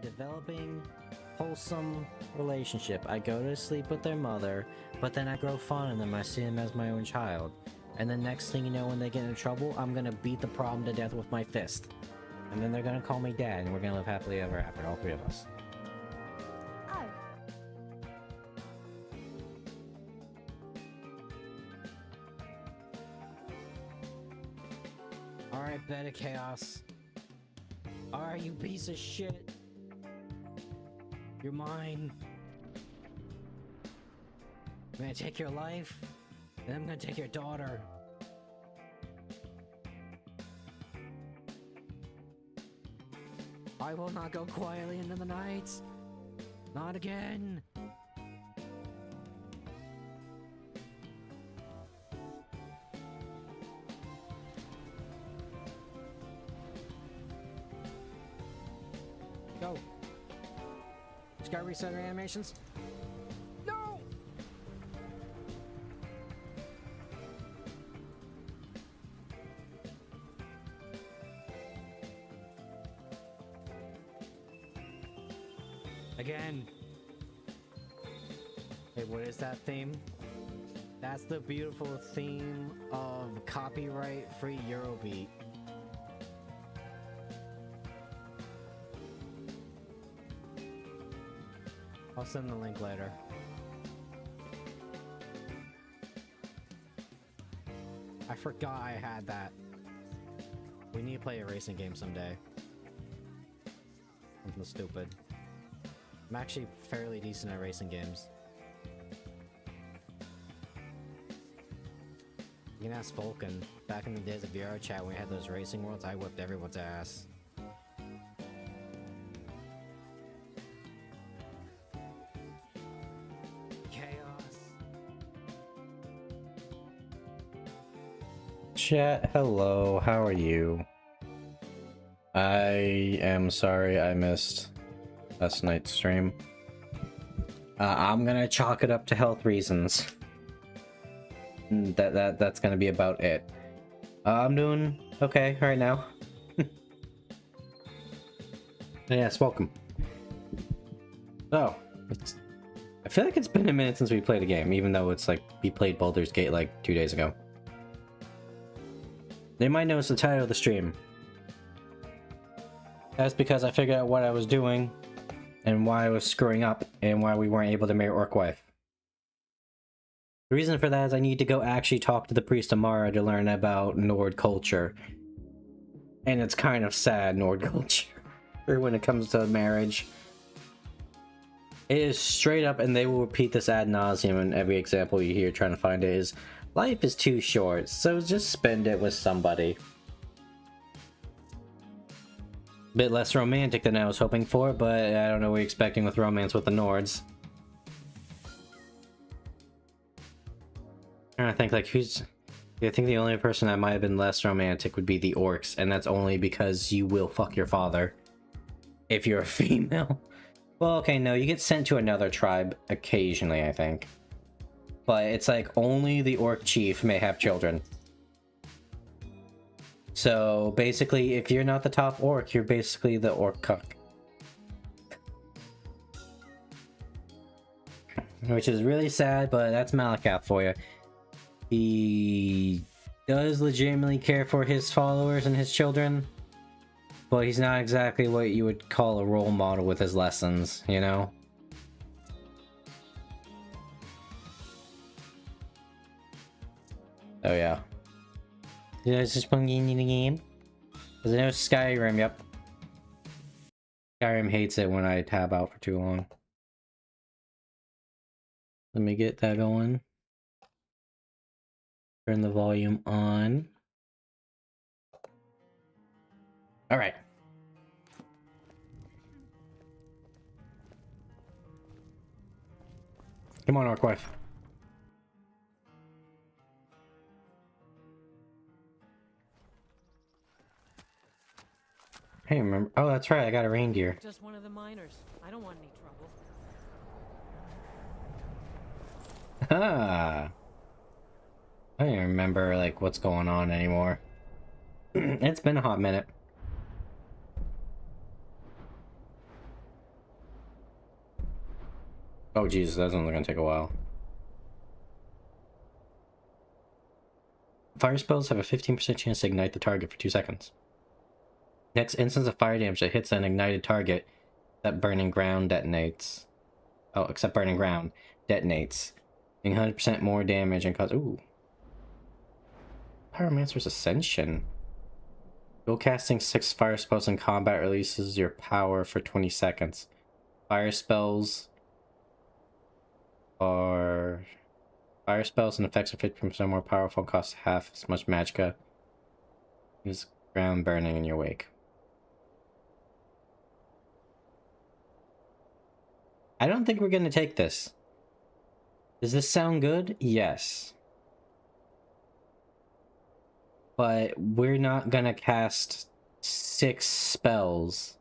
developing wholesome relationship. I go to sleep with their mother, but then I grow fond of them. I see them as my own child. And the next thing you know, when they get in trouble, I'm gonna beat the problem to death with my fist. And then they're gonna call me dad, and we're gonna live happily ever after, all three of us. Oh. Alright, Bed of Chaos. Alright, you piece of shit. You're mine. I'm gonna take your life, and I'm gonna take your daughter. I will not go quietly into the night. Not again. Go. Just gotta reset our animations. No! Again. Hey, what is that theme? That's the beautiful theme of copyright-free Eurobeat. I'll send the link later. I forgot I had that. We need to play a racing game someday. Something stupid. I'm actually fairly decent at racing games. You can ask Vulcan. Back in the days of VR chat when we had those racing worlds, I whipped everyone's ass. Chat, hello, how are you? I am sorry I missed last night's stream. I'm gonna chalk it up to health reasons. That's gonna be about it. I'm doing okay right now. Yes, welcome. So, I feel like it's been a minute since we played a game, even though it's like we played Baldur's Gate like 2 days ago. They might notice the title of the stream. That's because I figured out what I was doing and why I was screwing up and why we weren't able to marry Orc Wife. The reason for that is I need to go actually talk to the priest Amara to learn about Nord culture. And it's kind of sad, Nord culture, when it comes to marriage. It is straight up, and they will repeat this ad nauseum in every example you hear trying to find it, is life is too short, so just spend it with somebody. Bit less romantic than I was hoping for, but I don't know what you're expecting with romance with the Nords. I think, like, I think the only person that might have been less romantic would be the orcs, and that's only because you will fuck your father. If you're a female. Well, okay, no, you get sent to another tribe occasionally, I think. But it's like only the orc chief may have children. So basically, if you're not the top orc, you're basically the orc cuck. Which is really sad, but that's Malakath for you. He does legitimately care for his followers and his children, but he's not exactly what you would call a role model with his lessons, you know? Oh yeah. You guys just playing in the game? Because I know Skyrim, yep. Skyrim hates it when I tab out for too long. Let me get that going. Turn the volume on. Alright. Come on, Orc Wife. I remember. Oh, that's right. I got a reindeer. Just one of the miners. I don't want any trouble. Ah. I don't even remember like what's going on anymore. It's been a hot minute. Oh Jesus, that's only gonna take a while. Fire spells have a 15% chance to ignite the target for 2 seconds. Next instance of fire damage that hits an ignited target, that burning ground detonates. Oh, except burning ground detonates. Doing 100% more damage and cause. Ooh. Pyromancer's Ascension. Dual casting 6 fire spells in combat releases your power for 20 seconds. Fire spells and effects are 50% more powerful, cost half as much magicka. Use ground burning in your wake. I don't think we're gonna take this. Does this sound good? Yes. But we're not gonna cast 6 spells.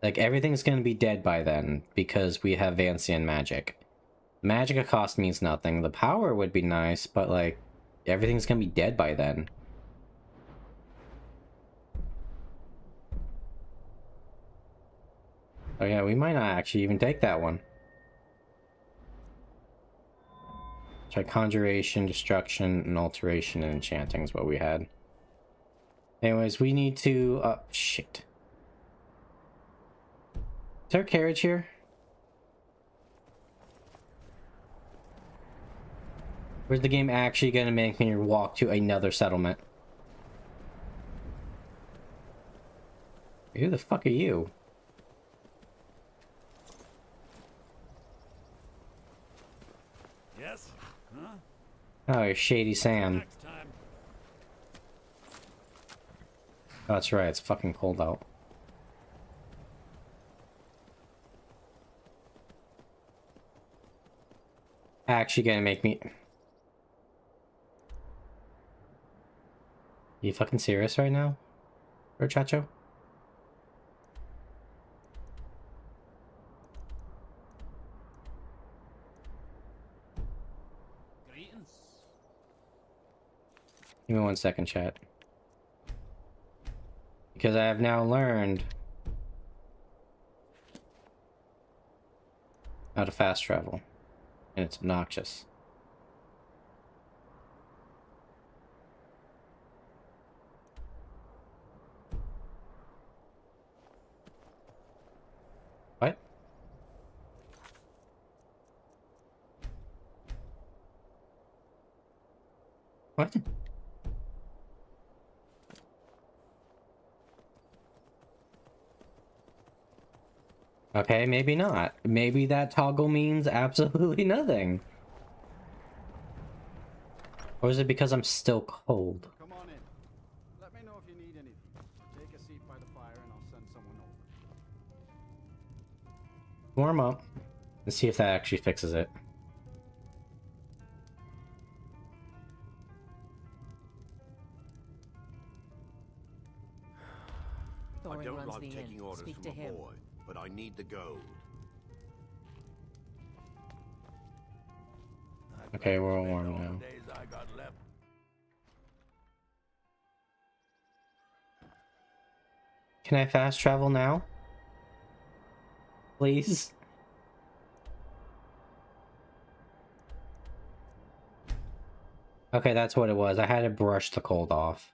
Like, everything's gonna be dead by then, because we have Vancian magic. Magicka cost means nothing. The power would be nice, but, like, everything's gonna be dead by then. Oh yeah, we might not actually even take that one. Try Conjuration, Destruction, and Alteration, and Enchanting is what we had. Anyways, we need to... Oh, shit. Is there a carriage here? Or is the game actually gonna make me walk to another settlement? Who the fuck are you? Yes? Huh? Oh, you're Shady Sam. Next time. Oh, that's right, it's fucking cold out. Actually gonna make me... You fucking serious right now? Chacho? Greetings. Give me 1 second, chat. Because I have now learned how to fast travel. And it's obnoxious. What? What? Okay, maybe not. Maybe that toggle means absolutely nothing. Or is it because I'm still cold? Come on in. Let me know if you need anything. Take a seat by the fire and I'll send someone over. Warm up. Let's see if that actually fixes it. I Thorin don't runs like the taking inn. orders Speak from to a him. boy, but I need the gold. Okay, we're all warm now. Can I fast travel now? Please? Okay, that's what it was. I had to brush the cold off.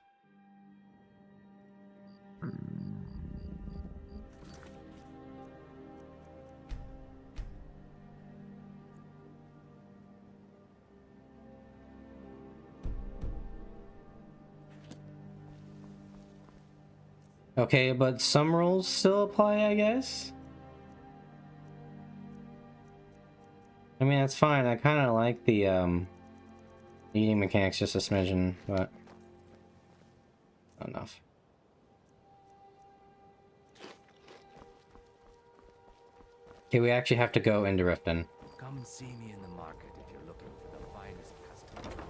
Okay, but some rules still apply, I guess? I mean, that's fine. I kind of like the, eating mechanics just a smidgen, but... not enough. Okay, we actually have to go into Riften. Come see me in the market if you're looking for the finest customer.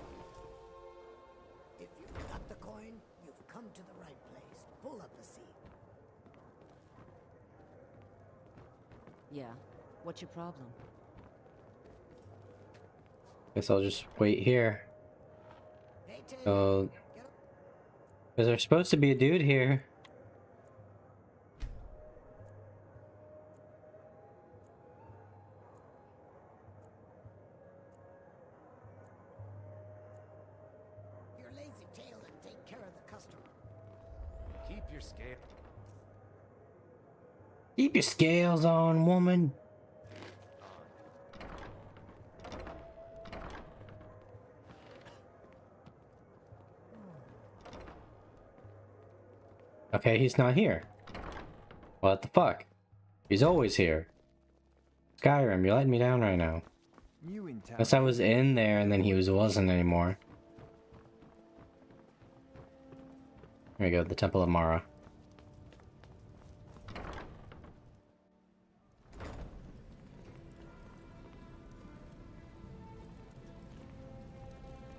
If you've got the coin, you've come to the right place. Pull up a seat. Yeah. What's your problem? Guess I'll just wait here. Hey, Taylor. So... Get up. because there's supposed to be a dude here. your scale. Keep your scales on, woman. Okay, he's not here. What the fuck? He's always here. Skyrim, you're letting me down right now. New in town. Unless I was in there and then he wasn't anymore. Here we go, the Temple of Mara.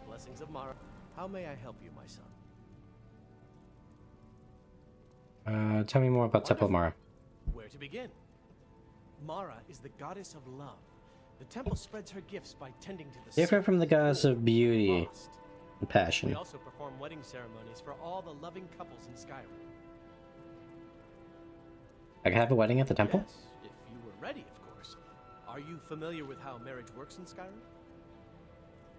Blessings of Mara. How may I help you, my son? Tell me more about Temple of Mara. Where to begin? Mara is the goddess of love. The temple spreads her gifts by tending to the Different from the goddess of beauty lost. and passion. We also perform wedding ceremonies for all the loving couples in Skyrim. I can have a wedding at the temple? Yes, if you were ready, of course. Are you familiar with how marriage works in Skyrim?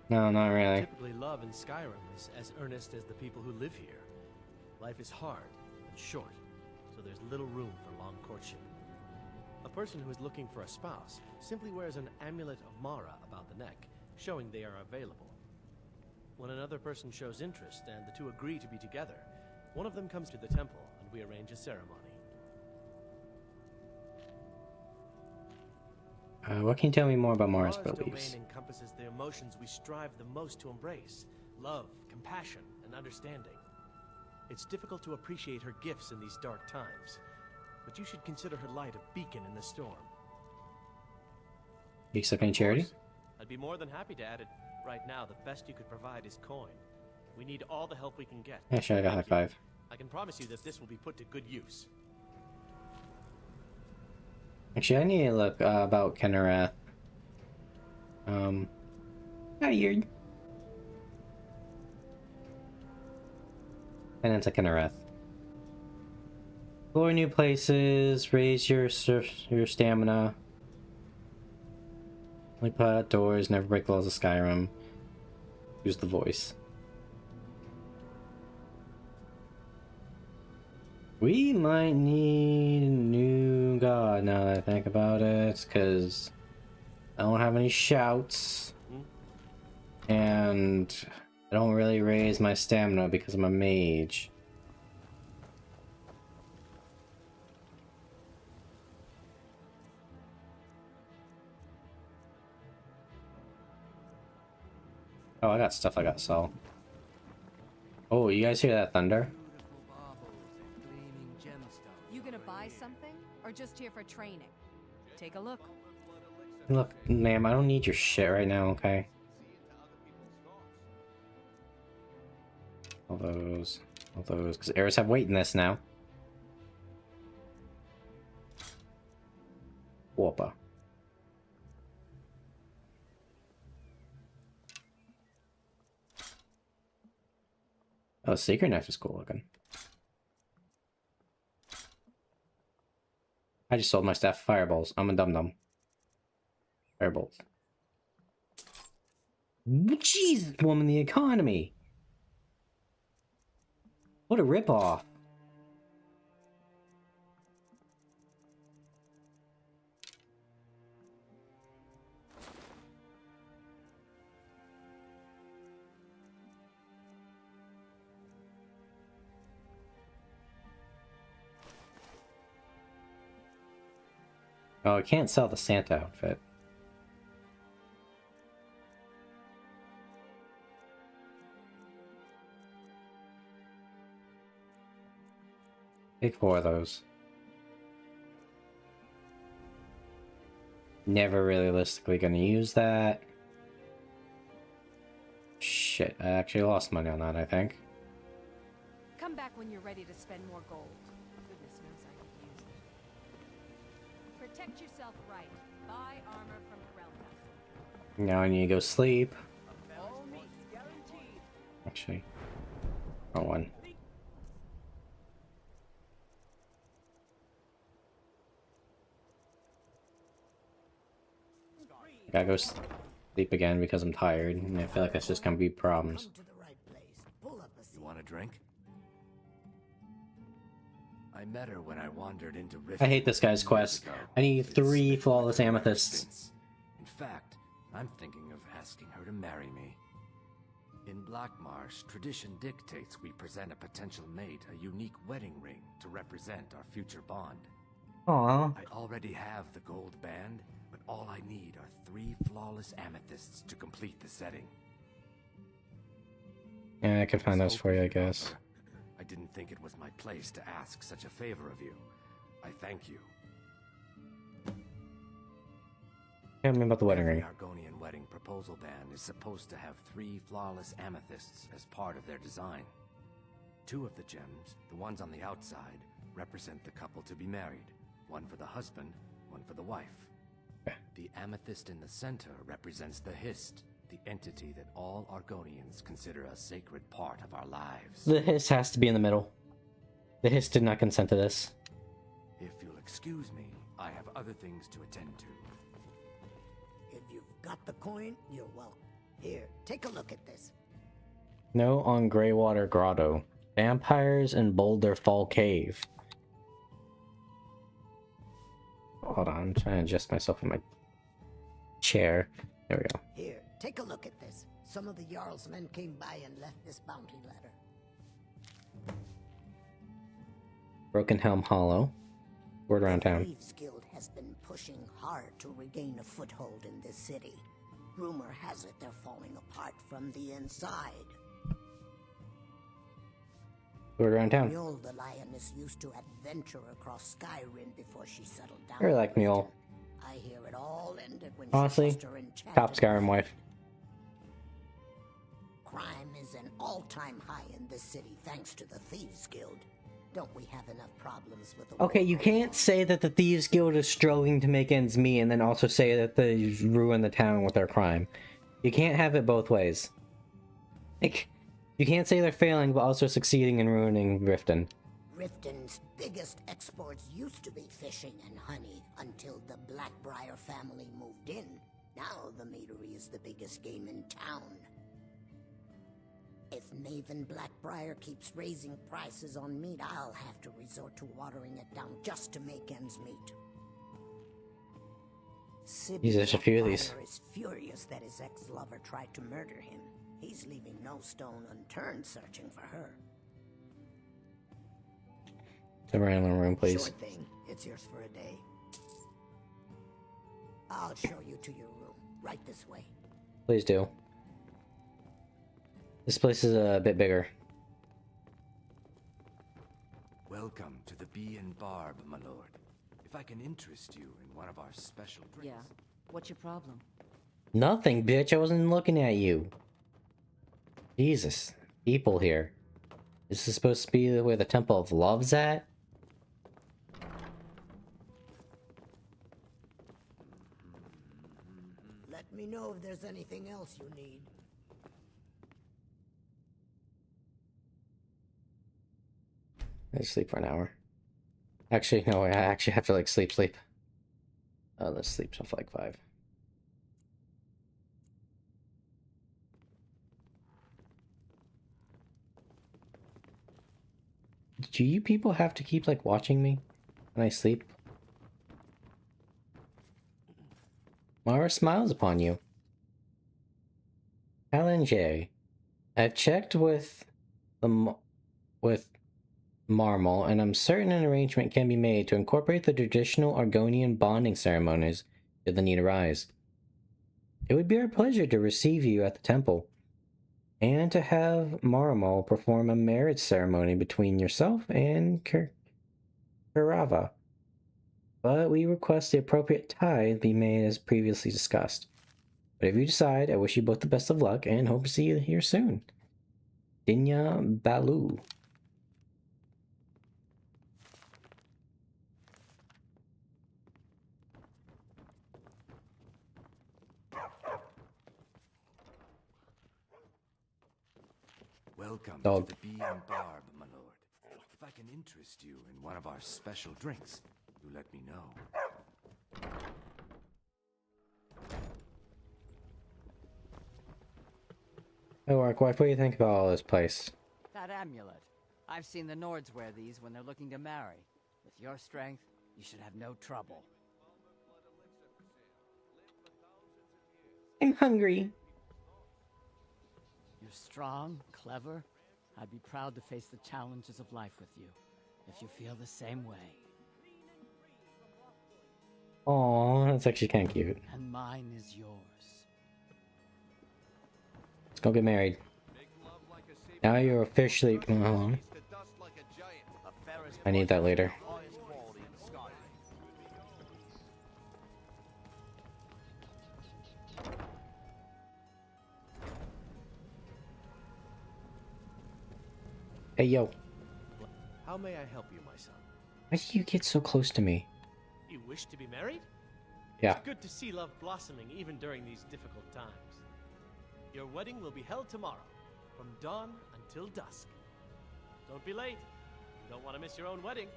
No, not really. Typically, love in Skyrim is as earnest as the people who live here. Life is hard and short, so there's little room for long courtship. A person who is looking for a spouse simply wears an amulet of Mara about the neck, showing they are available. When another person shows interest and the two agree to be together, one of them comes to the temple and we arrange a ceremony. What can you tell me more about Mara's Mara's beliefs? domain encompasses the emotions we strive the most to embrace: love, compassion, and understanding. It's difficult to appreciate her gifts in these dark times, but you should consider her light a beacon in the storm. You accept any charity? Of course, I'd be more than happy to add it. Right now, the best you could provide is coin. We need all the help we can get. Actually, I got high Thank you. five. I can promise you that this will be put to good use. Actually, I need to look about Kennerath. Hired. Penance at Kennerath. Explore new places, raise your stamina. Only put outdoors, never break the laws of Skyrim. Use the voice. We might need a new god now that I think about it, because I don't have any shouts. And I don't really raise my stamina because I'm a mage. Oh, I got stuff I got to sell. Oh, you guys hear that thunder? Beautiful baubles and gleaming gemstones. You gonna buy something, or just here for training? Take a look. Look, ma'am, I don't need your shit right now, okay? All those, because heirs have weight in this now. Whoppa. Oh, the Sacred Knife is cool looking. I just sold my staff fireballs. I'm a dum-dum. Fireballs. Jesus, woman, the economy! What a ripoff. Oh, I can't sell the Santa outfit. Take 4 of those. Never realistically gonna use that. Shit, I actually lost money on that, I think. Come back when you're ready to spend more gold. Goodness knows I could use it. Protect yourself right. Buy armor from Relka. Now I need to go sleep. All meat guaranteed. Actually, wrong one. I gotta go sleep again because I'm tired, and I feel like that's just gonna be problems. Come to the right place. Pull up a seat. You want a drink? I met her when I wandered into Rift. I hate this guy's years quest. ago. I need It's 3 slipped flawless through my amethysts. fingers. In fact, I'm thinking of asking her to marry me. In Black Marsh, tradition dictates we present a potential mate a unique wedding ring to represent our future bond. Aww. I already have the gold band, but all I need are 3 flawless amethysts to complete the setting. Yeah, I can find those for you, I Hoping you'd guess. offer. I didn't think it was my place to ask such a favor of you. I thank you. Tell me about the wedding Every ring. Argonian wedding proposal band is supposed to have 3 flawless amethysts as part of their design. 2 of the gems, the ones on the outside, represent the couple to be married. One for the husband, one for the wife. The amethyst in the center represents the Hist, the entity that all Argonians consider a sacred part of our lives. The hiss has to be in the middle. The hiss did not consent to this. If you'll excuse me, I have other things to attend to. If you've got the coin, you're welcome. Here, take a look at this. No on Greywater Grotto. Vampires in Boulder Fall Cave. Hold on, I'm trying to adjust myself in my chair. There we go. Here, take a look at this. Some of the Jarl's men came by and left this bounty letter. Broken Helm Hollow. Word around The town. Thieves Guild has been pushing hard to regain a foothold in this city. Rumor has it they're falling apart from the inside. Word around town. Mule the lioness used to adventure across Skyrim before she settled down. I really in like Mule. Riften. I hear it all ended when Honestly, she lost her enchanted top Skyrim blade. wife. Crime is an all-time high in this city thanks to the Thieves Guild. Don't we have enough problems with the Okay, you can't say that the Thieves Guild is struggling to make ends meet and then also say that they ruin the town with their crime. You can't have it both ways. Like, you can't say they're failing but also succeeding in ruining Riften. Riften's biggest exports used to be fishing and honey until the Blackbriar family moved in. Now the meadery is the biggest game in town. If Maven Blackbriar keeps raising prices on meat, I'll have to resort to watering it down just to make ends meet. These are just a few of these. Blackbriar is furious that his ex-lover tried to murder him. He's leaving no stone unturned searching for her. The random room, please. Sure thing. It's yours for a day. I'll show you to your room. Right this way. Please do. This place is a bit bigger. Welcome to the Bee and Barb, my lord. If I can interest you in one of our special drinks. Yeah. What's your problem? Nothing, bitch. I wasn't looking at you. Jesus. People here. Is this supposed to be where the Temple of Love's at? Let me know if there's anything else you need. I just sleep for an hour. Actually, no, I actually have to like sleep. Let's sleep till like 5. Do you people have to keep like watching me when I sleep? Mara smiles upon you. Alan J. I've checked with Marmal, and I'm certain an arrangement can be made to incorporate the traditional Argonian bonding ceremonies should the need arise. It would be our pleasure to receive you at the temple, and to have Marmal perform a marriage ceremony between yourself and Karava. But we request the appropriate tithe be made as previously discussed. But if you decide, I wish you both the best of luck and hope to see you here soon. Dinya Balu. Welcome Dog. to the Bee and Barb, my lord. If I can interest you in one of our special drinks, you let me know. Oh, Orc Wife, what do you think about all this place? That amulet. I've seen the Nords wear these when they're looking to marry. With your strength, you should have no trouble. I'm hungry. You're strong, clever. I'd be proud to face the challenges of life with you, if you feel the same way. Aw, that's actually kind of cute. And mine is yours. Let's go get married. Now you're officially... hold on. I need that later. Hey, yo. How may I help you, my son? Why do you get so close to me? You wish to be married? Yeah. It's good to see love blossoming even during these difficult times. Your wedding will be held tomorrow, from dawn until dusk. Don't be late. You don't want to miss your own wedding.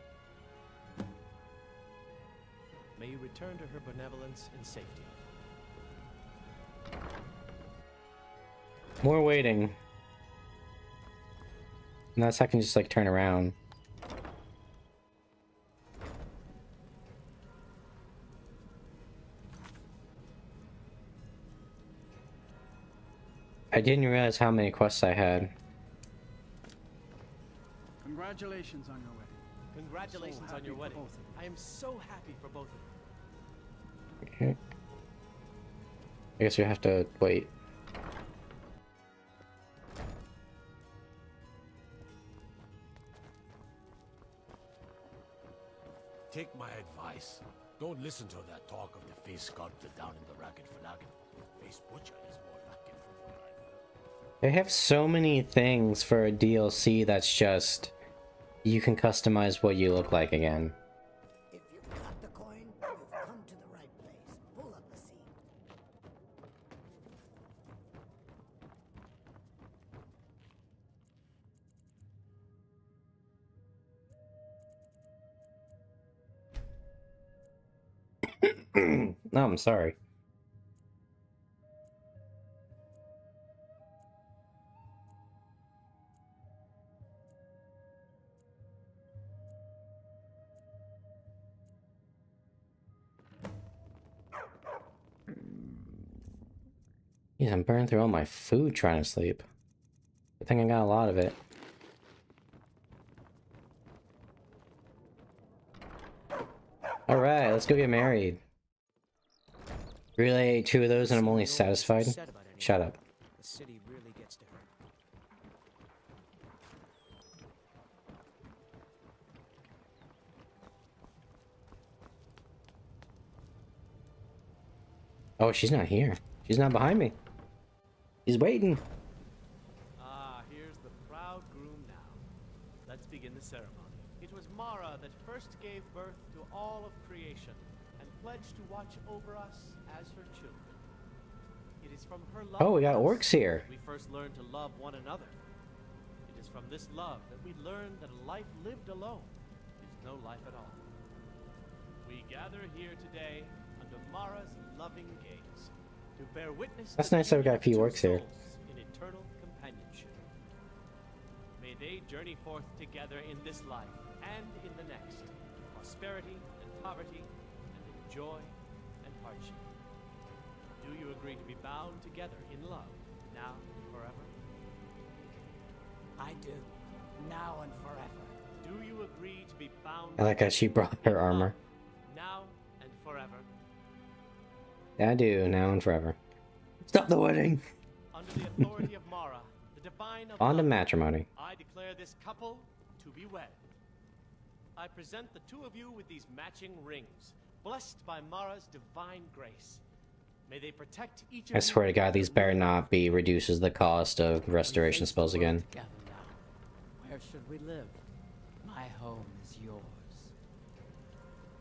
May you return to her benevolence in safety. More waiting. Unless I can just, like, turn around. I didn't realize how many quests I had. Congratulations on your wedding. Congratulations So on your happy for wedding. both of you. I am so happy for both of you. Okay. I guess we have to wait. Take my advice. Don't listen to that talk of the face sculptor down in the Ragged Flagon. Face butcher is more like it from what I've heard. They have so many things for a DLC that's just... you can customize what you look like again. If you've got the coin, you've come to the right place. Pull up a seat. No, I'm sorry. Jeez, I'm burning through all my food trying to sleep. I think I got a lot of it. Alright, let's go get married. Really, I ate 2 of those and I'm only satisfied? Shut up. The city really gets to her. Oh, she's not here. She's not behind me. She's waiting. Ah, here's the proud groom now. Let's begin the ceremony. It was Mara that first gave birth to all of creation and pledged to watch over us as her children. It is from her love Oh, we got for us orcs here. we first learned to love one another. It is from this love that we learn that a life lived alone is no life at all. We gather here today under Mara's loving gaze to bear witness. That's to the nice that we got a union few of two orcs here. souls in eternal companionship. May they journey forth together in this life and in the next, prosperity and poverty, and in joy and hardship. Do you agree to be bound together in love, now and forever? I do. Now and forever. Do you agree to be bound I like how she brought her in armor. love, now and forever? I do, now and forever. Stop the wedding! Under the authority of Mara, the divine of On to love, matrimony. I declare this couple to be wed. I present the two of you with these matching rings, blessed by Mara's divine grace. May they protect each of I swear to God, these better not be reduces the cost of restoration spells again. Together now. Where should we live? My home is yours.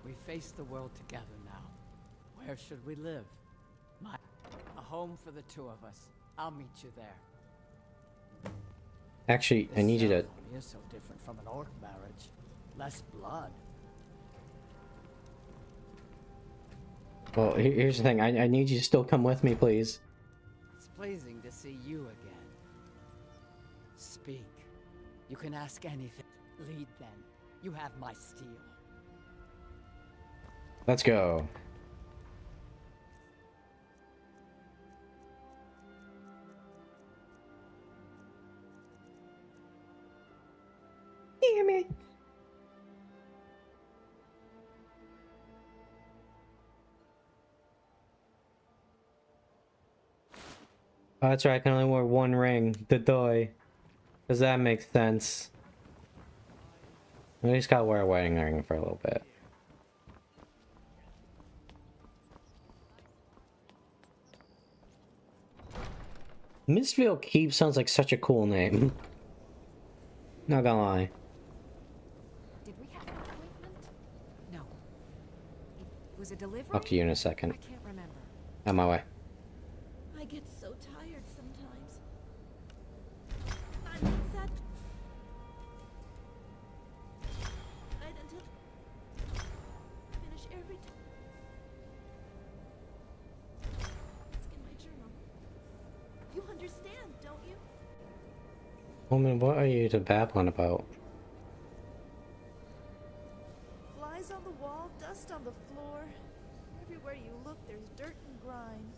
We face the world together now. Where should we live? A home for the two of us. I'll meet you there. Actually, I need you to... This ceremony is so different from an orc marriage. Less blood. Well, here's the thing. I need you to still come with me, please. It's pleasing to see you again. Speak. You can ask anything. Lead then. You have my steel. Let's go. Damn it. Oh, that's right, I can only wear one ring, the doy. Does that make sense? I just gotta wear a wedding ring for a little bit. Mistfield Keep sounds like such a cool name. Not gonna lie. Did we have an appointment? No. It was a delivery? Talk to you in a second. I can't remember. On my way. I get so tired sometimes. I'm upset. Right until finish every time. It's in my journal. You understand, don't you? Woman, what are you to babbling about? Flies on the wall, dust on the floor. Everywhere you look, there's dirt and grime.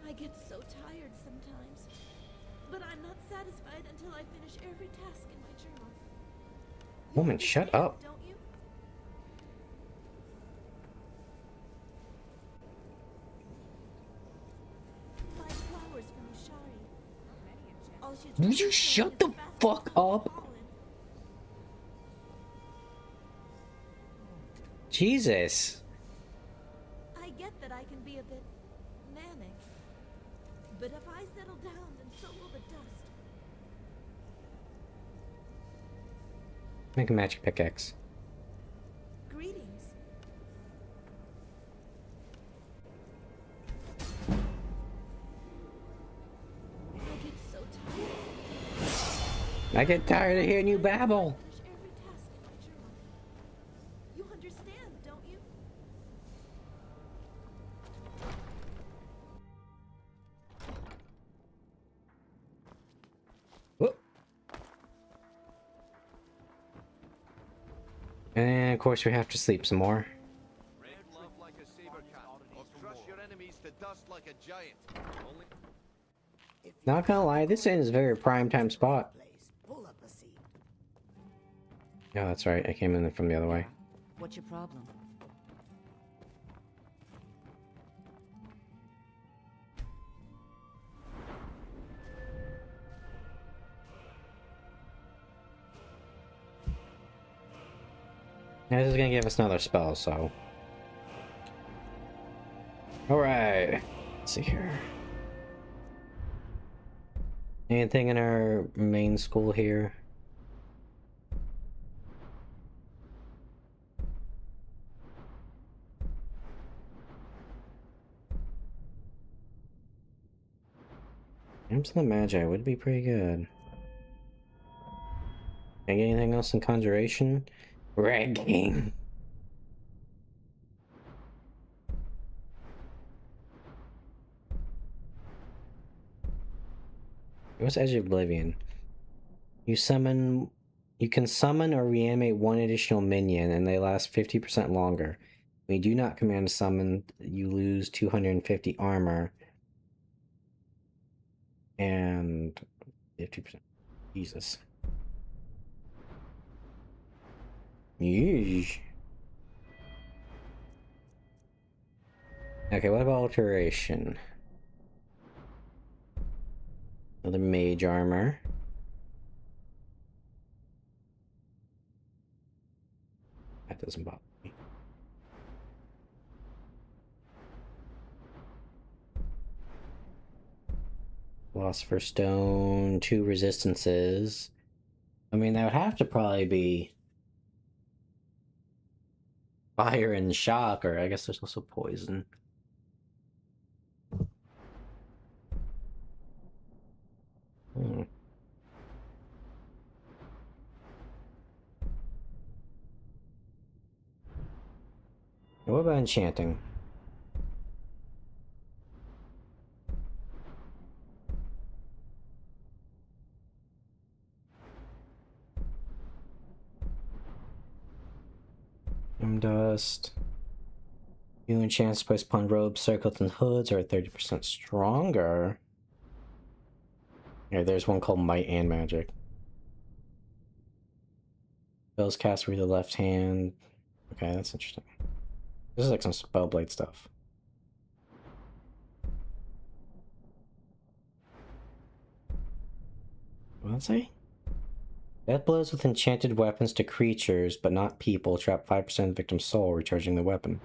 I get so tired sometimes, but I'm not satisfied until I finish every task in my journal. You Woman, shut understand, up. Don't you? Find flowers from Ushari. All she Would tries you to shut find the is fast fuck up? pollen. Jesus. I get that I can be a bit manic, but if I settle down, then so will the dust. Make a magic pickaxe. Greetings. I get so tired. I get tired of hearing you babble. Finish every task in my journal. You understand, don't you? Whoop. And of course we have to sleep some more. Red love like a saber cat, or crush your enemies to dust like a giant. Only Not gonna lie, this is a very prime time spot. Place. Pull up a seat. Oh, that's right. I came in from the other way. What's your problem? Yeah, this is gonna give us another spell, so. Alright. Let's see here. Anything in our main school here? Imps of the Magi would be pretty good. Can I get anything else in Conjuration? Ragging. What's Edge of Oblivion? You can summon or reanimate one additional minion and they last 50% longer. When you do not command a summon, you lose 250 armor. And 50%. Jesus. Yeesh. Okay, what about alteration? Another mage armor. That doesn't bother me. Philosopher's Stone, 2 resistances. I mean, that would have to probably be fire and shock, or I guess there's also poison. What about enchanting? Flame dust. New enchants placed upon robes, circlets, and hoods are 30% stronger. Yeah, there's one called Might and Magic. Spells cast with the left hand. Okay, that's interesting. This is like some Spellblade stuff. What did it say? Death blows with enchanted weapons to creatures, but not people. Trap 5% of the victim's soul, recharging the weapon.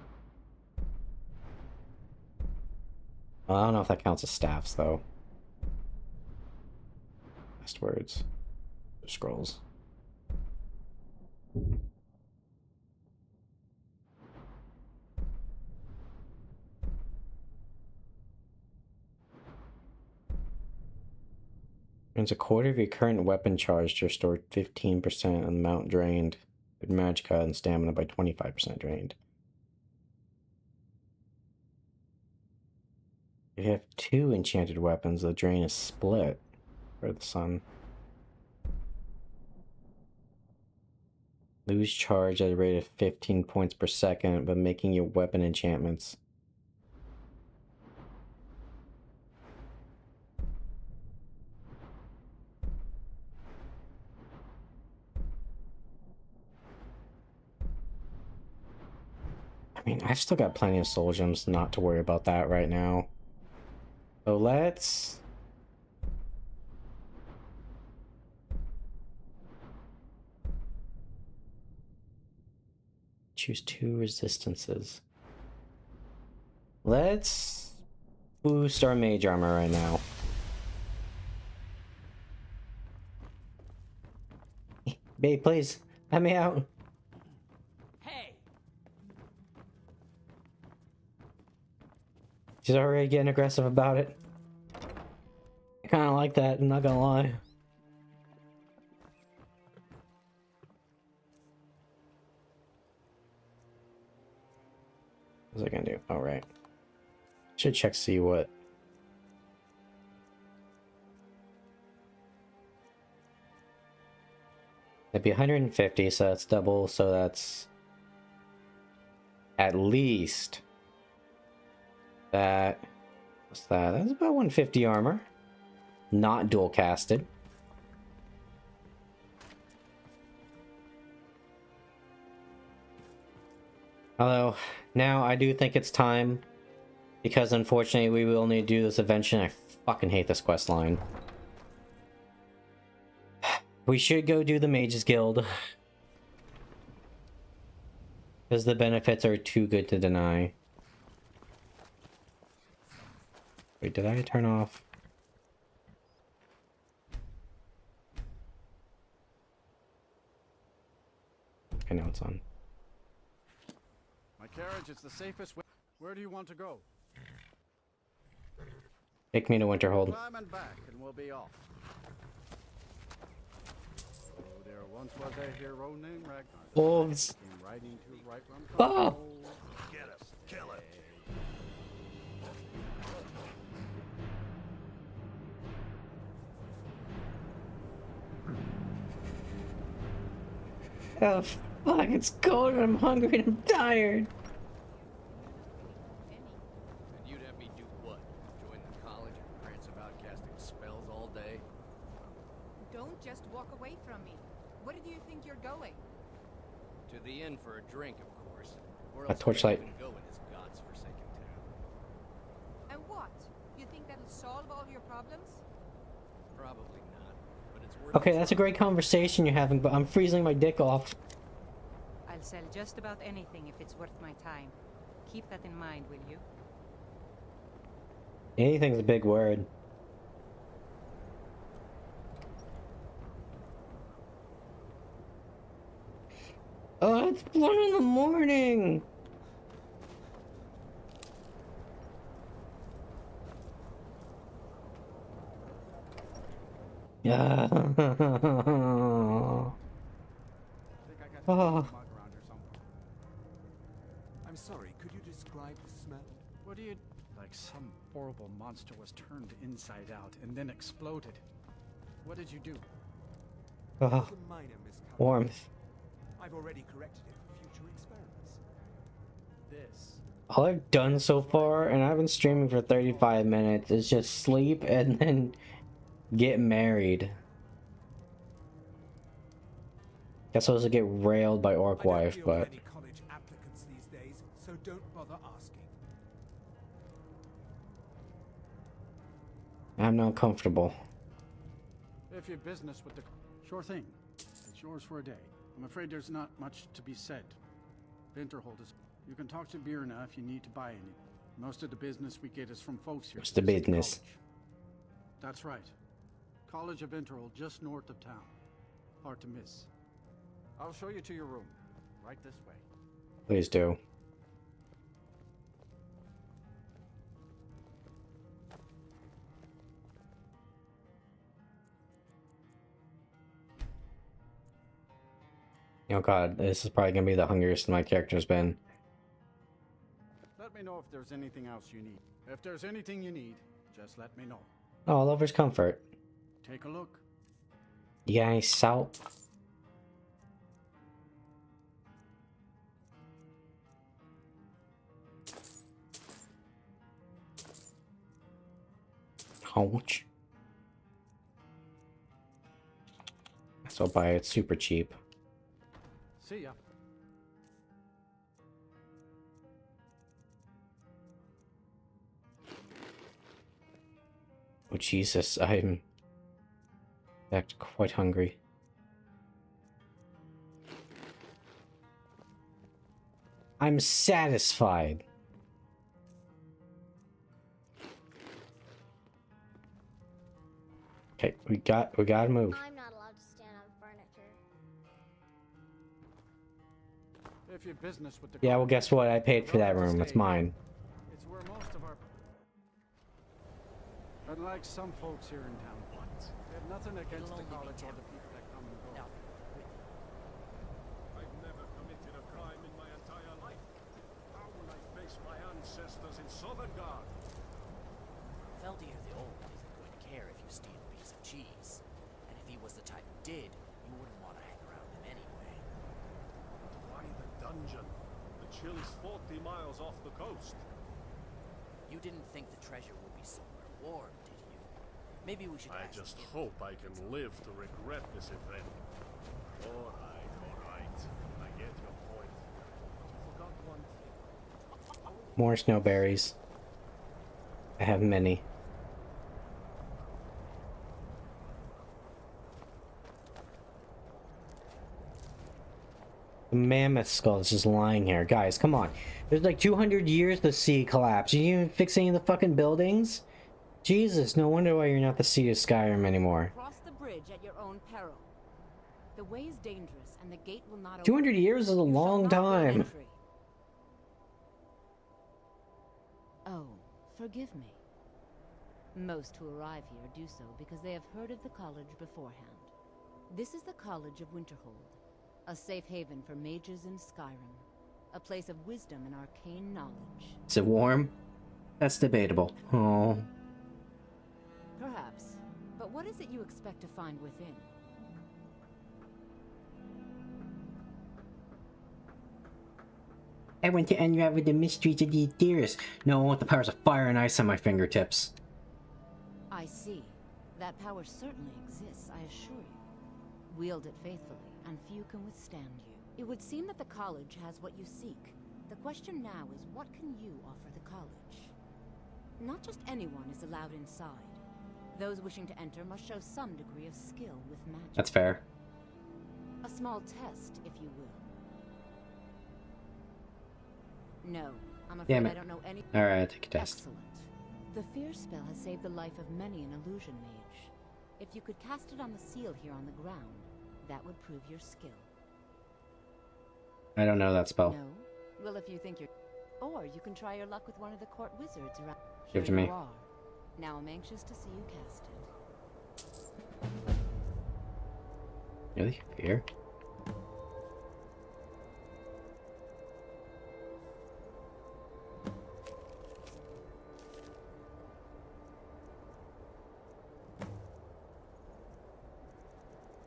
Well, I don't know if that counts as staffs, though. Last words. Scrolls. It's a quarter of your current weapon charge to restore 15% of the amount drained. With magicka and stamina by 25% drained. If you have 2 enchanted weapons, the drain is split for the sun. Lose charge at a rate of 15 points per second, but making your weapon enchantments. I mean, I've still got plenty of soul gems not to worry about that right now. So let's... choose 2 resistances. Let's boost our mage armor right now. Babe, please, let me out. Hey! She's already getting aggressive about it. I kind of like that, I'm not gonna lie. What was I gonna do? Oh, right. Should check see what. It'd be 150, so that's double, so that's at least that. What's that? That's about 150 armor. Not dual casted. Although, now I do think it's time, because unfortunately we will need to do this eventually. I fucking hate this quest line. We should go do the Mages Guild, because the benefits are too good to deny. Wait, did I turn off? I know it's on. My carriage is the safest way. Where do you want to go? Take me to Winterhold. Climb and back, and we'll be off. Oh, there once was a hero named Ragnar. Wolves. Came riding to Whiterun. Oh. Get us. Kill it. Oh fuck, it's cold and I'm hungry and I'm tired. And you'd have me do what? Join the college and prance about casting spells all day? Don't just walk away from me. Where do you think you're going? To the inn for a drink, of course. Or A else torchlight. I go in this god's-forsaken town. And what? You think that'll solve all your problems? Probably not, but it's worth Okay, that's a great conversation you're having, but I'm freezing my dick off. I'll sell just about anything if it's worth my time. Keep that in mind, will you? Anything's a big word. Oh, it's 1 in the morning! Yeah. I think I got Oh. mug around here somewhere. I'm sorry, could you describe the smell? What do you... Like some horrible monster was turned inside out and then exploded. What did you do? Oh, It was a minor miscalculation. warmth. I've already corrected it for future experiments. this. All I've done so far, and I've been streaming for 35 minutes, is just sleep and then get married. Guess I was to get railed by Orc Wife, but any college applicants these days, so don't bother asking. I'm not comfortable. If your business with the... Sure thing. It's yours for a day. I'm afraid there's not much to be said. Winterhold is... You can talk to Birna if you need to buy any. Most of the business we get is from folks here. What's the business? College. That's right. College of Winterhold, just north of town. Hard to miss. I'll show you to your room. Right this way. Please do. Oh god, this is probably gonna be the hungriest my character's been. Let me know if there's anything else you need. If there's anything you need, just let me know. Oh, lover's comfort. Take a look. You got any salt? Ouch. So I'll buy it super cheap. See ya. Oh Jesus, I'm in fact quite hungry. I'm satisfied. Okay, we gotta move. I'm not allowed to stand on furniture. If your business with the... Yeah, well guess what? I paid for that room. It's mine. It's where most of our... Unlike some folks here in town, they have nothing against the college or the people that come and go. I've never committed a crime in my entire life. How will I face my ancestors in Sovngarde? Feldir the Old isn't going to care if you steal a piece of cheese. And if he was the type who did, you wouldn't want to hang around him anyway. Why the dungeon? The chill's 40 miles off the coast. You didn't think the treasure would be somewhere warm, did you? Maybe we should I ask just him. hope I can live to regret this event. Alright. I get your point. But you forgot one thing. More snowberries. I have many. The mammoth skull is just lying here. Guys, come on. There's like 200 years the sea collapsed. You didn't even fix any of the fucking buildings? Jesus, no wonder why you're not the sea of Skyrim anymore. Cross the bridge at your own peril. The way is dangerous, and the gate will not open. 200 years is a long time. Entry. Oh, forgive me. Most who arrive here do so because they have heard of the college beforehand. This is the College of Winterhold, a safe haven for mages in Skyrim, a place of wisdom and arcane knowledge. Is it warm? That's debatable. Oh. Perhaps, but what is it you expect to find within? I want to unravel the mysteries of the Aetheris. No, I want the powers of fire and ice on my fingertips. I see. That power certainly exists, I assure you. Wield it faithfully, and few can withstand you. It would seem that the college has what you seek. The question now is, what can you offer the college? Not just anyone is allowed inside. Those wishing to enter must show some degree of skill with magic. That's fair. A small test, if you will. No, I'm afraid Damn it. I don't know any... Alright, I'll take a test. Excellent. The fear spell has saved the life of many an illusion mage. If you could cast it on the seal here on the ground, that would prove your skill. I don't know that spell. No? Well, if you think you're... Or you can try your luck with one of the court wizards around... Give it to Here me. you are. Now I'm anxious to see you cast it. Really? Fear?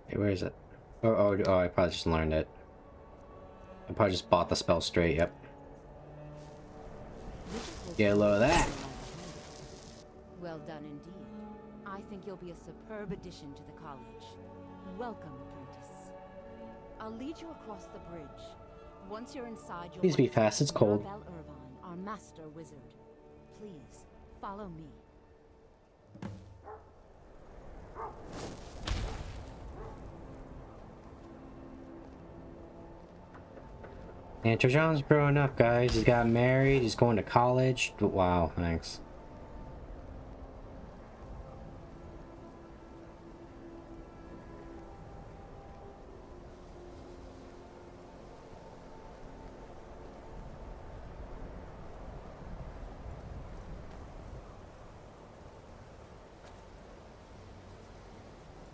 Hey, where is it? Oh, I probably just learned it. I probably just bought the spell straight, yep. Get a load of that. Well done indeed. I think you'll be a superb addition to the college. Welcome, apprentice. I'll lead you across the bridge. Once you're inside, you'll Please be fast, it's cold. Irvine, our master wizard. Please, follow me. And Trajan's growing up, guys. He's got married, he's going to college. Wow, thanks.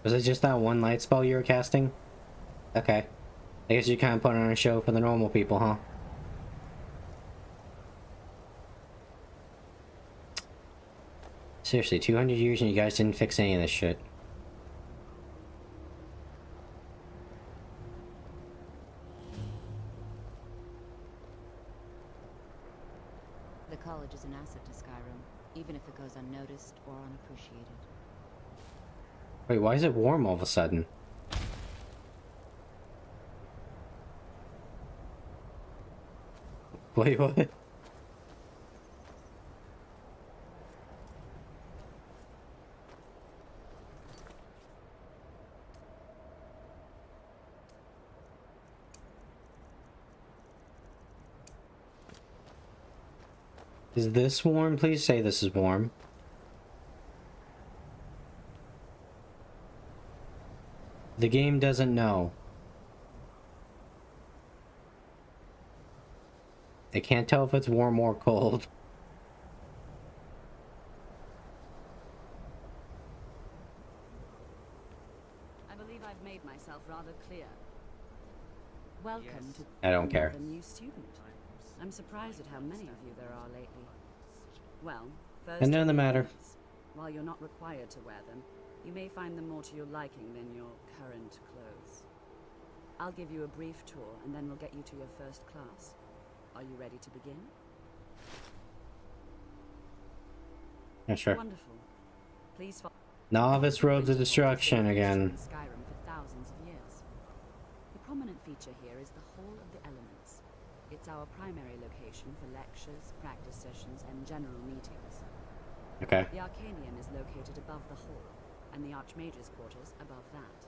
Was it just that one light spell you were casting? Okay. I guess you kind of put on a show for the normal people, huh? Seriously, 200 years and you guys didn't fix any of this shit. The college is an asset to Skyrim, even if it goes unnoticed or unappreciated. Wait, why is it warm all of a sudden? Wait, what? Is this warm? Please say this is warm. The game doesn't know. They can't tell if it's warm or cold. I believe I've made myself rather clear. Welcome to I don't care. the new student. I'm surprised at how many of you there are lately. Well, first And none of the matter. while you're not required to wear them, you may find them more to your liking than your current clothes. I'll give you a brief tour and then we'll get you to your first class. Are you ready to begin? Yeah, sure. Wonderful. Please follow. Novice Road to Destruction again. Skyrim for thousands of years. The prominent feature here is the Hall of the Elements. It's our primary location for lectures, practice sessions, and general meetings. Okay. The Arcanium is located above the hall, and the Archmage's quarters above that.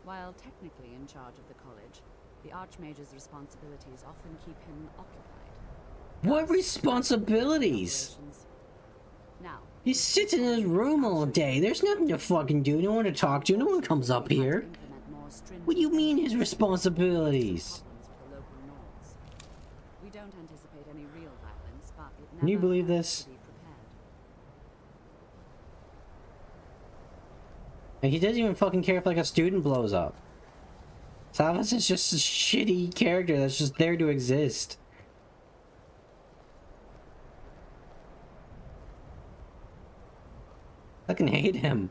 While technically in charge of the college, the Archmage's responsibilities often keep him occupied. What responsibilities? Now, He sits in his room all day. There's nothing to fucking do. No one to talk to. No one comes up here. What do you mean his responsibilities? we don't anticipate any real violence, but it never Can you believe hurts this? to be prepared. And he doesn't even fucking care if like a student blows up. Salvus is just a shitty character that's just there to exist. I fucking hate him.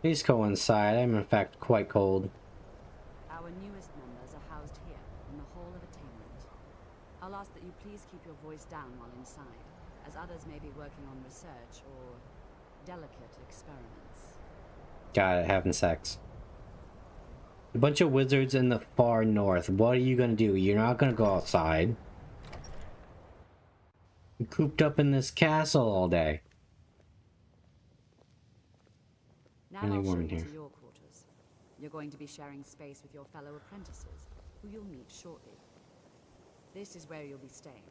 Please go inside. I'm in fact quite cold. Our newest members are housed here, in the Hall of Attainment. I'll ask that you please keep your voice down while inside, as others may be working on research or delicate experiments. Got it, having sex. A bunch of wizards in the far north. What are you gonna do? You're not gonna go outside. You're cooped up in this castle all day. Now Really I'll show warm you in here. to your quarters. You're going to be sharing space with your fellow apprentices, who you'll meet shortly. This is where you'll be staying.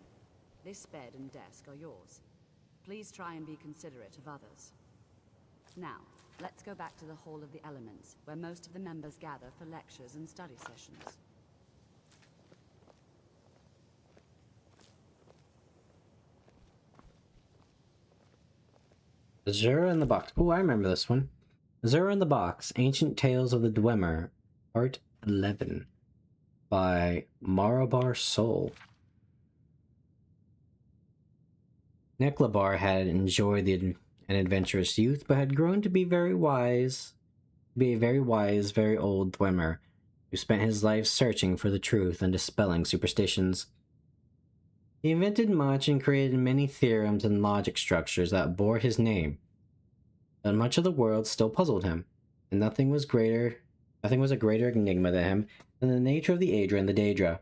This bed and desk are yours. Please try and be considerate of others. Now, let's go back to the Hall of the Elements, where most of the members gather for lectures and study sessions. Azura in the Box. Oh, I remember this one. Azura in the Box, Ancient Tales of the Dwemer, Part 11, by Marabar Soul. Necklabar had enjoyed an adventurous youth, but had grown to be a very wise, very old Dwemer, who spent his life searching for the truth and dispelling superstitions. He invented much and created many theorems and logic structures that bore his name, but much of the world still puzzled him, and nothing was a greater enigma to him than the nature of the Aedra and the Daedra.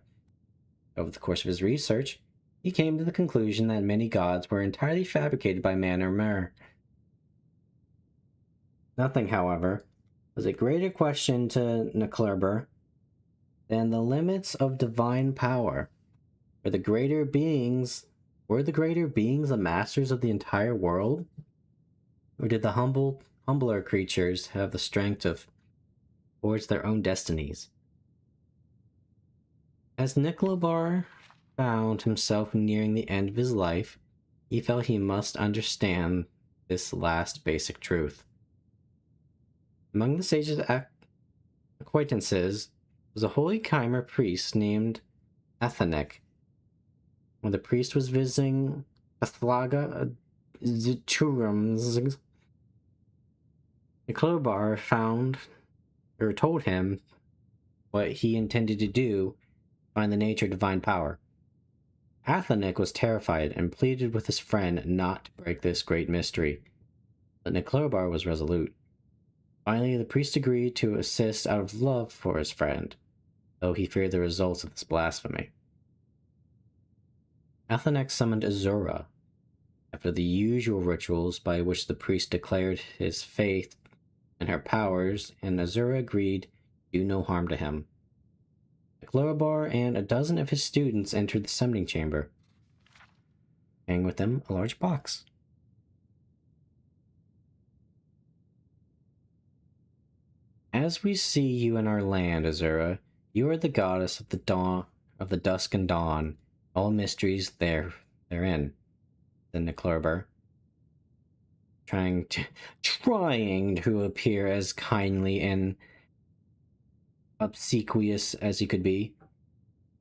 Over the course of his research, he came to the conclusion that many gods were entirely fabricated by man or mer. Nothing, however, was a greater question to Necklabar than the limits of divine power. Were the greater beings the masters of the entire world? Or did the humbler creatures have the strength to forge their own destinies? As Necklabar found himself nearing the end of his life, he felt he must understand this last basic truth. Among the sage's acquaintances was a holy Chimer priest named Athanek. When the priest was visiting Pathlaga Ziturums, Necklabar told him what he intended to do, find the nature of divine power. Athanek was terrified and pleaded with his friend not to break this great mystery, but Necklabar was resolute. Finally, the priest agreed to assist out of love for his friend, though he feared the results of this blasphemy. Athanek summoned Azura. After the usual rituals by which the priest declared his faith in her powers, and Azura agreed to do no harm to him. Necklabar and a dozen of his students entered the summoning chamber, carrying with them a large box. As we see you in our land, Azura, you are the goddess of the dawn, of the dusk and dawn, all mysteries therein, said Necklabar, trying to appear as kindly and obsequious as he could be.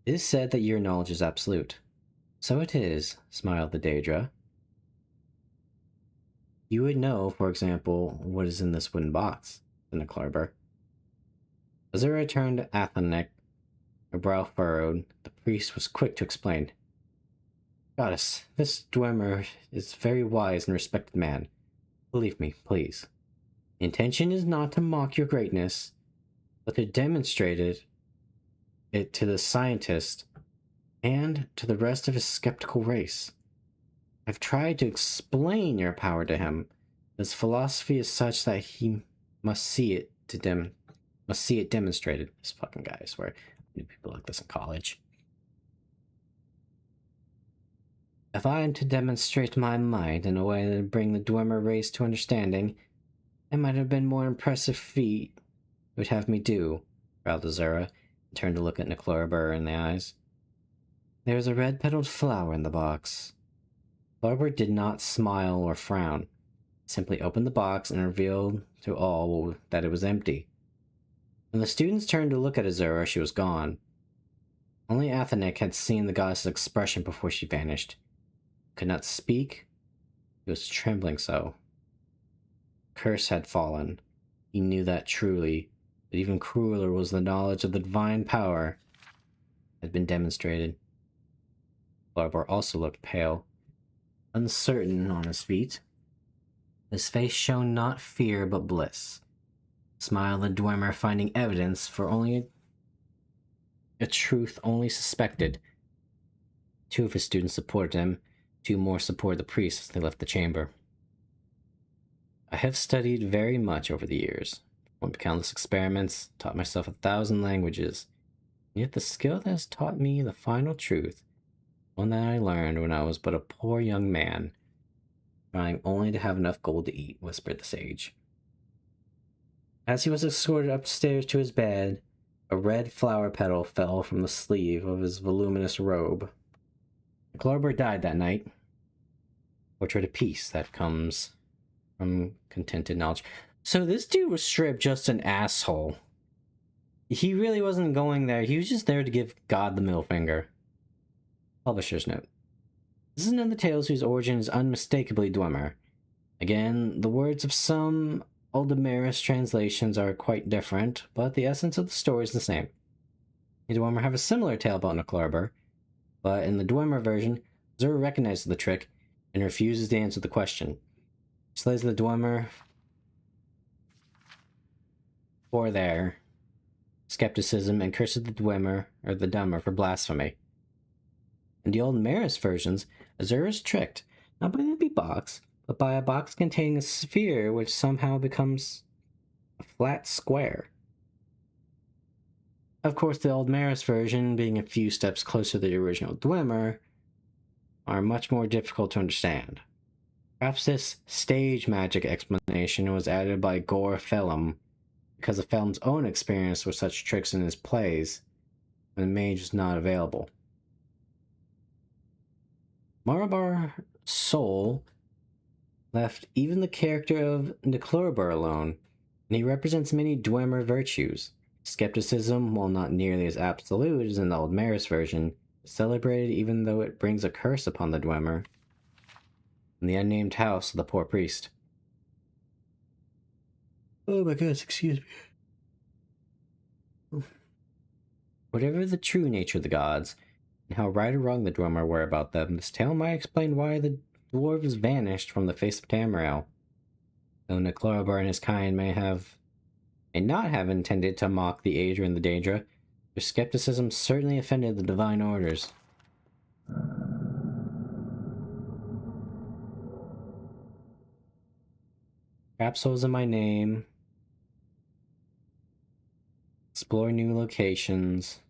It is said that your knowledge is absolute. So it is, smiled the Daedra. You would know, for example, what is in this wooden box, said Necklabar. Azura turned to Athanek, her brow furrowed. The priest was quick to explain. Goddess, this Dwemer is a very wise and respected man. Believe me, please. The intention is not to mock your greatness, but to demonstrate it to the scientist and to the rest of his skeptical race. I've tried to explain your power to him. His philosophy is such that he must see it demonstrated. This fucking guy, I swear. I knew people like this in college. If I am to demonstrate my might in a way that would bring the Dwemer race to understanding, it might have been more impressive feat it would have me do, growled Azura, and turned to look at Necklabar in the eyes. There is a red-petaled flower in the box. Necklabar did not smile or frown. He simply opened the box and revealed to all that it was empty. When the students turned to look at Azura, she was gone. Only Athanek had seen the goddess's expression before she vanished. He could not speak. He was trembling so. Curse had fallen. He knew that truly, but even crueler was the knowledge of the divine power that had been demonstrated. Necklabar also looked pale, uncertain on his feet. His face shone not fear but bliss. Smiled the Dwemer, finding evidence for only a truth only suspected. Two of his students supported him. Two more supported the priest as they left the chamber. I have studied very much over the years, performed countless experiments, taught myself 1,000 languages, and yet the skill that has taught me the final truth, one that I learned when I was but a poor young man, trying only to have enough gold to eat, whispered the sage. As he was escorted upstairs to his bed, a red flower petal fell from the sleeve of his voluminous robe. Necklabar died that night. Portrait of peace that comes from contented knowledge. So this dude was straight up just an asshole. He really wasn't going there. He was just there to give God the middle finger. Publisher's note. This is another tale whose origin is unmistakably Dwemer. Again, the words of some Uldameris translations are quite different, but the essence of the story is the same. The Dwemer have a similar tale about Neclarbor, but in the Dwemer version, Zura recognizes the trick and refuses to answer the question. She slays the Dwemer for their skepticism and curses the Dwemer, or the Dummer, for blasphemy. In the Old Maris versions, Azura is tricked, not by an empty box, but by a box containing a sphere which somehow becomes a flat square. Of course, the Old Maris version, being a few steps closer to the original Dwemer, are much more difficult to understand. Perhaps this stage magic explanation was added by Gore Phelim, because of Phelim's own experience with such tricks in his plays, when the mage was not available. Marabar's soul left even the character of Neclarbor alone, and he represents many Dwemer virtues. Skepticism, while not nearly as absolute as in the Old Maris version, is celebrated even though it brings a curse upon the Dwemer in the unnamed house of the poor priest. Oh my goodness, excuse me. Whatever the true nature of the gods, and how right or wrong the Dwemer were about them, this tale might explain why the dwarves vanished from the face of Tamriel. Though Neclarbor and his kind may not have intended to mock the Aedra and the Daedra, their skepticism certainly offended the divine orders. Capsules in my name. Explore new locations.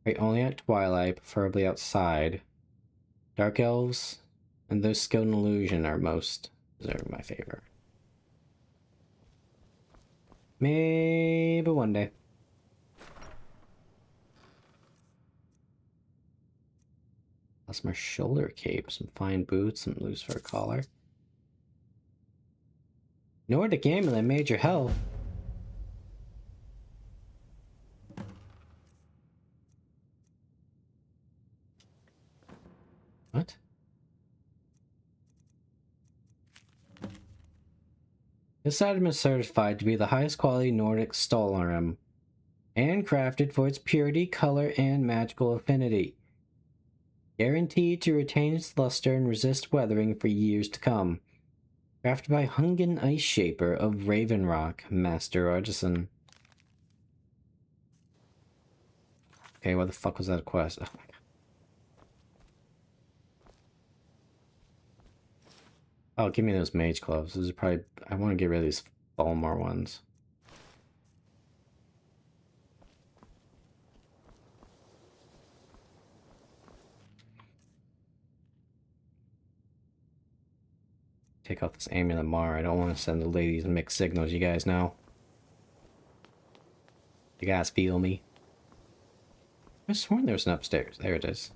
Pray only at twilight, preferably outside. Dark elves and those skilled in illusion are most deserve my favor. Maybe one day. Lost my shoulder cape, some fine boots, some loose fur collar. Nordic amulet, major health. What? This item is certified to be the highest quality Nordic Stolarum, and crafted for its purity, color, and magical affinity. Guaranteed to retain its luster and resist weathering for years to come. Crafted by Hungan Ice Shaper of Raven Rock, Master Artisan. Okay, what the fuck was that quest? Oh my god. Oh, give me those mage gloves. Those are probably... I want to get rid of these Balmor ones. Take off this amulet Mar. I don't want to send the ladies mixed signals, you guys know. You guys feel me? I sworn there was an upstairs. There it is.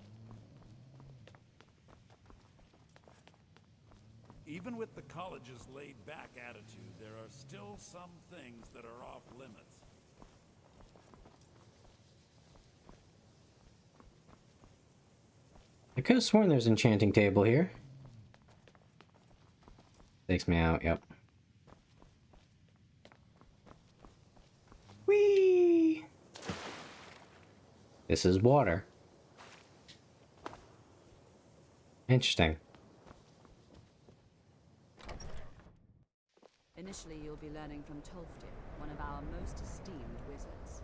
Even with the college's laid-back attitude, there are still some things that are off limits. I could have sworn there's an enchanting table here. Takes me out, yep. Whee! This is water. Interesting. Initially, you'll be learning from Tolfdir, one of our most esteemed wizards.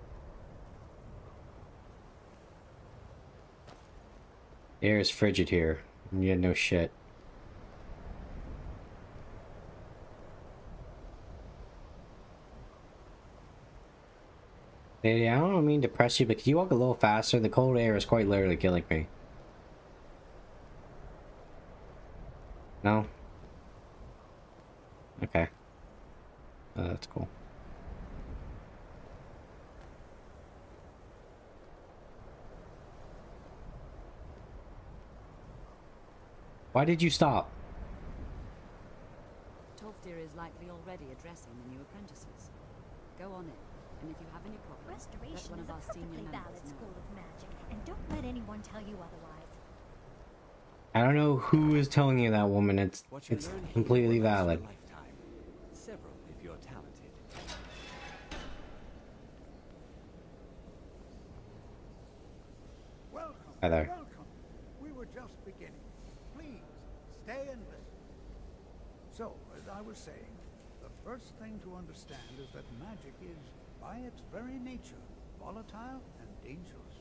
The air is frigid here. You had no shit. Lady, I don't mean to press you, but can you walk a little faster? The cold air is quite literally killing me. No? Okay. Oh, that's cool. Why did you stop? Tolfdir is likely already addressing the new apprentices. Go on in, and if you have any problems, let Restoration one is of a our senior perfectly members valid know. school of magic, and don't let anyone tell you otherwise. I don't know who is telling you that, woman. It's completely valid. Several, if you're talented. Welcome. Hi there. Welcome. We were just beginning. Please, stay and listen. So, as I was saying, the first thing to understand is that magic is, by its very nature, volatile and dangerous.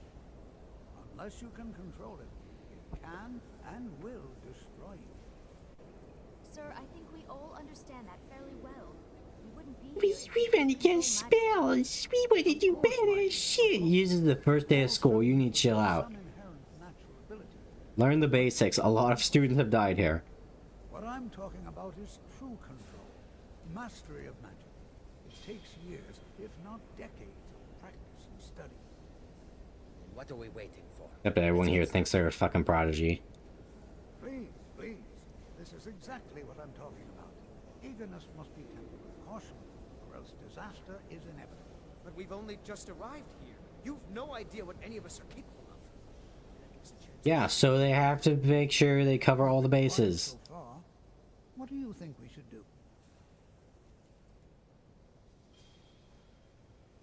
Unless you can control it, it can and will destroy you. Sir, I think we all understand that fairly well. We wouldn't be We want to get spells. We want to do better shit. Uses the first day of school. You need to chill out. Learn the basics. A lot of students have died here. What I'm talking about is true control, mastery of magic. It takes years, if not decades, of practice and study. What are we waiting for? I bet everyone here thinks they're a fucking prodigy. Please, please. This is exactly what I'm talking about. Eagerness must be tempered with caution, or else disaster is inevitable. But we've only just arrived here. You've no idea what any of us are capable of. Yeah, so they have to make sure they cover all the bases. So far, what do you think we should do?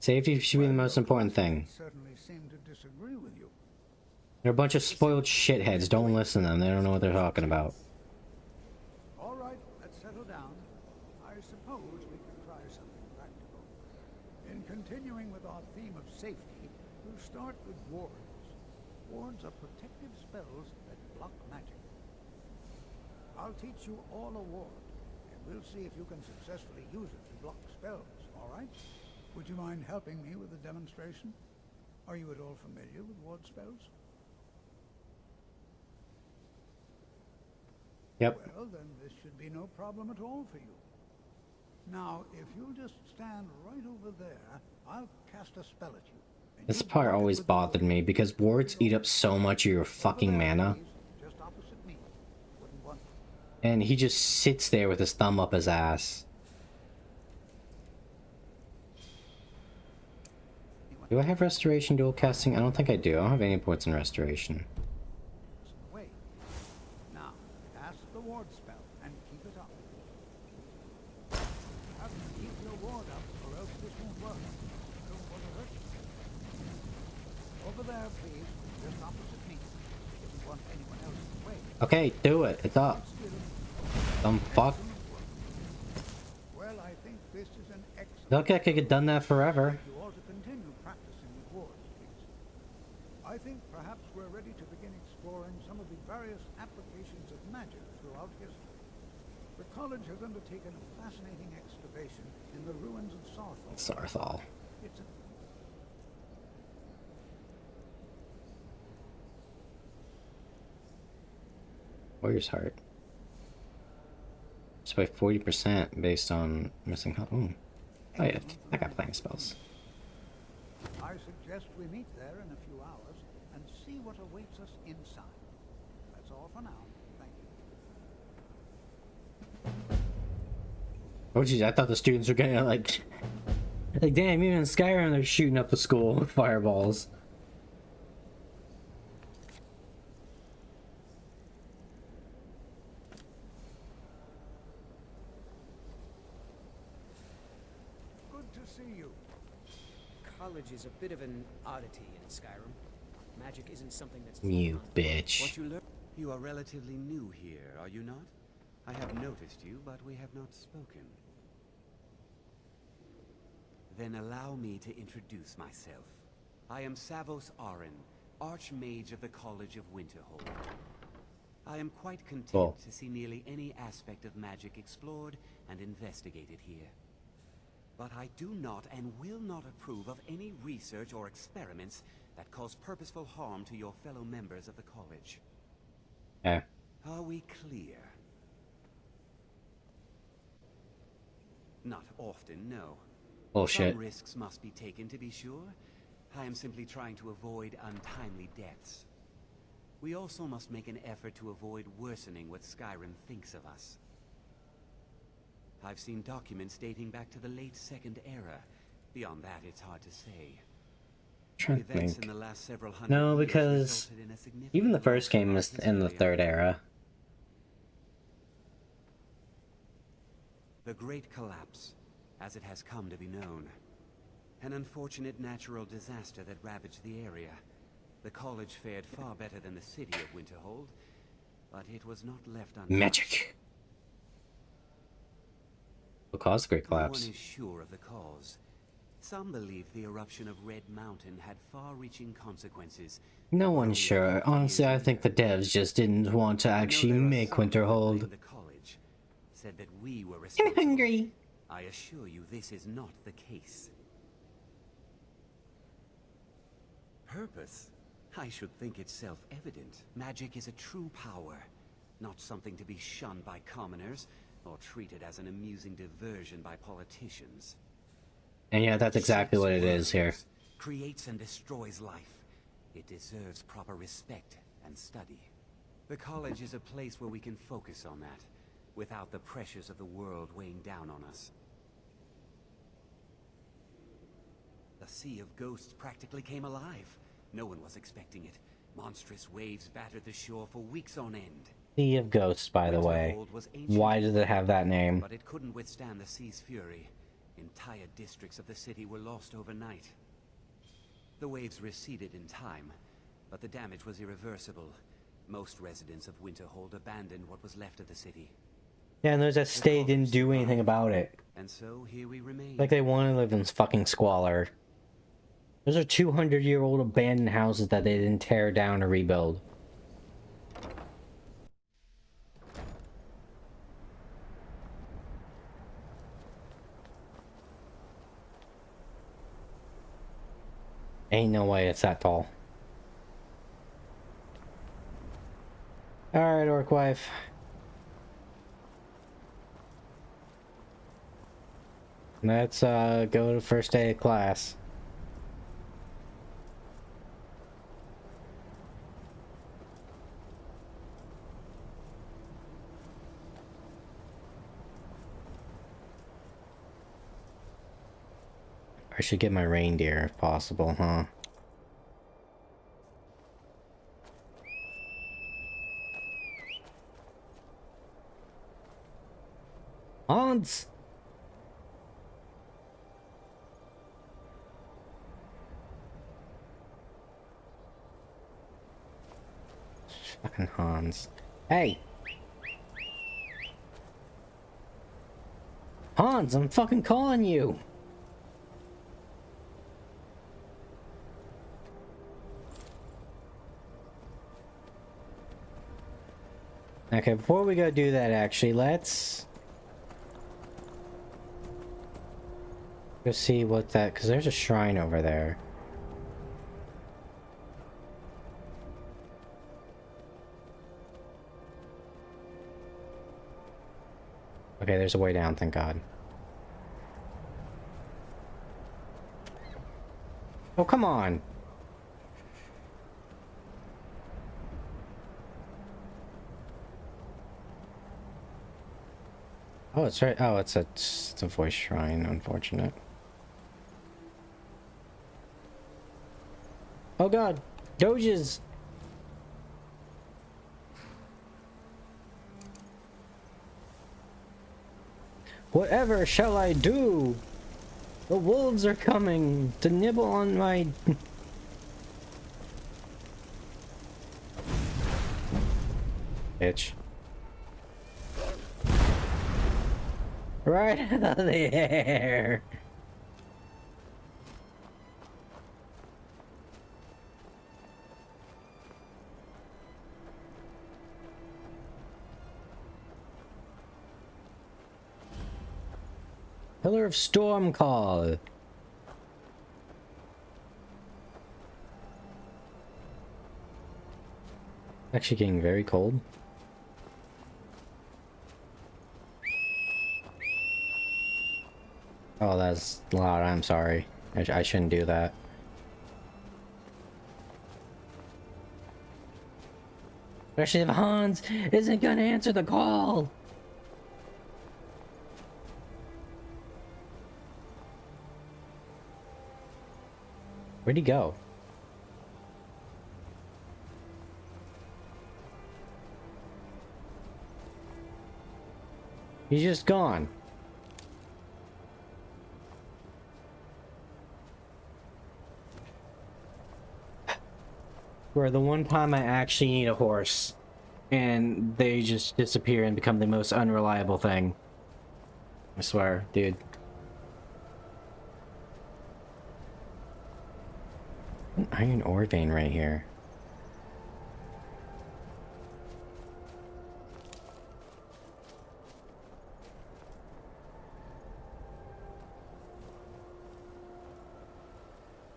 Safety should be the most important thing. Certainly seem to disagree with you. They're a bunch of spoiled shitheads. Don't listen to them. They don't know what they're talking about. All right, let's settle down. I suppose we can try something practical. In continuing with our theme of safety, we'll start with wards. Wards are protective spells that block magic. I'll teach you all a ward, and we'll see if you can successfully use it to block spells, all right? Would you mind helping me with the demonstration? Are you at all familiar with ward spells? Yep. Well, then this should be no problem at all for you. Now, if you'll just stand right over there, I'll cast a spell at you. This part always bothered me because wards eat up so much of your fucking mana. Just opposite me. Wouldn't want. And he just sits there with his thumb up his ass. Do I have restoration dual casting? I don't think I do. I don't have any points in restoration. Wait. Now, cast the ward spell and keep it up. You have to keep your ward up or else this won't work. I don't want to hurt you. Over there, please. Just opposite me. Didn't want anyone else in the way. Okay, do it. It's up. Some fuck. Well, I think this is an excellent. Look, I could have done that forever. You all to continue practicing with wards, please. I think perhaps we're ready to begin exploring some of the various applications of magic throughout history. The college has undertaken a fascinating excavation in the ruins of Sarthal. Sarthal. It's a Warrior's Heart. It's by 40% based on missing health. Oh yeah, I got playing spells. I suggest we meet there in a few hours and see what awaits us inside. That's all for now. Thank you. Oh jeez, I thought the students were gonna like damn, even in Skyrim they're shooting up the school with fireballs. Good to see you. College is a bit of an oddity in Skyrim. Magic isn't something that's... You bitch. What you learn? You are relatively new here, are you not? I have noticed you, but we have not spoken. Then allow me to introduce myself. I am Savos Arin, Archmage of the College of Winterhold. I am quite content to see nearly any aspect of magic explored and investigated here. But I do not and will not approve of any research or experiments that cause purposeful harm to your fellow members of the college. Yeah. Are we clear? Not often, no. Bullshit. Some risks must be taken, to be sure. I am simply trying to avoid untimely deaths. We also must make an effort to avoid worsening what Skyrim thinks of us. I've seen documents dating back to the late Second Era. Beyond that, it's hard to say. Trying to Events think. in the last several hundred No, years because resulted in a significant even the loss first of game our was in the history. third era. The Great Collapse, as it has come to be known. An unfortunate natural disaster that ravaged the area. The college fared far better than the city of Winterhold, but it was not left untouched. Magic. What caused the Great No one Collapse? is sure of the cause. Some believe the eruption of Red Mountain had far-reaching consequences. No one's sure. Honestly, I think the devs just didn't want to actually make Winterhold. The college said that we were I'm responsible. hungry. I assure you this is not the case. Purpose? I should think it's self-evident. Magic is a true power, not something to be shunned by commoners or treated as an amusing diversion by politicians. And yeah, that's exactly what it is here. Creates and destroys life. It deserves proper respect and study. The college is a place where we can focus on that, without the pressures of the world weighing down on us. The Sea of Ghosts practically came alive. No one was expecting it. Monstrous waves battered the shore for weeks on end. Sea of Ghosts, by the way. Winterhold was ancient, Why does it have that name? but it couldn't withstand the sea's fury. Entire districts of the city were lost overnight. The waves receded in time, but the damage was irreversible. Most residents of Winterhold abandoned what was left of the city. Yeah, and those that stayed didn't do anything about it. And so here we remain. Like they want to live in fucking squalor. Those are 200-year-old abandoned houses that they didn't tear down or rebuild. Ain't no way it's that tall. Alright, Orc Wife. Let's go to first day of class. I should get my reindeer if possible, huh? Hans! Fucking Hans. Hey! Hans, I'm fucking calling you! Okay, before we go do that, actually, let's go see what that, because there's a shrine over there. Okay, there's a way down, thank God. Oh, come on! Oh, it's right. Oh, it's a voice shrine. Unfortunate. Oh God, Doges. Whatever shall I do? The wolves are coming to nibble on my... Bitch. Right out of the air. Pillar of Storm Call. Actually getting very cold. Oh, that's loud. I'm sorry. I shouldn't do that. Especially if Hans isn't gonna answer the call. Where'd he go? He's just gone. Where the one time I actually need a horse, and they just disappear and become the most unreliable thing. I swear, dude. An iron ore vein right here.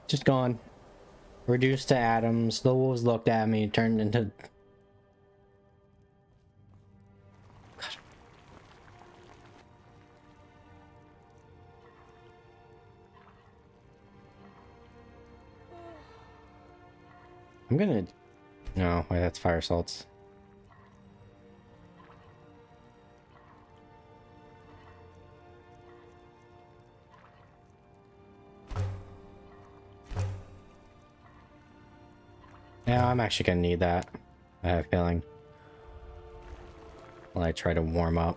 Just gone. Reduced to atoms. The wolves looked at me, turned into... God. I'm gonna... No, wait, that's fire salts. Yeah, I'm actually gonna need that. I have a feeling. While I try to warm up.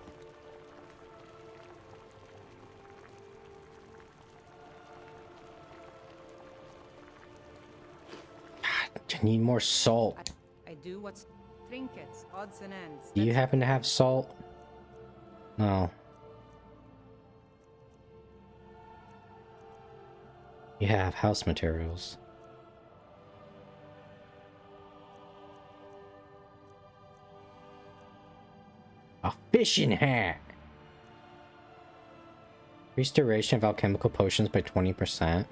God, I need more salt. I do what's trinkets, odds and ends. Do you happen to have salt? No. You have house materials. A fishing hat! Restoration of alchemical potions by 20%.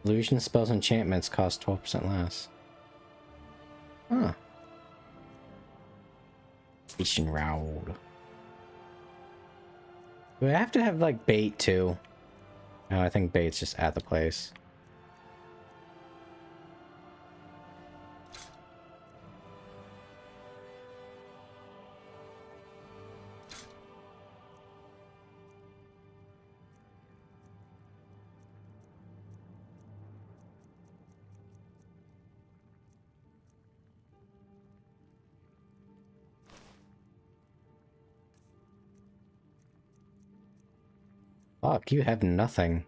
Illusion spells and enchantments cost 12% less. Huh. Fishing rod. Do I have to have, like, bait, too? No, I think bait's just at the place. Fuck, you have nothing.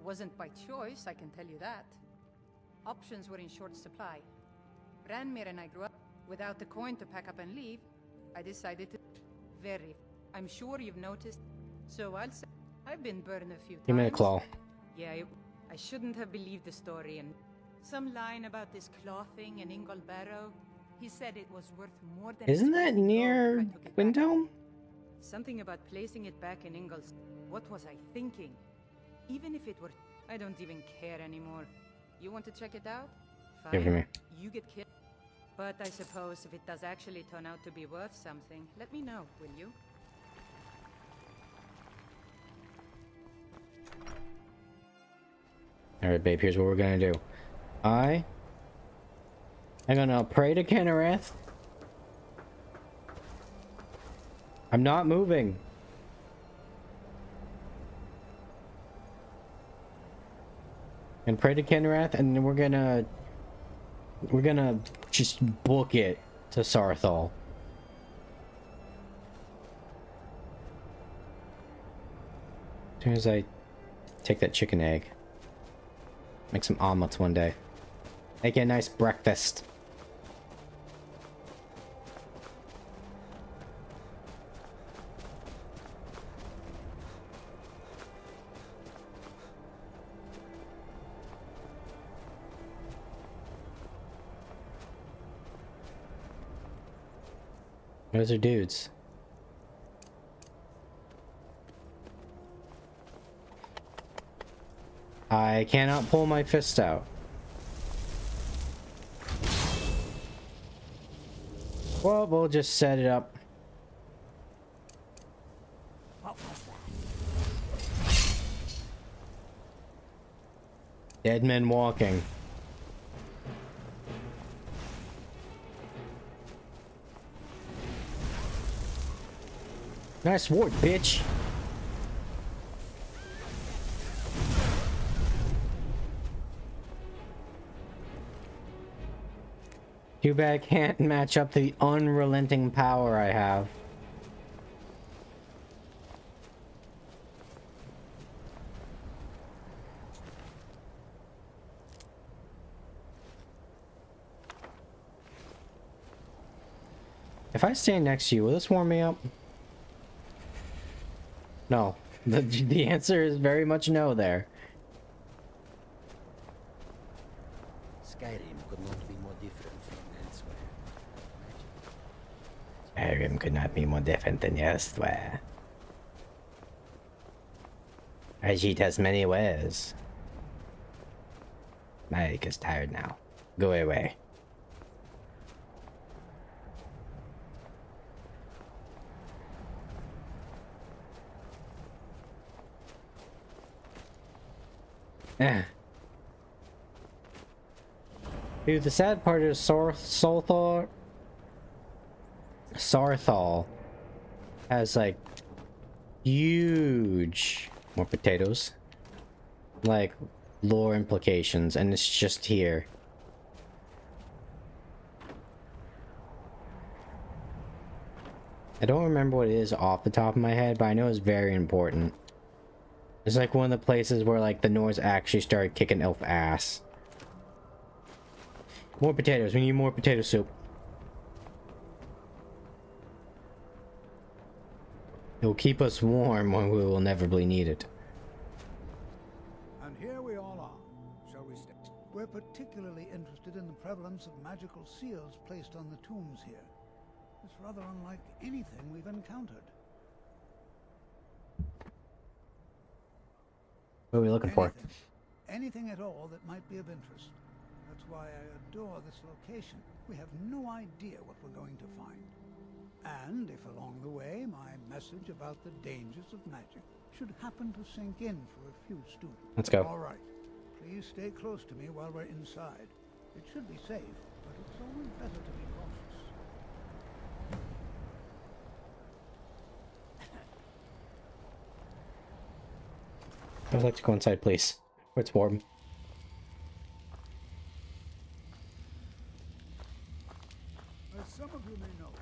Wasn't by choice, I can tell you that. Options were in short supply. Ranmir and I grew up without the coin to pack up and leave. I decided to... I'm sure you've noticed. So I'll say I've been burned a few times. Give me the claw. Yeah, I shouldn't have believed the story and some line about this claw thing in Ingol Barrow. He said it was worth more than... Isn't that near Windhelm? Something about placing it back in Ingol's... What was I thinking? Even if it were... I don't even care anymore. You want to check it out? Fine. Give it to me. You get killed. But I suppose if it does actually turn out to be worth something, let me know, will you? Alright, babe, here's what we're gonna do. I'm gonna pray to Kennereth. I'm not moving. And pray to Kennereth, and then we're gonna just book it to Sarthal. As soon as I take that chicken egg. Make some omelets one day. Make a nice breakfast. Those are dudes. I cannot pull my fist out. Well, we'll just set it up. What was that? Dead men walking. Nice sword, bitch. Too bad I can't match up the unrelenting power I have. If I stand next to you, will this warm me up? No. The answer is very much no there. Skyrim could not be more different from elsewhere. Skyrim could not be more different than elsewhere. Ajit has many ways. Mike is tired now. Go away. Dude, the sad part is Sarthal has like huge more potatoes, like lore implications, and it's just here. I don't remember what it is off the top of my head, but I know it's very important. It's like one of the places where like the Nords actually started kicking elf ass. More potatoes. We need more potato soup. It will keep us warm when we will inevitably need it. And here we all are. Shall we stay? We're particularly interested in the prevalence of magical seals placed on the tombs here. It's rather unlike anything we've encountered. What are we looking for? Anything at all that might be of interest. That's why I adore this location. We have no idea what we're going to find. And if along the way my message about the dangers of magic should happen to sink in for a few students. Let's go. All right. Please stay close to me while we're inside. It should be safe, but it's always better to be cautious. I'd like to go inside, please. Where it's warm. As some of you may know,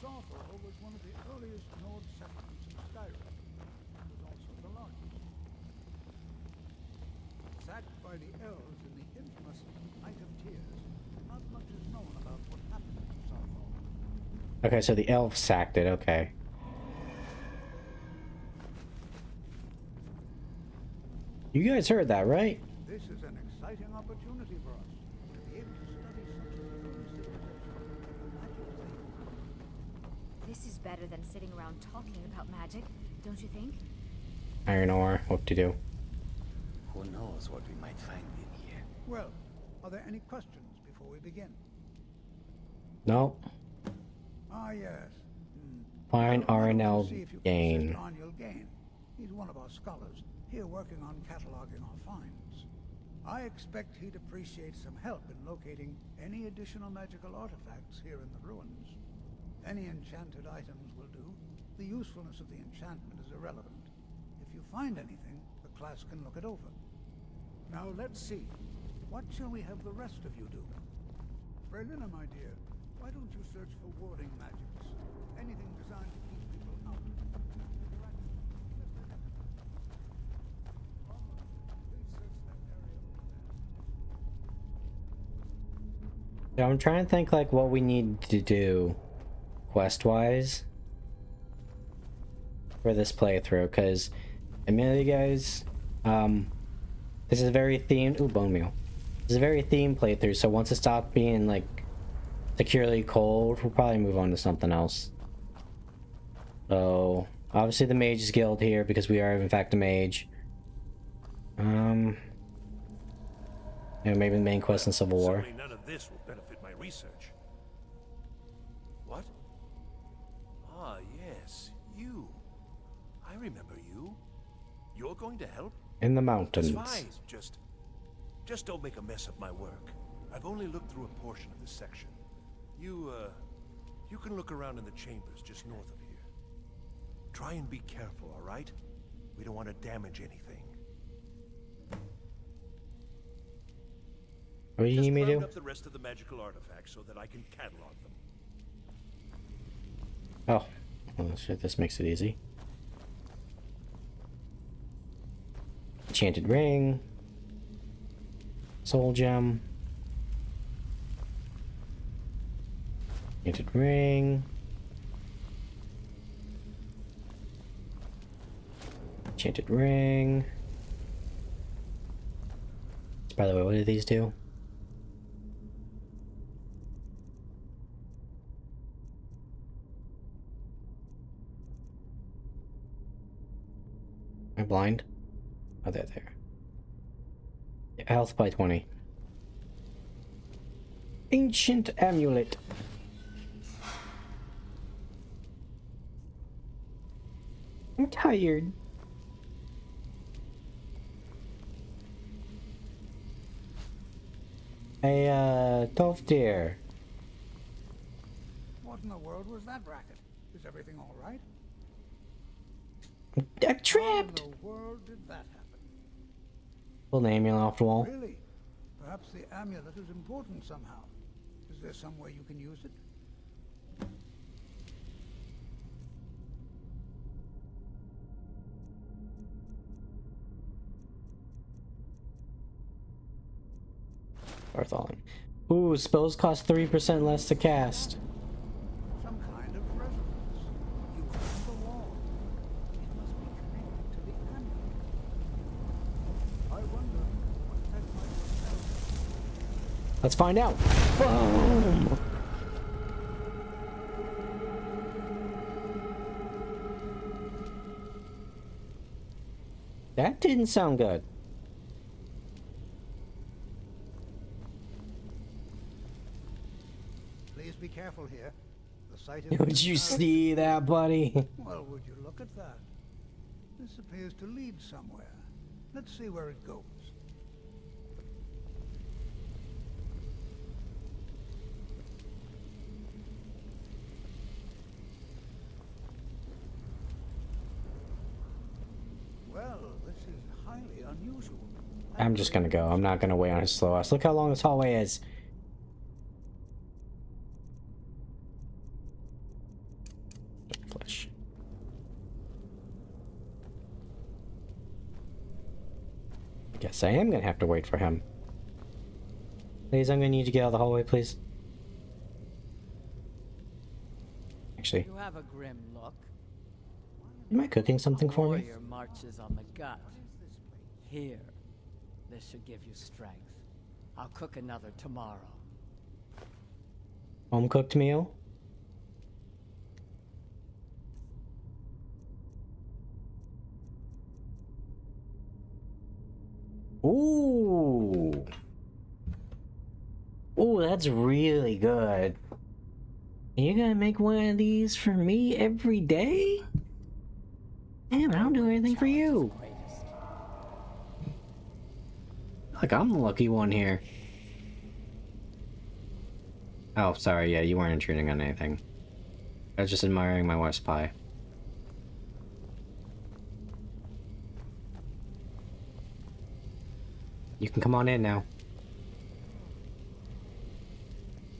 Sarthal was one of the earliest Nord settlements in Skyrim. It was also the largest. Sacked by the elves in the infamous Night of Tears, not much is known about what happened to Sarthal. Okay, so the elves sacked it, okay. You guys heard that, right? This is an exciting opportunity for us to be able to study such a true civilization and magic things. This is better than sitting around talking about magic, don't you think? Iron ore, what to do? Who knows what we might find in here? Well, are there any questions before we begin? No. Ah, yes. Find RNL See if you can Gain. assist Arniel Gain. He's one of our scholars, here working on cataloging our finds. I expect he'd appreciate some help in locating any additional magical artifacts here in the ruins. Any enchanted items will do. The usefulness of the enchantment is irrelevant. If you find anything, the class can look it over. Now let's see. What shall we have the rest of you do? Berlina, my dear, why don't you search for warding magics? Anything designed to keep people out. Yeah, I'm trying to think like what we need to do quest-wise for this playthrough, because admittedly guys, this is a very themed bone meal. This is a very themed playthrough, so once it stops being like securely cold, we'll probably move on to something else. So obviously the Mage's Guild here because we are in fact a mage. Yeah, maybe the main quest in Civil War. Certainly none of this will benefit my research. What? Ah, yes, you. I remember you. You're going to help? In the mountains. That's fine. Just don't make a mess of my work. I've only looked through a portion of this section. You can look around in the chambers just north of here. Try and be careful, all right? We don't want to damage anything. What do you need me to round do? up the rest of the magical artifacts so that I can catalog them. Oh, well, shit, this makes it easy. Enchanted ring. Soul gem. Enchanted ring. Enchanted ring. By the way, what do these do? Am I blind? Oh, they're there. Yeah, health by 20. Ancient amulet. I'm tired. Hey, Dolph dear. What in the world was that racket? Is everything all right? I'm trapped! How in the world did that happen? Pull the amulet off the wall. Really? Perhaps the amulet is important somehow. Is there some way you can use it? Bartholin. Ooh, spells cost 3% less to cast. Some kind of resonance. You are on the wall. It must be connected to the amulet. I wonder what that might be. Let's find out. Boom! That didn't sound good. Please be careful here. The site is. Would you see that, buddy? Well, would you look at that? This appears to lead somewhere. Let's see where it goes. Well, this is highly unusual. I'm just gonna go. I'm not gonna wait on his slow ass. Look how long this hallway is. Flesh. I guess I am gonna have to wait for him. Please, I'm gonna need to get out of the hallway, please. Actually, You have a grim look. am I cooking something for me? Warrior marches on the gut. Here. This should give you strength. I'll cook another tomorrow. Home cooked meal? Ooh. Ooh, that's really good. You gonna make one of these for me every day? Damn, I don't do anything for you. Like, I'm the lucky one here. Oh, sorry, yeah, you weren't intruding on anything. I was just admiring my wife's pie. You can come on in now.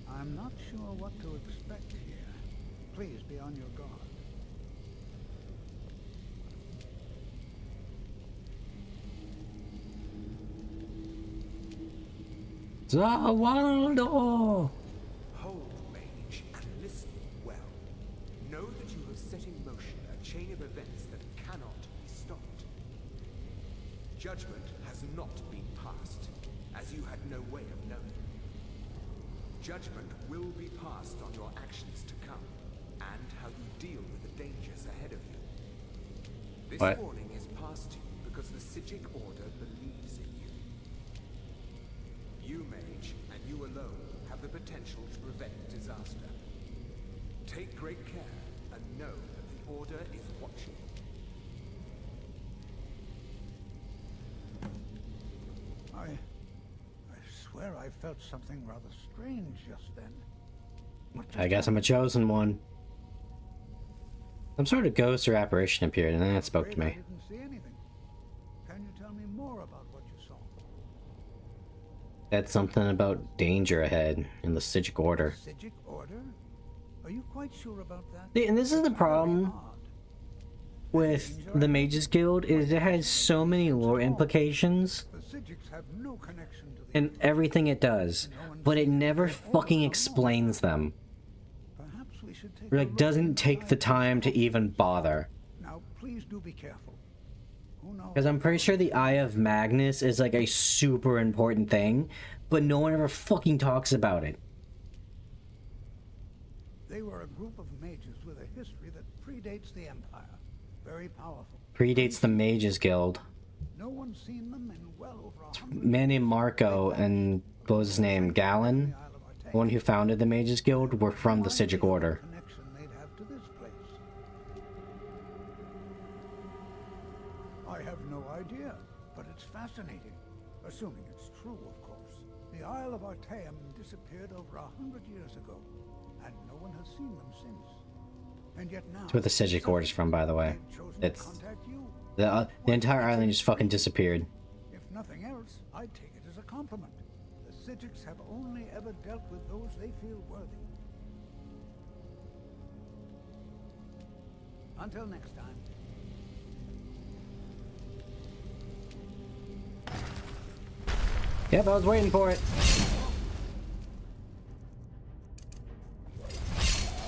I'm not sure what to expect here. Please be on your guard. Zawaldo! Hold, mage, and listen well. Know that you have set in motion a chain of events that cannot be stopped. Judgment has not been passed, as you had no way of knowing. Judgment will be passed on your actions to come, and how you deal with the dangers ahead of you. This What? warning is passed to you because the Psijic Order believes in you. You, mage, and you alone, have the potential to prevent disaster. Take great care, and know that the Order is watching. I swear I felt something rather strange just then. What just I guess I'm a chosen one. Some sort of ghost or apparition appeared, and then it spoke to I me. didn't see anything. Can you tell me more about what you saw? Said something about danger ahead in the Sigic Order. Sigic Order? Are you quite sure about that? See, and this is the problem with the Mages Guild, is it has so many lore implications The Sigics have no connection to the in everything it does, but it never fucking explains them. Perhaps we should take Or like doesn't take the time to even bother. Now, please do be careful. Who knows? Because I'm pretty sure the Eye of Magnus is like a super important thing, but no one ever fucking talks about it. They were a group of mages with a history that predates the Empire. Very powerful. Predates the Mages Guild. No one's seen them in well over 100 A man named Marco and what was his name? Galen, the one who founded the Mages Guild, were from the Sigic Order. connection they'd have to this place. I have no idea, but it's fascinating. Assuming it's true, of course. The Isle of Artaeum disappeared over 100 years ago, and no one has seen them since. And yet now, That's where the Sigic Order's from, by the way. It's the entire island just fucking disappeared. if nothing else, I'd take it as a compliment. The Sigics have only ever dealt with those they feel worthy. Until next time. Yep, I was waiting for it.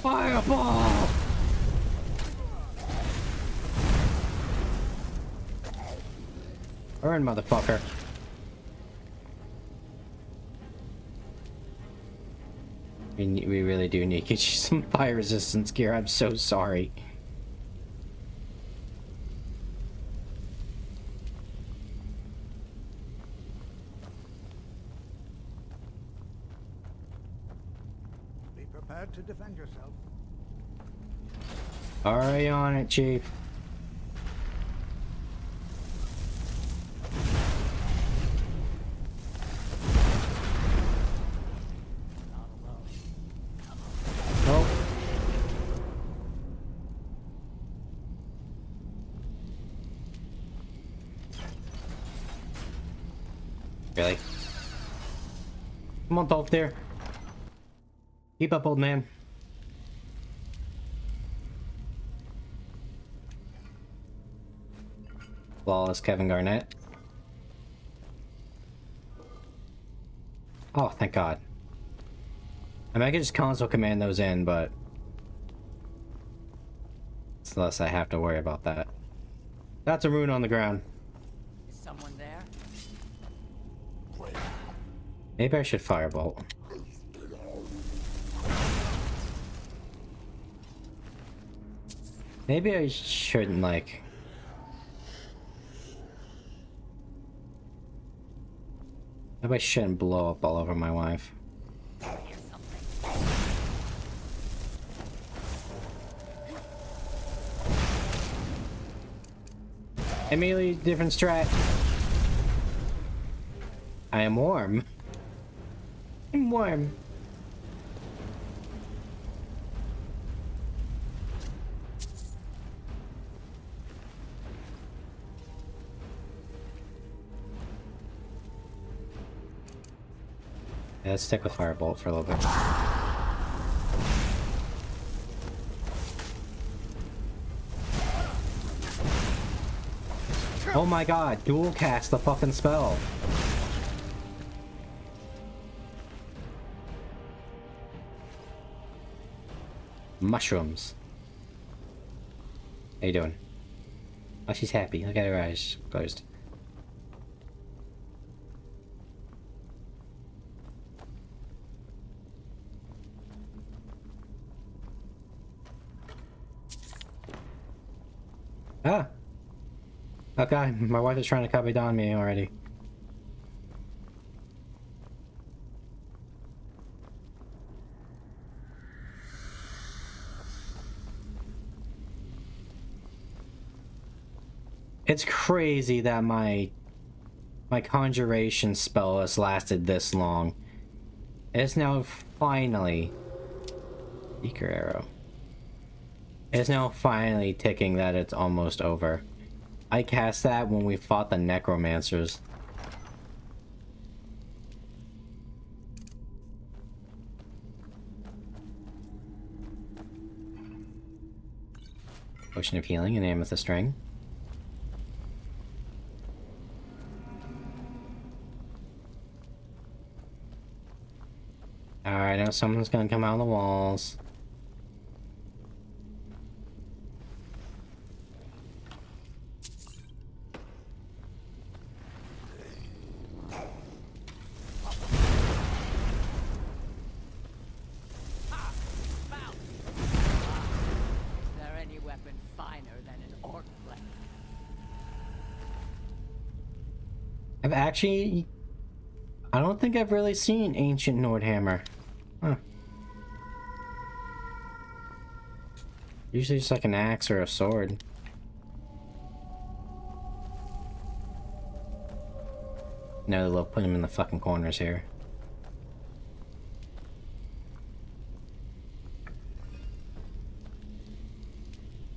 Fireball! Burn, motherfucker. We really do need to get you some fire resistance gear. I'm so sorry. Be prepared to defend yourself. Already on it, Chief. Oh. Really? Come on, Dolph there. Keep up, old man. Flawless Kevin Garnett. Oh, thank God. I mean, I could just console command those in, but it's less I have to worry about that. That's a rune on the ground. Is someone there? Maybe I should firebolt. Maybe I shouldn't, like... Maybe I shouldn't blow up all over my wife. Immediately different strat. I am warm. I'm warm. Yeah, let's stick with Firebolt for a little bit. Oh my God, dual cast the fucking spell. Mushrooms. How you doing? Oh, she's happy. Look at her eyes closed. Ah! Okay, my wife is trying to copy down me already. It's crazy that my conjuration spell has lasted this long. It's now finally... Seeker arrow. It's now finally ticking that it's almost over. I cast that when we fought the necromancers. Potion of healing and amethyst ring. Alright, now someone's gonna come out of the walls. Is there any weapon finer than an orc blade? I don't think I've really seen ancient Nordhammer. Huh. Usually just like an axe or a sword. No, they'll put him in the fucking corners here.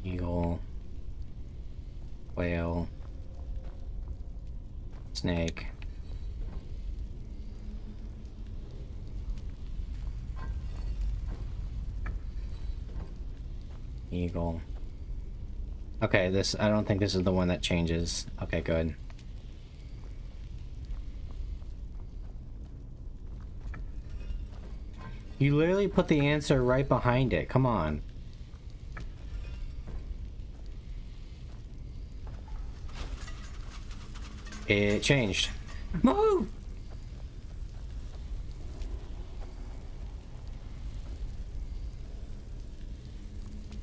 Eagle. Whale. Snake. Eagle. Okay, I don't think this is the one that changes. Okay, good. You literally put the answer right behind it. Come on. It changed. Move!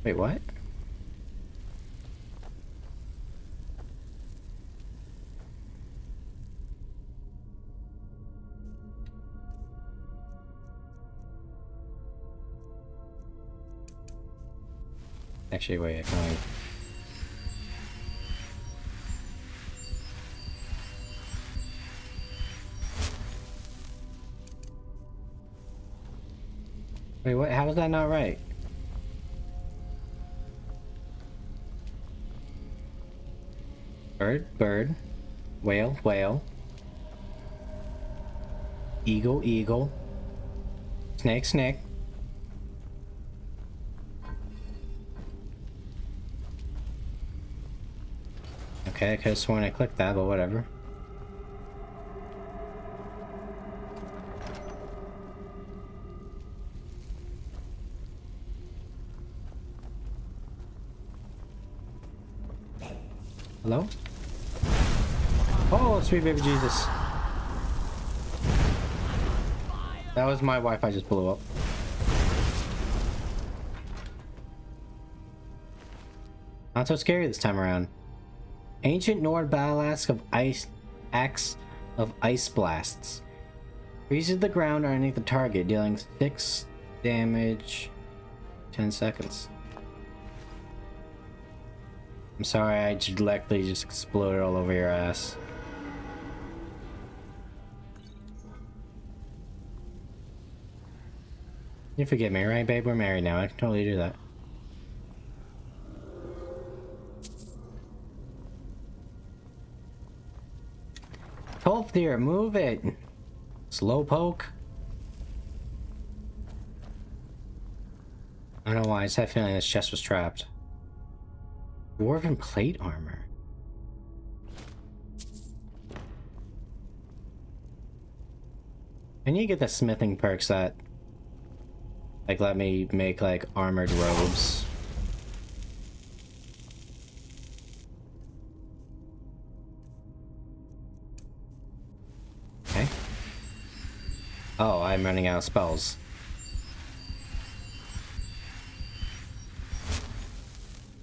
Wait, what? Actually, wait, I can only... Wait, what? How is that not right? Bird, bird. Whale, whale. Eagle, eagle. Snake, snake. Okay, I could have sworn I clicked that, but whatever. Hello? Oh, sweet baby Jesus. That was my Wi-Fi just blew up. Not so scary this time around. Ancient Nord battle axe of ice blasts. Freezes the ground underneath the target, dealing 6 damage 10 seconds. I'm sorry, I directly just exploded all over your ass. You forgive me, right, babe? We're married now. I can totally do that. Tolfthir, move it! Slow poke. I don't know why, I just had a feeling this chest was trapped. Dwarven plate armor. I need to get the smithing perks that like let me make like armored robes. Okay. Oh, I'm running out of spells.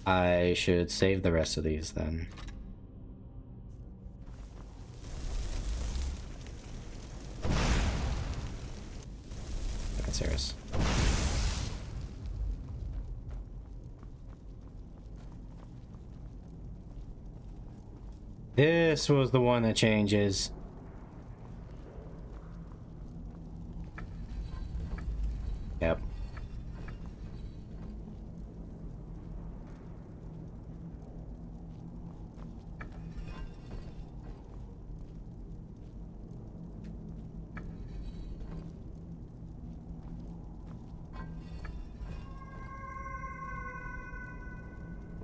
I should save the rest of these then. That's serious. This was the one that changes. Yep.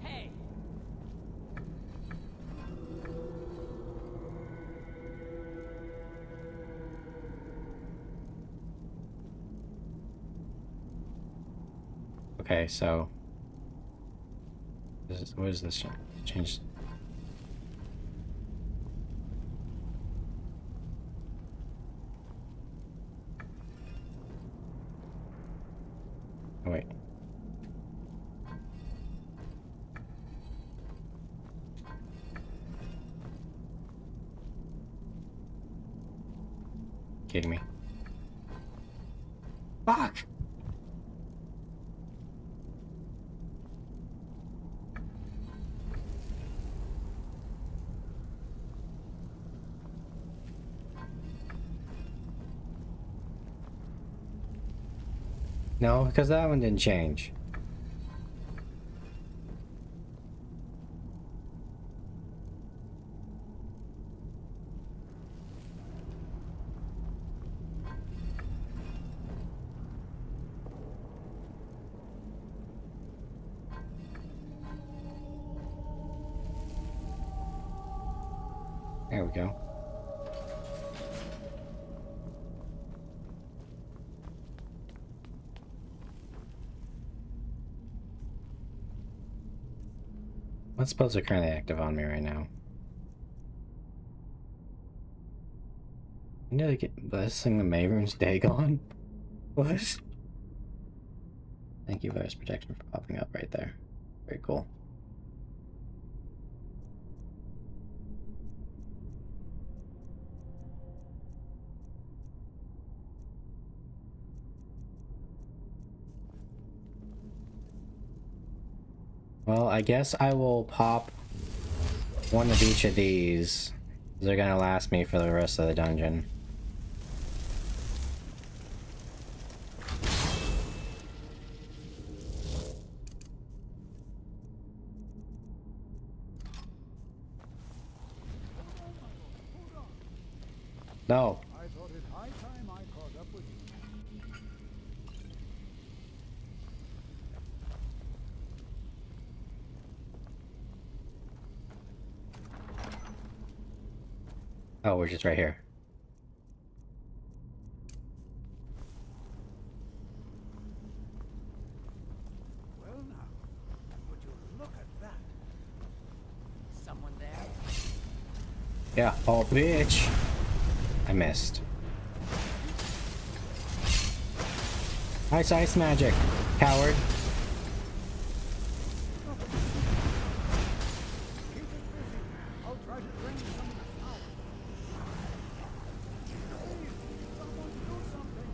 Hey, Okay, so what is this change? Oh, wait. Kidding me? Fuck! No, because that one didn't change. There we go. What spells are currently active on me right now? I need to get blessing the Mayroon's day gone. What? Thank you, virus protection, for popping up right there. Very cool. Well, I guess I will pop one of each of these. They're gonna last me for the rest of the dungeon. No. I thought it high time I caught up with you. Oh, we're just right here. Well now, would you look at that? Someone there? Yeah. Oh, bitch. I missed. Ice magic, coward. I'll try to bring some power. Please, someone do something.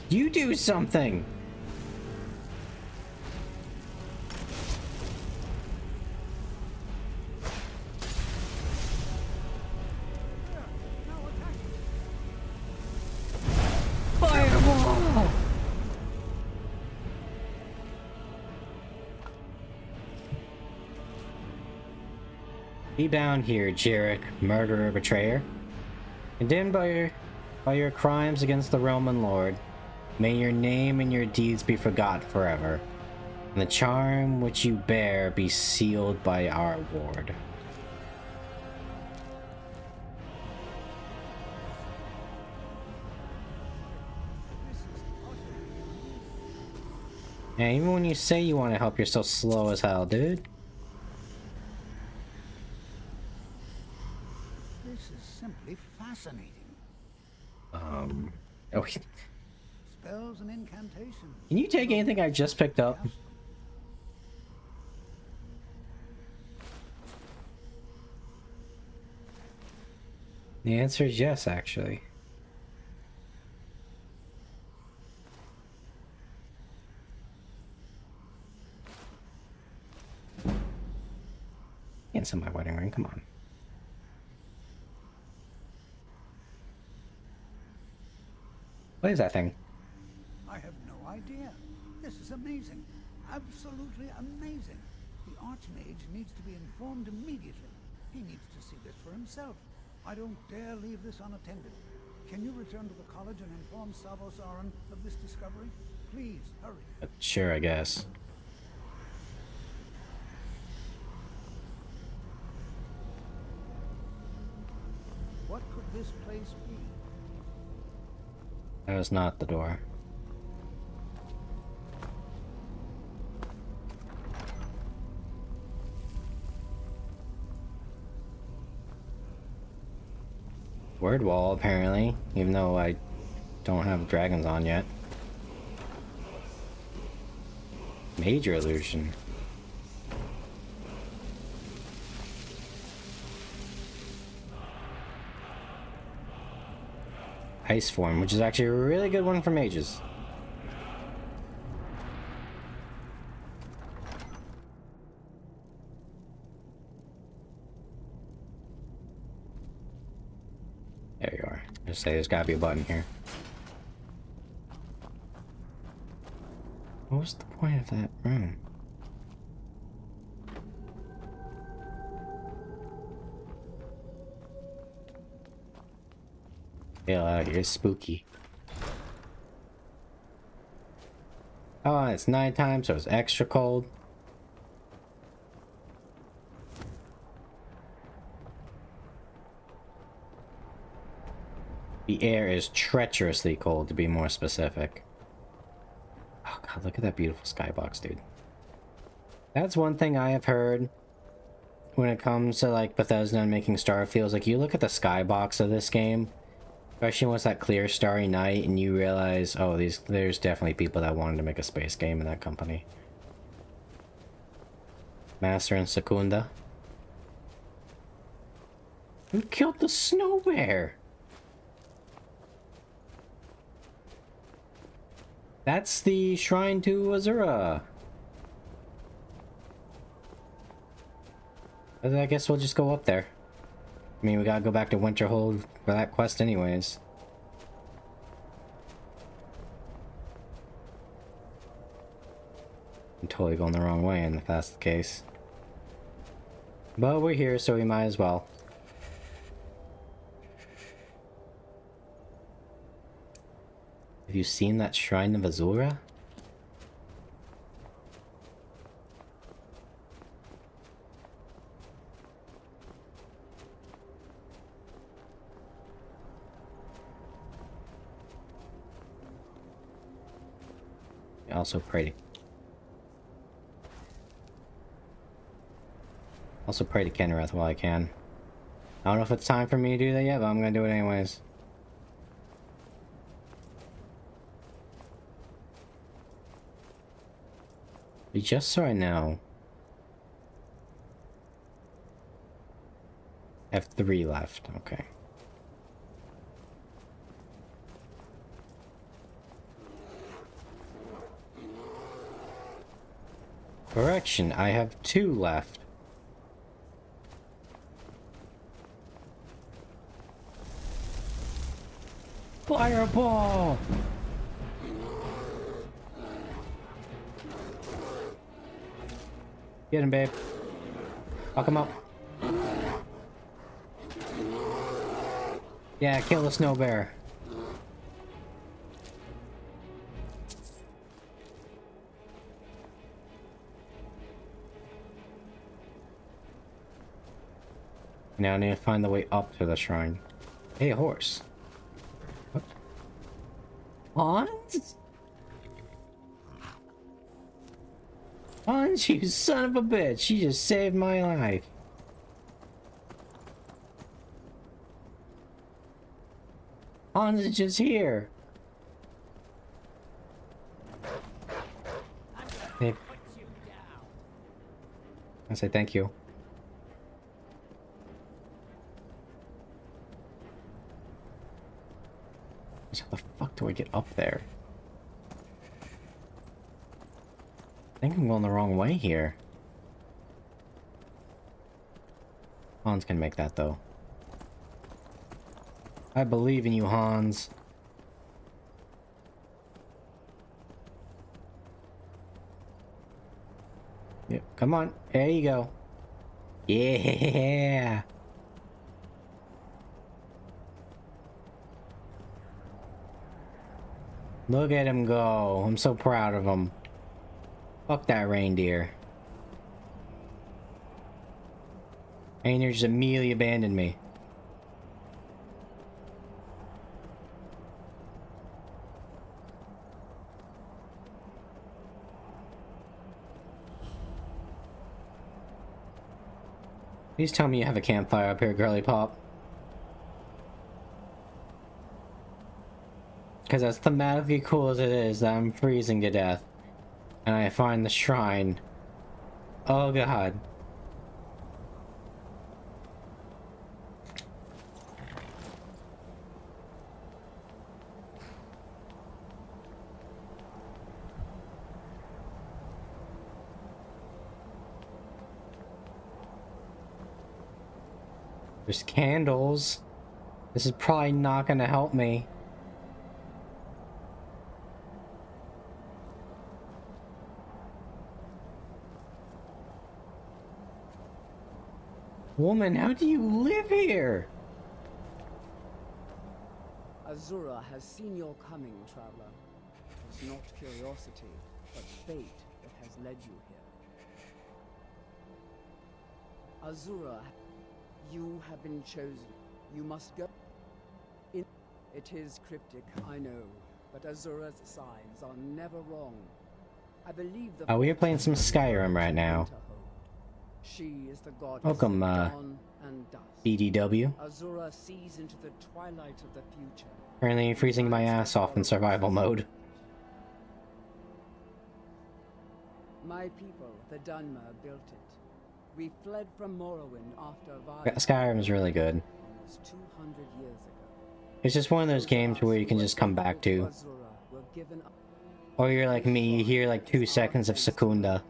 You do something. Fireball! Be bound here, Jarek, murderer, betrayer. Condemned by your crimes against the Roman Lord, may your name and your deeds be forgot forever, and the charm which you bear be sealed by our ward. Yeah, even when you say you want to help, you're so slow as hell, dude. This is simply fascinating. Oh, Spells and incantations. can you take anything I just picked up? The answer is yes, actually. Can't sell my wedding ring, come on. What is that thing? I have no idea. This is amazing. Absolutely amazing. The Archmage needs to be informed immediately. He needs to see this for himself. I don't dare leave this unattended. Can you return to the college and inform Savos Aran of this discovery? Please, hurry. Sure, I guess. What could this place be? That was not the door. Word wall, apparently, even though I don't have dragons on yet. Major illusion. Ice form, which is actually a really good one for mages. There you are. Just say there's gotta be a button here. What was the point of that room? Get out of here, it's spooky. Oh, it's nighttime, so it's extra cold. The air is treacherously cold, to be more specific. Oh god, look at that beautiful skybox, dude. That's one thing I have heard when it comes to like Bethesda and making Starfields. Like, you look at the skybox of this game, especially when it's that clear, starry night, and you realize, oh, there's definitely people that wanted to make a space game in that company. Master and Secunda. Who killed the snow bear? That's the shrine to Azura. I guess we'll just go up there. I mean, we gotta go back to Winterhold for that quest anyways. I'm totally going the wrong way, and if that's the case. But we're here, so we might as well. Have you seen that shrine of Azura? Also pray to Kenrith while I can. I don't know if it's time for me to do that yet, but I'm gonna do it anyways. Just so I know. F3 left, okay. Correction, I have 2 left. Fireball! Get him, babe. Fuck him up. Yeah, kill the snow bear. Now I need to find the way up to the shrine. Hey, a horse. What? Hans? Hans, you son of a bitch! You just saved my life. Hans is just here. Hey. I say thank you. How the fuck do I get up there? I think I'm going the wrong way here. Hans can make that though. I believe in you, Hans. Yep, come on. There you go. Yeah. Look at him go. I'm so proud of him. Fuck that reindeer. Reindeer just immediately abandoned me. Please tell me you have a campfire up here, girly pop. Because as thematically cool as it is that I'm freezing to death, and I find the shrine. Oh god. There's candles. This is probably not gonna help me. Woman, how do you live here? Azura has seen your coming, traveler. It's not curiosity, but fate that has led you here. Azura, you have been chosen. You must go. It is cryptic, I know, but Azura's signs are never wrong. I believe the Oh, we're playing some Skyrim right now. She is the goddess Welcome, of dawn and dusk. BDW. Azura sees into the twilight of the future. Currently freezing my ass off in survival mode. My people, the Dunmer, built it. We fled from Morrowind after Skyrim is really good. almost 200 years ago. It's just one of those games where you can just come back to. Or you're like me, you hear like 2 seconds of Secunda,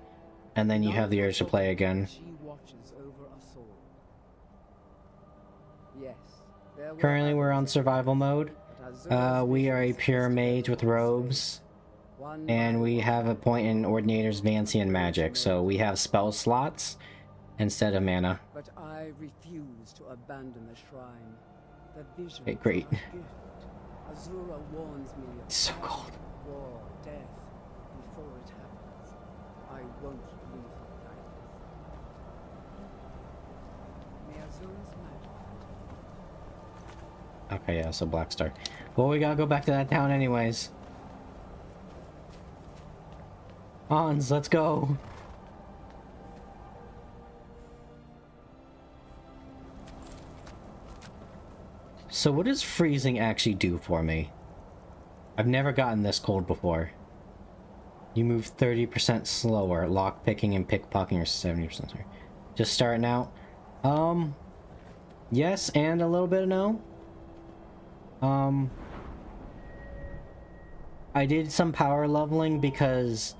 and then you have the urge to play again. She watches over us all. Yes, there were Currently we're on survival mode. We are a pure mage with robes. And we have a point in Ordinator's Vancian magic, so we have spell slots instead of mana. But I refuse to abandon the shrine. The vision. Okay, great. Azura warns me of It's so cold. war, death. Before it happens, I won't leave her guidance. May Azura's magic. Okay, yeah, so Black Star. Well, we gotta go back to that town anyways. Hans, let's go. So what does freezing actually do for me? I've never gotten this cold before. You move 30% slower. Lockpicking and pickpocketing are 70% slower. Just starting out. Yes, and a little bit of no. I did some power leveling because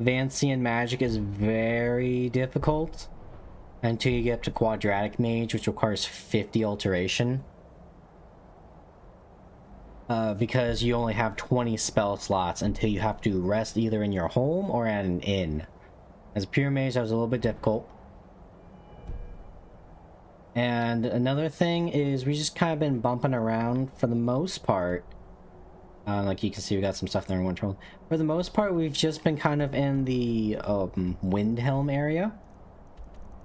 Vancian magic is very difficult until you get up to quadratic mage, which requires 50 alteration. Because you only have 20 spell slots until you have to rest either in your home or at an inn. As a pure mage, that was a little bit difficult. And another thing is we just kind of been bumping around for the most part. Like you can see, we got some stuff there in Winterhold. For the most part, we've just been kind of in the Windhelm area.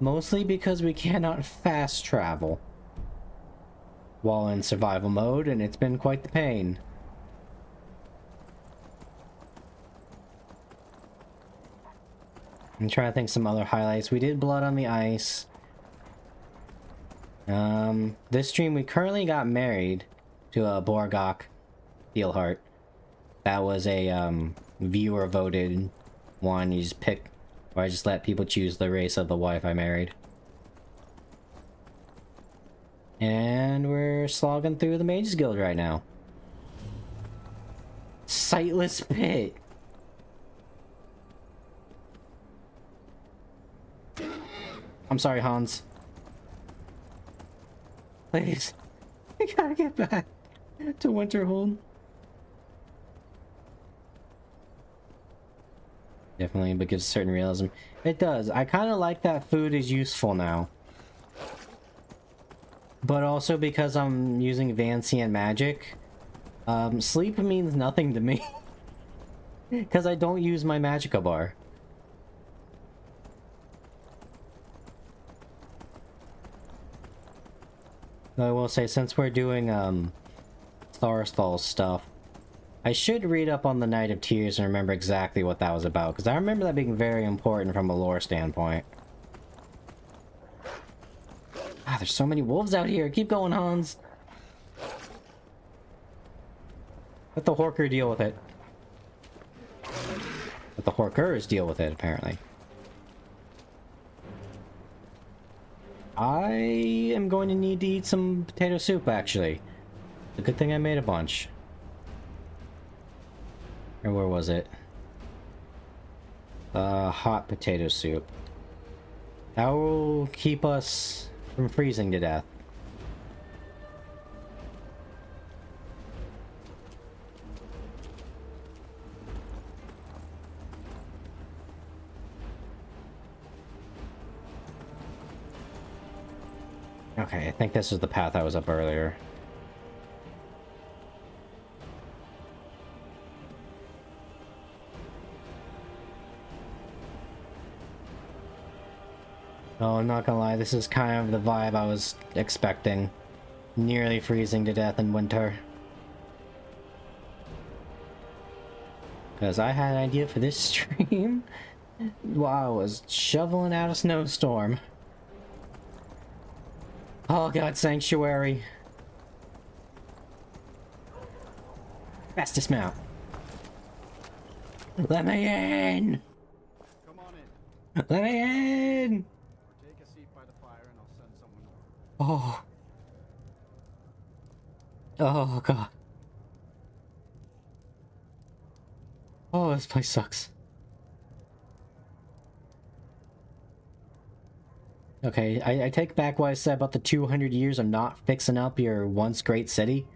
Mostly because we cannot fast travel while in survival mode, and it's been quite the pain. I'm trying to think some other highlights. We did Blood on the Ice. This stream we currently got married to a Borgok Steelheart. That was a viewer voted one. You just pick, or I just let people choose the race of the wife I married. And we're slogging through the Mages Guild right now. Sightless Pit. I'm sorry, Hans. Please. We gotta get back to Winterhold. Definitely, but gives a certain realism. It does. I kind of like that food is useful now. But also because I'm using Vancian magic, sleep means nothing to me. Because I don't use my Magicka bar. I will say, since we're doing Starstall stuff, I should read up on the Night of Tears and remember exactly what that was about, because I remember that being very important from a lore standpoint. Ah, there's so many wolves out here. Keep going, Hans. Let the Horker deal with it. Let the Horkers deal with it, apparently. I am going to need to eat some potato soup, actually. It's a good thing I made a bunch. Or where was it? Hot potato soup. That will keep us from freezing to death. Okay, I think this is the path I was up earlier. Oh, I'm not gonna lie, this is kind of the vibe I was expecting. Nearly freezing to death in winter. Because I had an idea for this stream while I was shoveling out a snowstorm. Oh god, Sanctuary. Fastest mount. Let me in! Come on in. Let me in! Or take a seat by the fire and I'll send someone over. Oh. Oh god. Oh, this place sucks. Okay, I take back what I said about the 200 years of not fixing up your once great city.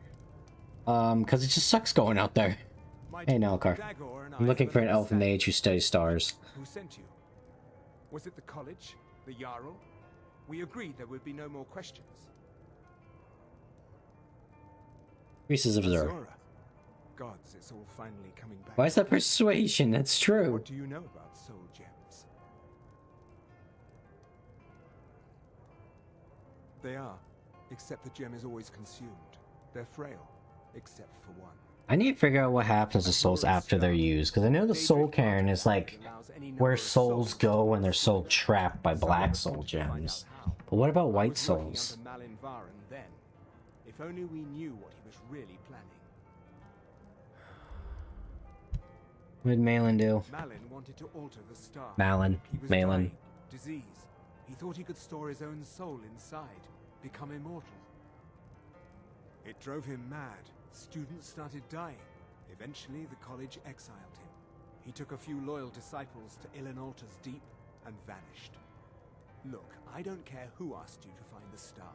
Because it just sucks going out there. Hey, Nalkar. I'm looking for an elf mage who studies stars. Who sent you? Was it the college? The Jarl? We agreed there would be no more questions. Pieces of Azura. Azura. Gods, it's all finally coming back. Why is that persuasion? That's true. What do you know about soul gems? They are, except the gem is always consumed. They're frail, except for one. I need to figure out what happens to souls after they're used, because I know the soul cairn is like where souls go when they're soul trapped by black soul gems. But what about white souls? If only we knew what he was really planning. What did Malin do? Malin wanted to alter the star. Malin. He was Malin. dying, disease. He thought he could store his own soul inside, become immortal. It drove him mad. Students started dying. Eventually, the college exiled him. He took a few loyal disciples to Illinalta's Deep and vanished. Look, I don't care who asked you to find the star,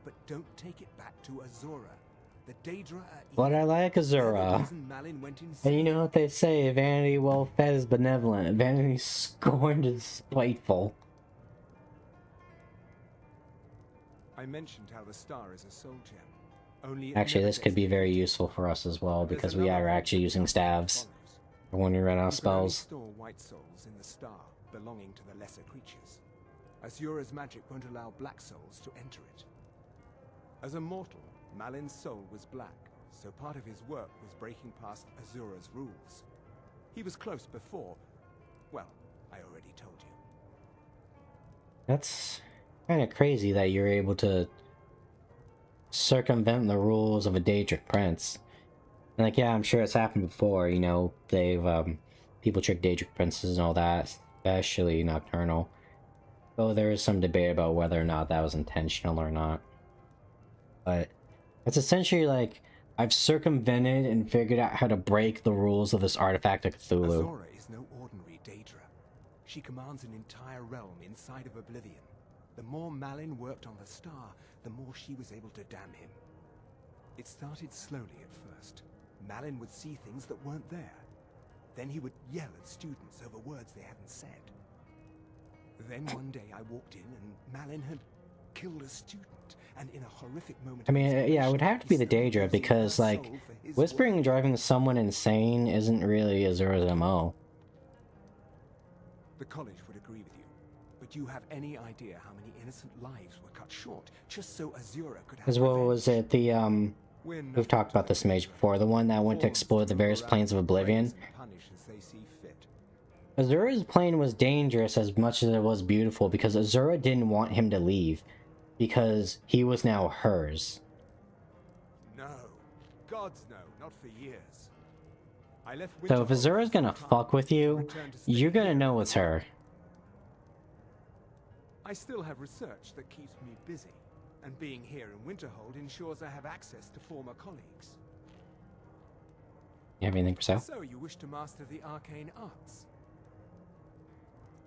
but don't take it back to Azura. The Daedra are But I like Azura. And you know what they say, vanity well fed is benevolent, vanity scorned is spiteful. I mentioned how the star is a soul gem. Only Actually, this could be very useful for us as well, because we are actually using staves for when we run out of spells. Store white souls in the star, belonging to the lesser creatures. Azura's magic won't allow black souls to enter it. As a mortal, Malin's soul was black, so part of his work was breaking past Azura's rules. He was close before. Well, I already told you. That's kind of crazy that you're able to circumvent the rules of a Daedric prince. Like, yeah, I'm sure it's happened before, you know, they've, people trick Daedric princes and all that, especially Nocturnal. Though there is some debate about whether or not that was intentional or not. But it's essentially like, I've circumvented and figured out how to break the rules of this artifact of Cthulhu. Azura is no ordinary Daedra. She commands an entire realm inside of Oblivion. The more Malin worked on the star, the more she was able to damn him. It started slowly at first. Malin would see things that weren't there. Then he would yell at students over words they hadn't said. Then one day I walked in and Malin had killed a student, and in a horrific moment... I mean, yeah, it would have to be the Daedra, because, like, whispering and driving someone insane isn't really Azura's MO. The college would agree with you, but do you have any idea how many innocent lives were cut short just so Azura could have As well, was it the, we've talked about this mage before, the one that went to explore the various planes of Oblivion? Azura's plane was dangerous as much as it was beautiful, because Azura didn't want him to leave, because he was now hers. No, gods know, not for years. I left So if Winterhold Azura's gonna for some fuck with time, you, returned to stay you're gonna here. know it's her. I still have research that keeps me busy, and being here in Winterhold ensures I have access to former colleagues. You have anything for sale? So you wish to master the arcane arts?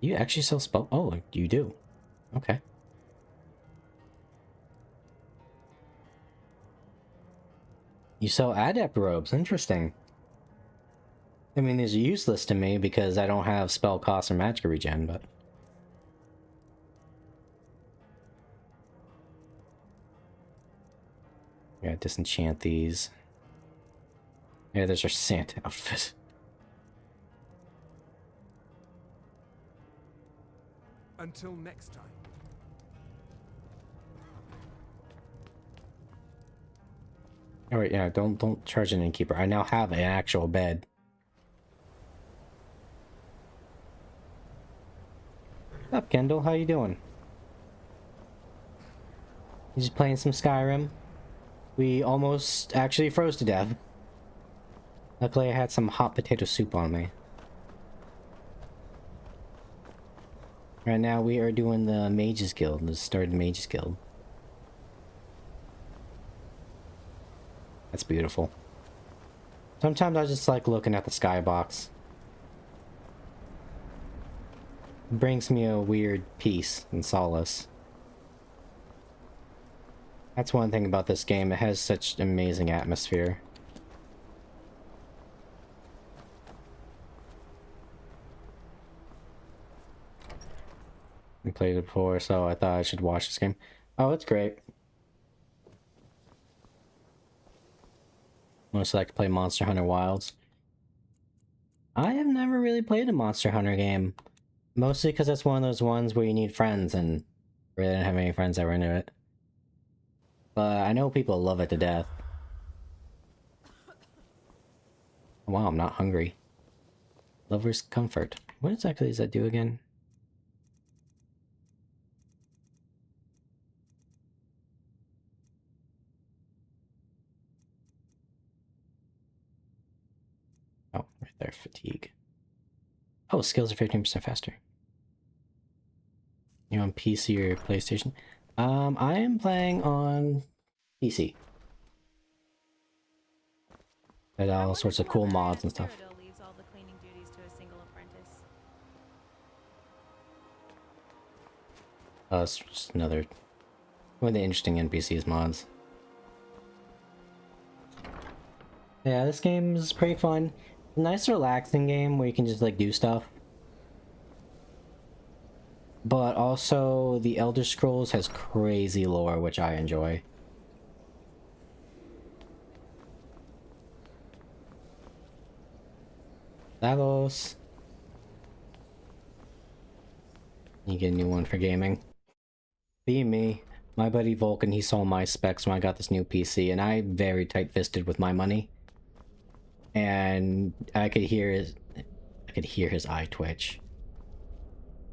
You actually sell spell? Oh, you do. Okay. You sell adept robes. Interesting. I mean, these are useless to me because I don't have spell cost or magic regen, but... Yeah, disenchant these. Yeah, there's our Santa outfit. Until next time. Alright, yeah, don't charge an innkeeper. I now have an actual bed. What's up, Kendall? How you doing? You just playing some Skyrim? We almost actually froze to death. Luckily I had some hot potato soup on me. Right now we are doing the Mages Guild, the start of the Mages Guild. That's beautiful. Sometimes I just like looking at the skybox. It brings me a weird peace and solace. That's one thing about this game, it has such amazing atmosphere. I played it before, so I thought I should watch this game. Oh, it's great. Mostly like to play Monster Hunter Wilds. I have never really played a Monster Hunter game. Mostly because that's one of those ones where you need friends, and I really didn't have any friends that were into it. But I know people love it to death. Wow, I'm not hungry. Lover's Comfort. What exactly does that do again? Oh, right there, fatigue. Oh, skills are 15% faster. You on PC or PlayStation? I am playing on PC. There's all sorts of cool mods and stuff. Leaves all the cleaning duties to a single apprentice. It's just another one of the interesting NPCs mods. Yeah, this game is pretty fun. Nice relaxing game where you can just like do stuff. But also the Elder Scrolls has crazy lore, which I enjoy. Davos. You get a new one for gaming. Be me. My buddy Vulcan, he saw my specs when I got this new PC, and I'm very tight-fisted with my money. And I could hear his eye twitch.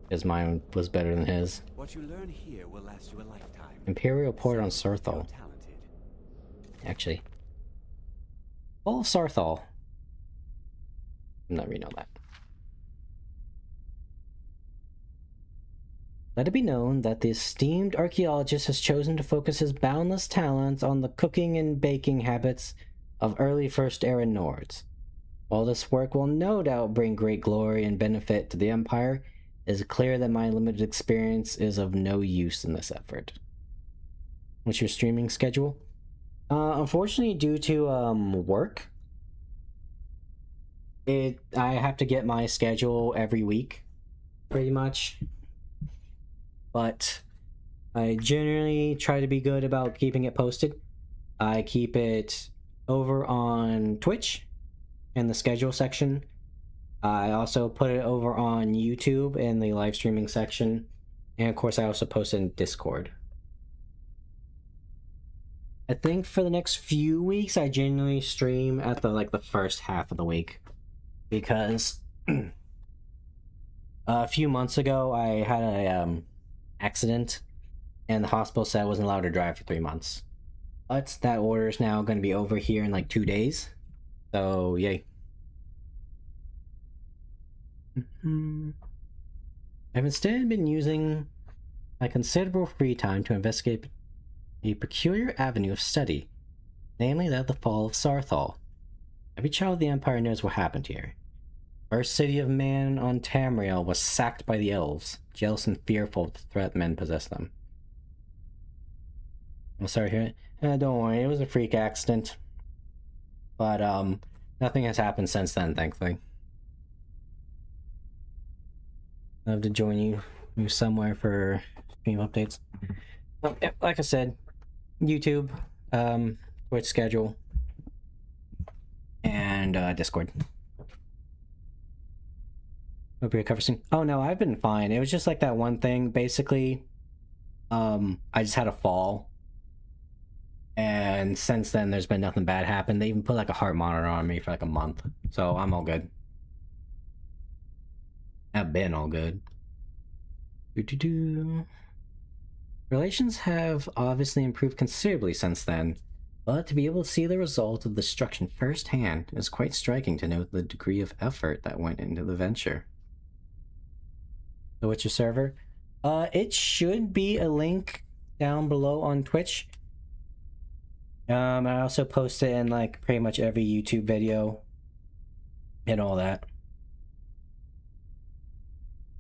Because mine was better than his. What you learn here will last you a lifetime. Imperial Port on Sarthal. Actually. Full of Sarthal. I'm not reading all that. Let it be known that the esteemed archaeologist has chosen to focus his boundless talents on the cooking and baking habits of early First Era Nords. While this work will no doubt bring great glory and benefit to the Empire, it is clear that my limited experience is of no use in this effort. What's your streaming schedule? Unfortunately, due to work, I have to get my schedule every week, pretty much. But I generally try to be good about keeping it posted. I keep it over on Twitch in the schedule section. I also put it over on YouTube in the live streaming section. And of course I also post it in Discord. I think for the next few weeks I generally stream at the first half of the week. Because a few months ago I had a accident and the hospital said I wasn't allowed to drive for 3 months. But that order is now going to be over here in like 2 days. So, yay. I've instead been using my considerable free time to investigate a peculiar avenue of study, namely that of the fall of Sarthal. Every child of the Empire knows what happened here. First city of man on Tamriel was sacked by the elves, jealous and fearful of the threat men possessed them. I'm sorry to hear it. Don't worry, it was a freak accident. But, nothing has happened since then, thankfully. I'll have to join you somewhere for stream updates. Oh, yeah, like I said, YouTube, Twitch schedule, and Discord. Hope you recover soon. Oh no, I've been fine. It was just like that one thing. Basically, I just had a fall. And since then, there's been nothing bad happen. They even put like a heart monitor on me for like a month. So I'm all good. I've been all good. Relations have obviously improved considerably since then. But to be able to see the result of destruction firsthand is quite striking to note the degree of effort that went into the venture. The Witcher server? It should be a link down below on Twitch. I also post it in like pretty much every YouTube video and all that.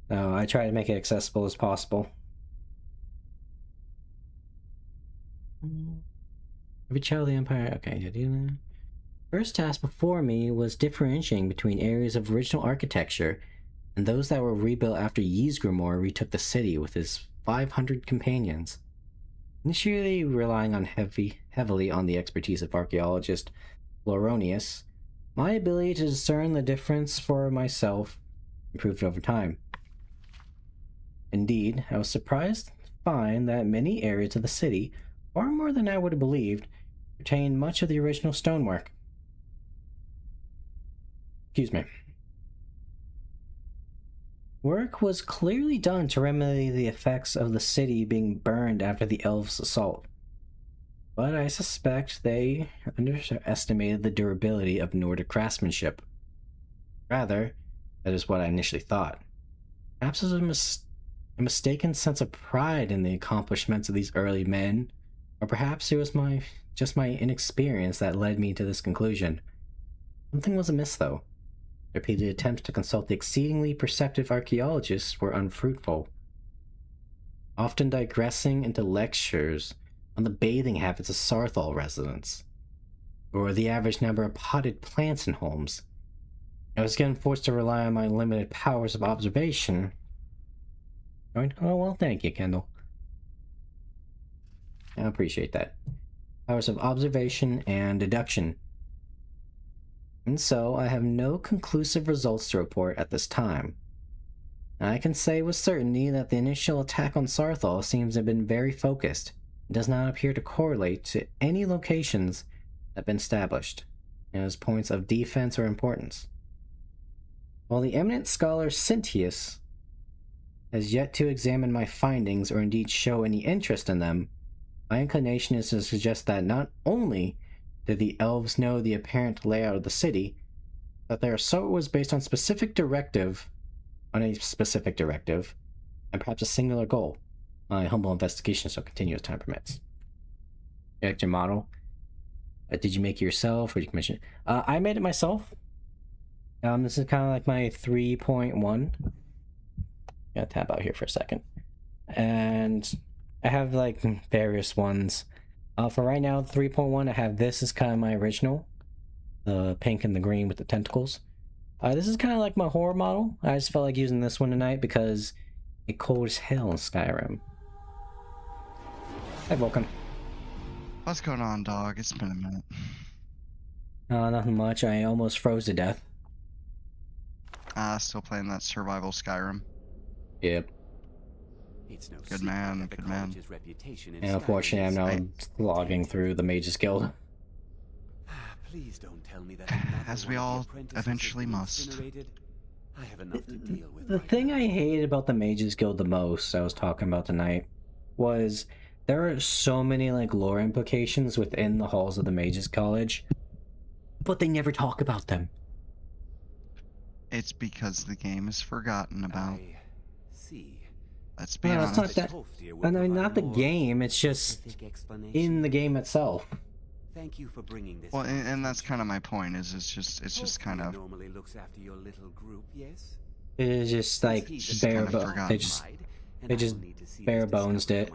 So I try to make it accessible as possible. Every child of the Empire. Okay, first task before me was differentiating between areas of original architecture and those that were rebuilt after Ysgramor retook the city with his 500 companions. Initially relying on heavily on the expertise of archaeologist Floronius, my ability to discern the difference for myself improved over time. Indeed, I was surprised to find that many areas of the city, far more than I would have believed, retained much of the original stonework. Excuse me. Work was clearly done to remedy the effects of the city being burned after the elves' assault. But I suspect they underestimated the durability of Nordic craftsmanship. Rather, that is what I initially thought. Perhaps it was a mistaken sense of pride in the accomplishments of these early men, or perhaps it was just my inexperience that led me to this conclusion. Something was amiss, though. Repeated attempts to consult the exceedingly perceptive archaeologists were unfruitful, often digressing into lectures on the bathing habits of Sarthal residents, or the average number of potted plants in homes. I was again forced to rely on my limited powers of observation. Oh, well, thank you, Kendall. I appreciate that. Powers of observation and deduction. And so, I have no conclusive results to report at this time. I can say with certainty that the initial attack on Sarthal seems to have been very focused, and does not appear to correlate to any locations that have been established as points of defense or importance. While the eminent scholar Sintius has yet to examine my findings or indeed show any interest in them, my inclination is to suggest that not only did the elves know the apparent layout of the city, but their assault was based on a specific directive, and perhaps a singular goal. My humble investigation shall continue as time permits. Character model. Did you make it yourself, or did you commission it? I made it myself. This is kind of like my 3.1. Gotta tap out here for a second. And I have like various ones. For right now, 3.1, I have this is kind of my original. The pink and the green with the tentacles. This is kind of like my horror model. I just felt like using this one tonight because it's cold as hell in Skyrim. Hi, Vulcan. What's going on, dog? It's been a minute. Nothing much. I almost froze to death. Still playing that survival Skyrim. Yep. It's no good man, good man. And unfortunately, I'm now logging through the Mage's Guild. Please don't tell me that. As we all eventually must. I have enough to deal with. The thing I hated about the Mage's Guild the most, I was talking about tonight, was There are so many like lore implications within the halls of the Mages College, but they never talk about them. It's because the game is forgotten about. See. Let's be No, honest. it's not that. I mean, not the game. It's just in the game itself. Thank you for bringing this. Well, and that's kind of my point. Is it's just kind of. Normally looks after your little group, yes? It is just like bare bones. They just bare bones it.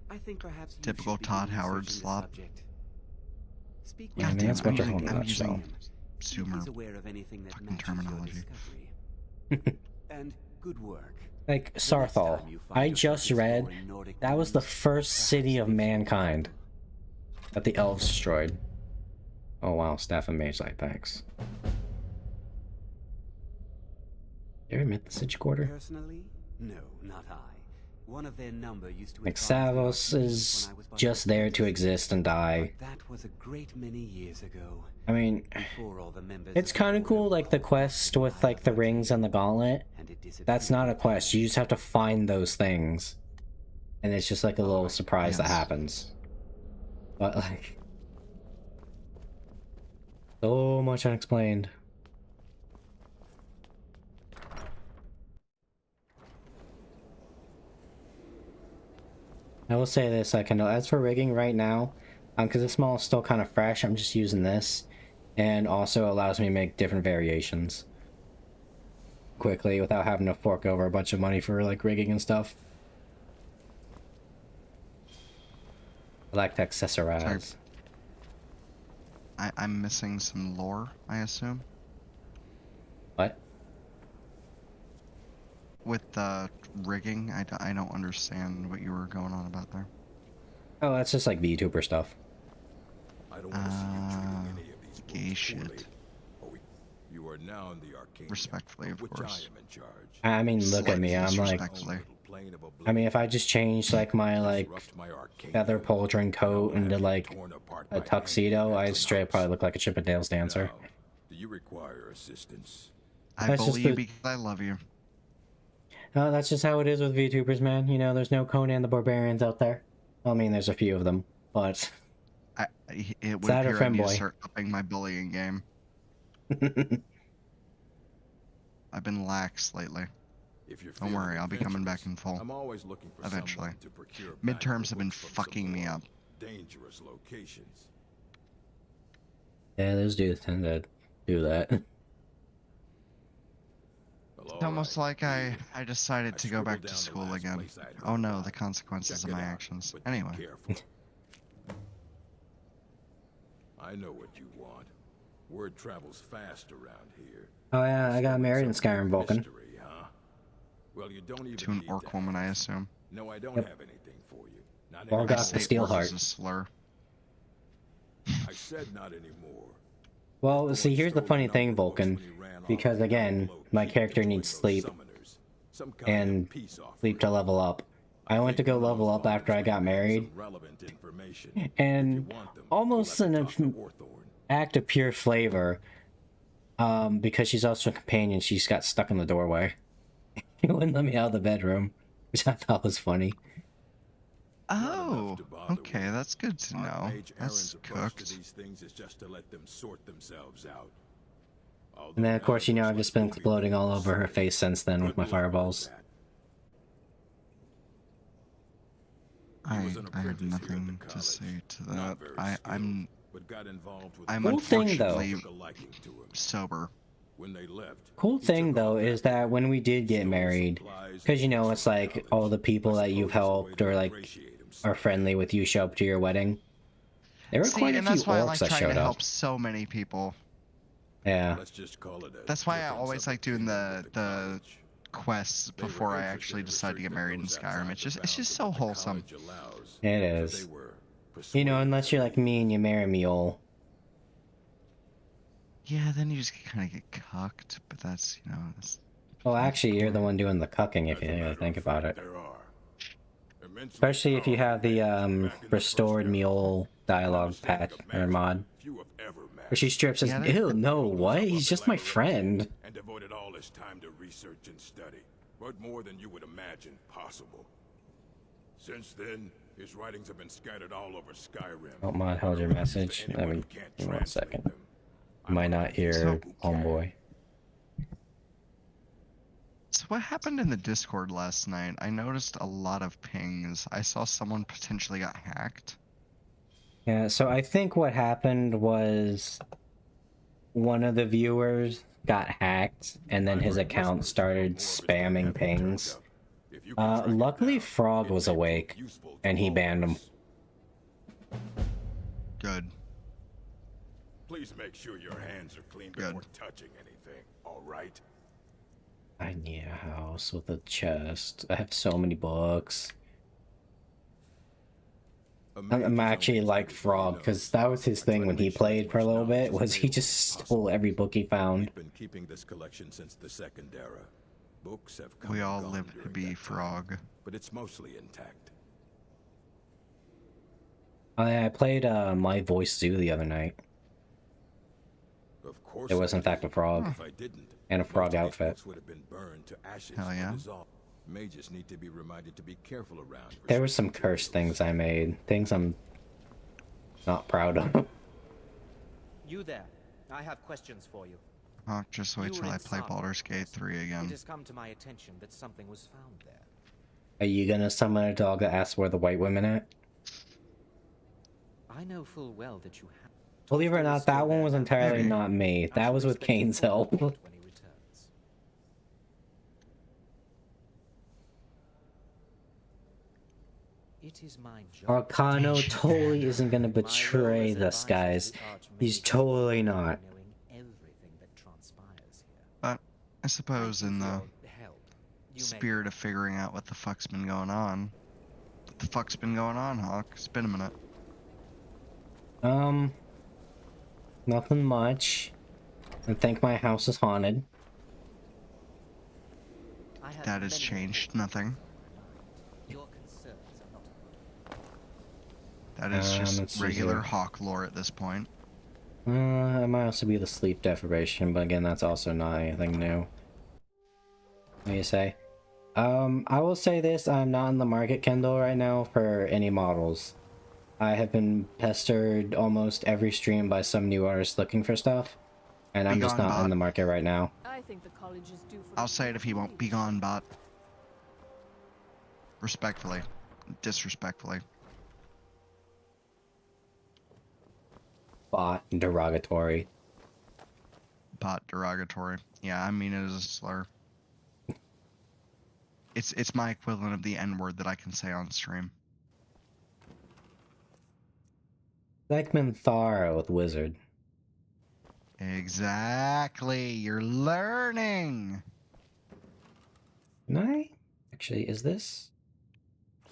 I think perhaps you Typical should begin Todd Howard researching this slop. subject. Speak Yeah, I with mean, that's what they're I'm talking about. using See if Zoomer he's aware of anything that fucking matches your terminology. discovery. And good work. Like Sarthal, I just read that was the first city of mankind that the elves destroyed. Oh wow, Staff and Mage Light, thanks. You ever met the Siege Quarter? Personally, no, not I. One of their number used to Like Savos is just there to exist and die. That was a great many years ago. I mean, Before all the members it's kind of cool, like the quest with like the rings and the gauntlet. That's not a quest. You just have to find those things, and it's just like a little surprise that happens. But like, so much unexplained. I will say this, I can know as for rigging right now, because this model is still kind of fresh, I'm just using this, and also allows me to make different variations quickly without having to fork over a bunch of money for like rigging and stuff. I like to accessorize. I'm missing some lore, I assume. What? With the rigging, I don't understand what you were going on about there. Oh, that's just like VTuber stuff. I don't want to see you treating any of these gay shit. You are now in the arcane. Respectfully, of course. I mean, look at me, I'm like... I mean, if I just changed like my like feather pauldron coat into like a tuxedo, I'd straight up probably look like a Chippendales dancer. Do you require assistance? I believe you because I love you. Oh, that's just how it is with VTubers, man. You know, there's no Conan the Barbarians out there. Well, I mean, there's a few of them, but... It would appear I need to start upping my bullying game. I've been lax lately. Don't worry, I'll be coming back in full. I'm always looking for eventually. to procure Midterms have been fucking me up. Dangerous locations. Yeah, those dudes tend to do that. It's almost like I decided to go back to school again. Oh no, the consequences of my actions. Anyway. I know what you want. Word travels fast around here. Oh yeah, I got married in Skyrim, Vulcan. Well, you don't even to an orc woman, I assume. No, I don't have anything for you. Not Well, got the steel heart. Is a slur. I said not anymore. Well, see, here's the funny thing, Vulcan, because again, my character needs sleep and sleep to level up. I went to go level up after I got married, and almost an act of pure flavor, because she's also a companion, she's got stuck in the doorway. She wouldn't let me out of the bedroom, which I thought was funny. Oh, okay, that's good to know. That's cooked. And then, of course, you know, I've just been exploding all over her face since then with my fireballs. I have nothing to say to that. I'm Cool thing, though. unfortunately sober. Cool thing, though, is that when we did get married, because, you know, it's like all the people that you've helped or, like, are friendly with you show up to your wedding. There were quite a few that's why I orcs like that trying showed to up. help so many people. Yeah. That's why I always like doing the quests before I actually decide to get married in Skyrim. It's just so wholesome. It is. You know, unless you're like me and you marry me all. Yeah, then you just kind of get cucked, but that's, you know, that's... Well, actually, you're the one doing the cucking if you really think about it. Especially if you have the restored mule dialogue patch or mod. Where she strips says, ew, no, what? He's just my friend. And devoted all his time to research and study, but more than you would imagine possible. Since then, His writings have been scattered all over Skyrim. Oh, mod, how's your message? Let me give me 1 second. You might not hear homeboy. So what happened in the Discord last night? I noticed a lot of pings. I saw someone potentially got hacked. Yeah, so I think what happened was one of the viewers got hacked, and then his account started spamming pings. Luckily, Frog was awake, and he banned him. Good. Please make sure your hands are clean before touching anything, alright? I need a house with a chest. I have so many books. I'm actually like Frog, because that was his thing when he played for a little bit, was he just stole every book he found. We've been keeping this collection since the Second Era. Books have come We all and gone live to during be that Frog. time, but it's mostly intact. I played My Voice Zoo the other night. Of course It was in fact a frog. If I didn't, And a frog outfit. would have been burned to ashes. Hell yeah. Mages need to be reminded to be careful around. There were some cursed things I made. Things I'm not proud of. You there. I have questions for you. Oh, just wait till I play Baldur's Gate 3 It again. has come to my attention that something was found there. Are you gonna summon a dog that asks where the white women at? I know full well that you have. Believe it or not, that one was entirely not me. That was with Kane's help. When he returns. It is my job. Arcano totally isn't gonna betray this, guys. He's totally not. But I suppose in the spirit of figuring out what the fuck's been going on. What the fuck's been going on, Hawk? It's been a minute. Nothing much. I think my house is haunted. That has changed nothing. That is just regular Hawk lore at this point. It might also be the sleep deprivation, but again, that's also not anything new. What do you say? I will say this, I'm not in the market, Kendall, right now for any models. I have been pestered almost every stream by some new artists looking for stuff, and I'm just not in the market right now. I think the college is due for I'll say it if he won't be gone, bot. Respectfully. Disrespectfully. Bot derogatory. Bot derogatory. Yeah, I mean it as a slur. It's my equivalent of the N-word that I can say on stream. Like Minthara with Wizard. Exactly. You're learning. Can I? Actually, is this?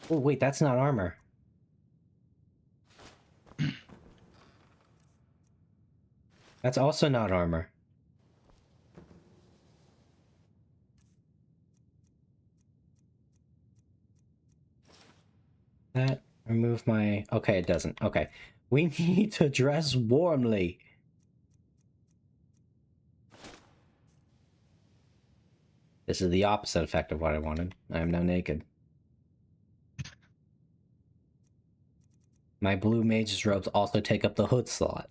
Oh, wait, that's not armor. That's also not armor. That remove my... Okay, it doesn't. Okay. We need to dress warmly. This is the opposite effect of what I wanted. I am now naked. My blue mage's robes also take up the hood slot.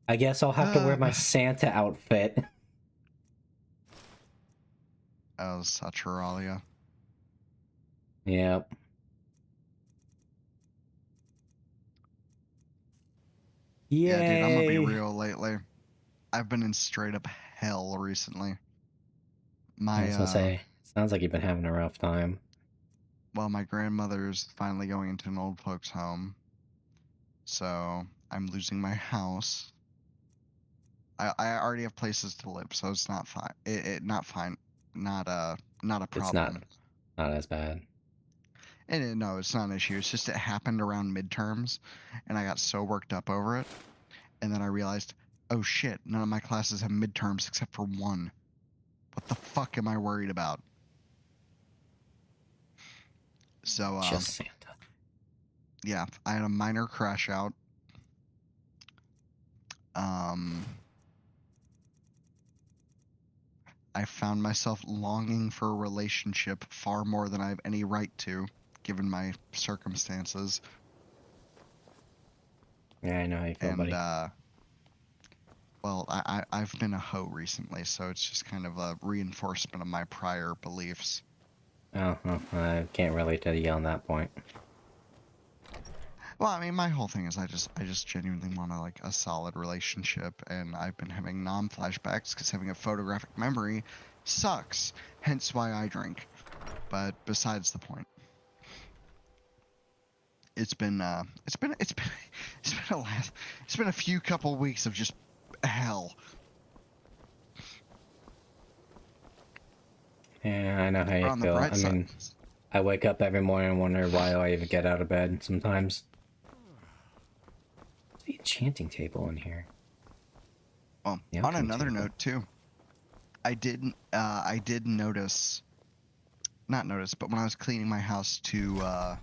I guess I'll have to wear my Santa outfit. Oh, Saturalia. Yep. Yay! Yeah, dude, I'm gonna be real lately. I've been in straight up hell recently. I was gonna say, sounds like you've been having a rough time. Well, my grandmother's finally going into an old folks home. So, I'm losing my house. I already have places to live, so it's not fine. Not fine. Not a problem. It's not as bad. And no, it's not an issue. It's just it happened around midterms, and I got so worked up over it, and then I realized, oh shit, none of my classes have midterms except for one. What the fuck am I worried about? So, just Santa. Yeah, I had a minor crash out. I found myself longing for a relationship far more than I have any right to, given my circumstances. Yeah, I know how you feel, And, buddy. well, I've been a hoe recently, so it's just kind of a reinforcement of my prior beliefs. Oh, well, I can't relate to you on that point. Well, I mean, my whole thing is I just genuinely want like a solid relationship, and I've been having non-flashbacks because having a photographic memory sucks. Hence why I drink. But besides the point, it's been a few couple weeks of just hell. Yeah, I know how you On the feel. bright I mean, I wake up every morning and wonder why do I even get out of bed sometimes. There's the enchanting table in here. Well, The on alchemy another table. note too, I did notice, not notice, but when I was cleaning my house to,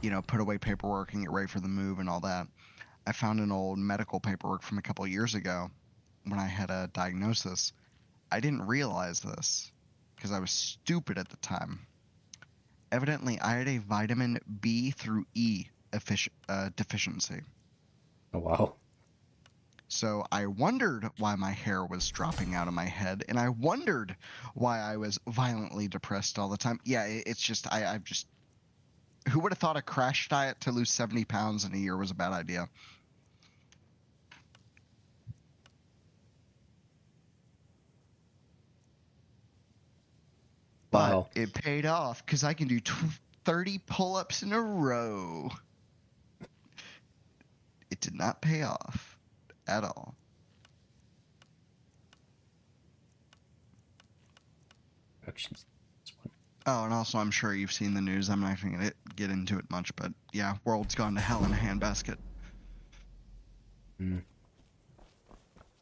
you know, put away paperwork and get ready for the move and all that, I found an old medical paperwork from a couple of years ago when I had a diagnosis. I didn't realize this because I was stupid at the time. Evidently, I had a vitamin B through E deficiency. Oh, wow. So I wondered why my hair was dropping out of my head, and I wondered why I was violently depressed all the time. Yeah, it's just, I've just... Who would have thought a crash diet to lose 70 pounds in a year was a bad idea? Wow. But it paid off because I can do 30 pull-ups in a row. It did not pay off at all. Oh, and also I'm sure you've seen the news. I'm not going to get into it much, but yeah, world's gone to hell in a handbasket.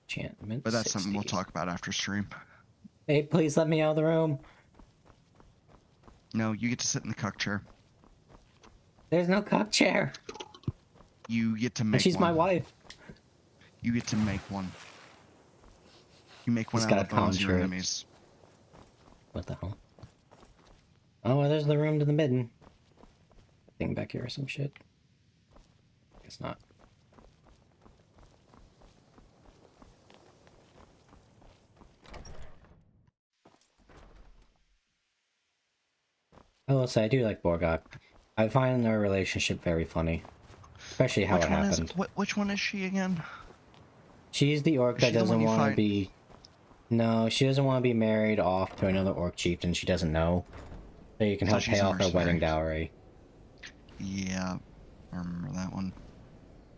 Enchantment But that's 60. something we'll talk about after stream. Hey, please let me out of the room. No, you get to sit in the cuck chair. There's no cuck chair. You get to make And she's one. my wife. You get to make one. You make one Just out of gotta the bones of your conjure it. enemies. What the hell? Oh, well, there's the room to the midden. Thing back here or some shit. Guess not. I will say, I do like Borgok. I find their relationship very funny. Especially how it happened. Which one is she again? She's the orc Is that she the one doesn't you want to fight? be... No, she doesn't want to be married off to another orc chieftain she doesn't know. So you can So help she's pay a off her wedding mercenary. dowry. Yeah, I remember that one.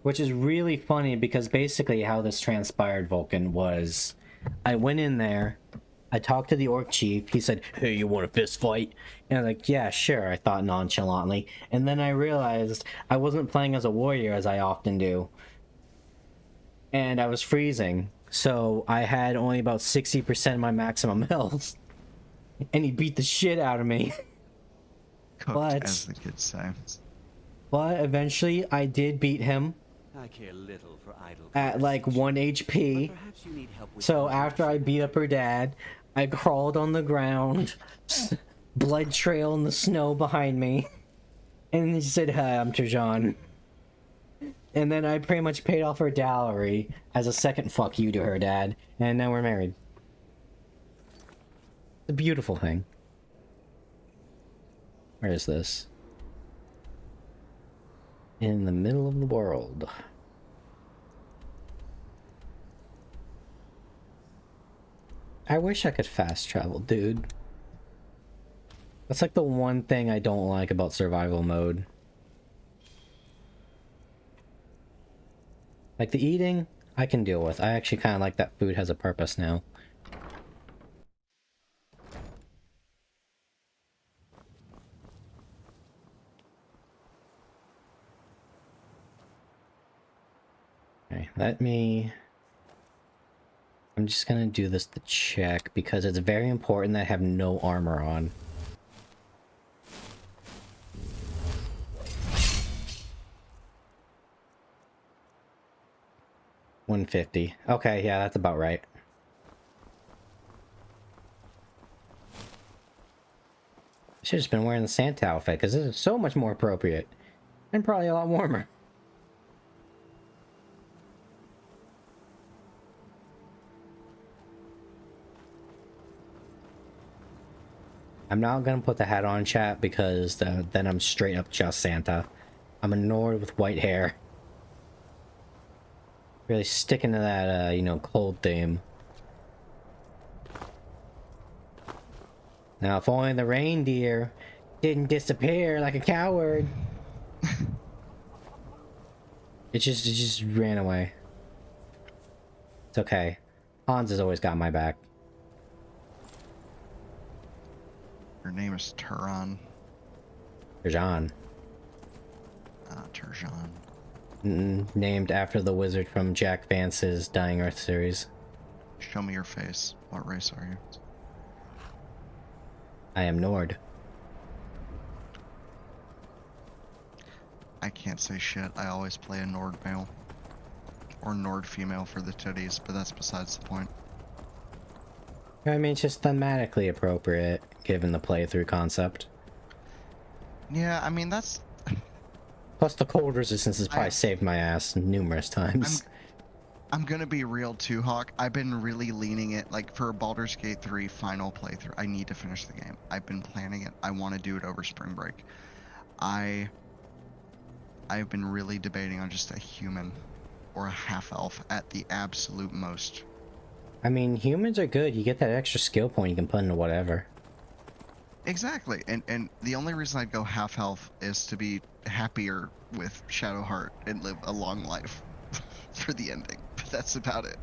Which is really funny because basically how this transpired, Vulcan, was... I went in there, I talked to the orc chief, he said, "Hey, you want a fist fight?" And I'm like, "Yeah, sure," I thought nonchalantly. And then I realized I wasn't playing as a warrior as I often do. And I was freezing, so I had only about 60% of my maximum health. And he beat the shit out of me. Cooked, as the kids say. But eventually I did beat him I care little for idle at like 1 HP. perhaps you need help with So after I beat up her dad, I crawled on the ground, blood trail in the snow behind me, and he said, "Hi, I'm Trajan." And then I pretty much paid off her dowry as a second fuck you to her dad, and now we're married. It's a beautiful thing. Where is this? In the middle of the world. I wish I could fast travel, dude. That's like the one thing I don't like about survival mode. Like the eating, I can deal with. I actually kind of like that food has a purpose now. Okay, let me... I'm just gonna do this to check, because it's very important that I have no armor on. $150. Okay, yeah, that's about right. Should have just been wearing the Santa outfit, because this is so much more appropriate. And probably a lot warmer. I'm not gonna put the hat on, chat, because then I'm straight up just Santa. I'm a Nord with white hair. Really sticking to that, you know, cold theme. Now, if only the reindeer didn't disappear like a coward. It just ran away. It's okay. Hans has always got my back. Your name is Turan. Turjan. Turjan. Named after the wizard from Jack Vance's Dying Earth series. Show me your face. What race are you? I am Nord. I can't say shit. I always play a Nord male. Or Nord female for the titties, but that's besides the point. I mean, it's just thematically appropriate, given the playthrough concept. Yeah, I mean, that's... Plus, the cold resistance has probably saved my ass numerous times. I'm gonna be real too, Hawk. I've been really leaning it, like, for Baldur's Gate 3 final playthrough. I need to finish the game. I've been planning it. I want to do it over spring break. I've been really debating on just a human or a half-elf at the absolute most. I mean, humans are good. You get that extra skill point you can put into whatever. Exactly, and the only reason I'd go half-elf is to be happier with Shadowheart and live a long life for the ending. But that's about it.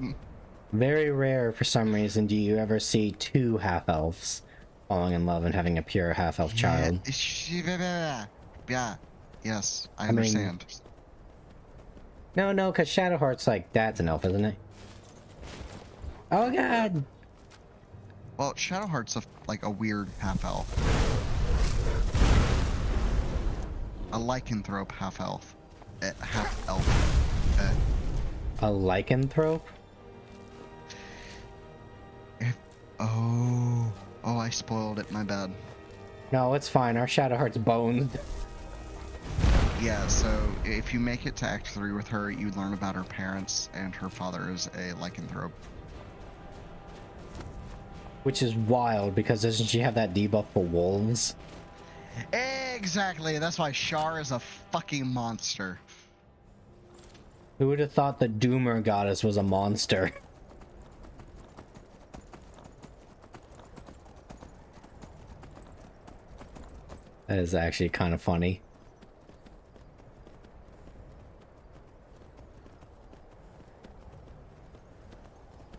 Very rare, for some reason, do you ever see two half-elves falling in love and having a pure half-elf child. Yeah, yes, I understand. Mean, no, because Shadowheart's like, dad's an elf, isn't it? Oh god! Well, Shadowheart's like a weird half-elf. A lycanthrope half-elf. Half-elf. A lycanthrope? Oh, I spoiled it, my bad. No, it's fine, our Shadowheart's boned. Yeah, so if you make it to Act 3 with her, you learn about her parents, and her father is a lycanthrope. Which is wild, because doesn't she have that debuff for wolves? Exactly, that's why Shar is a fucking monster. Who would have thought the Doomer goddess was a monster? That is actually kind of funny.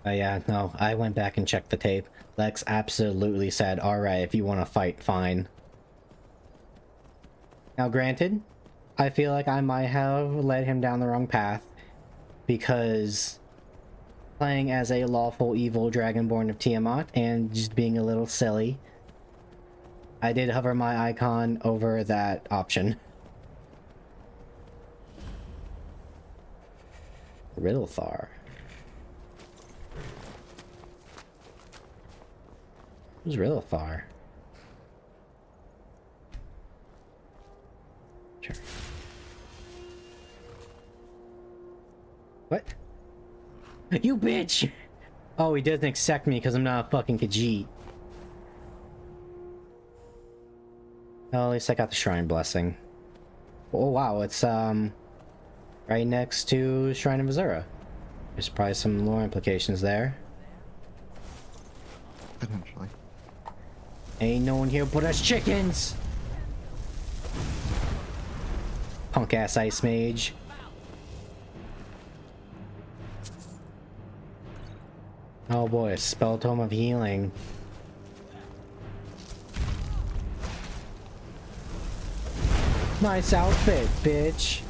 Yeah, no, I went back and checked the tape. Lex absolutely said, alright, if you want to fight, fine. Now granted, I feel like I might have led him down the wrong path, because playing as a lawful evil dragonborn of Tiamat and just being a little silly, I did hover my icon over that option. Riddlethar. Who's Riddlethar? Sure. What? You bitch! Oh, he doesn't accept me because I'm not a fucking Khajiit. Well, at least I got the Shrine Blessing. Oh wow, it's right next to Shrine of Azura. There's probably some lore implications there. Potentially. Ain't no one here but us chickens! Punk ass ice mage. Oh boy, a spell tome of healing. Nice outfit, bitch.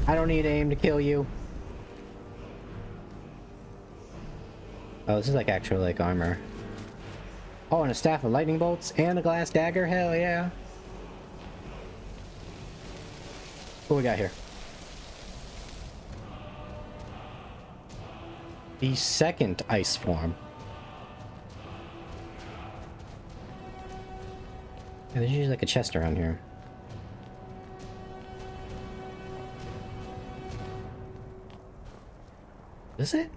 I don't need aim to kill you. Oh, this is like actual like armor. Oh, and a staff of lightning bolts and a glass dagger. Hell yeah. What we got here? The second ice form. Yeah, there's usually like a chest around here. Is it?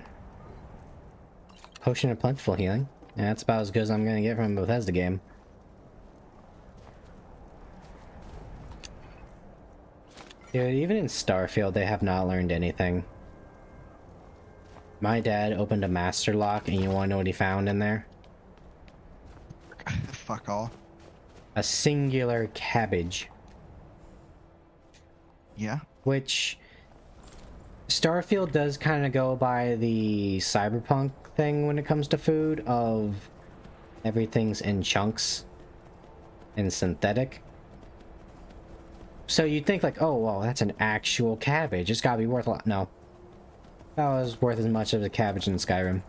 Potion of plentiful healing. Yeah, that's about as good as I'm gonna get from a Bethesda game. Dude, even in Starfield, they have not learned anything. My dad opened a master lock, and you wanna know what he found in there? Fuck all. A singular cabbage. Yeah. Which Starfield does kind of go by the cyberpunk thing when it comes to food of everything's in chunks and synthetic. So you'd think like, oh, well, that's an actual cabbage. It's gotta be worth a lot. No. That was worth as much as a cabbage in Skyrim.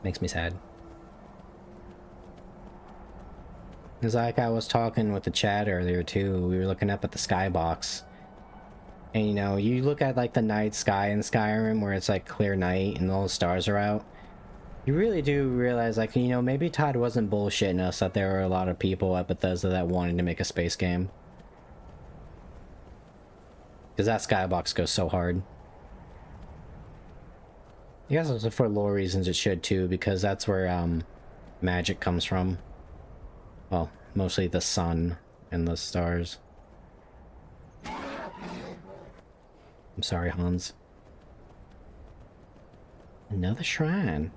Makes me sad. It's like I was talking with the chat earlier too, we were looking up at the skybox. And you know, you look at like the night sky in Skyrim where it's like clear night and all the stars are out. You really do realize like, you know, maybe Todd wasn't bullshitting us that there were a lot of people at Bethesda that wanted to make a space game. Because that skybox goes so hard. I guess also for lore reasons it should too, because that's where magic comes from. Well, mostly the sun and the stars. I'm sorry, Hans. Another shrine.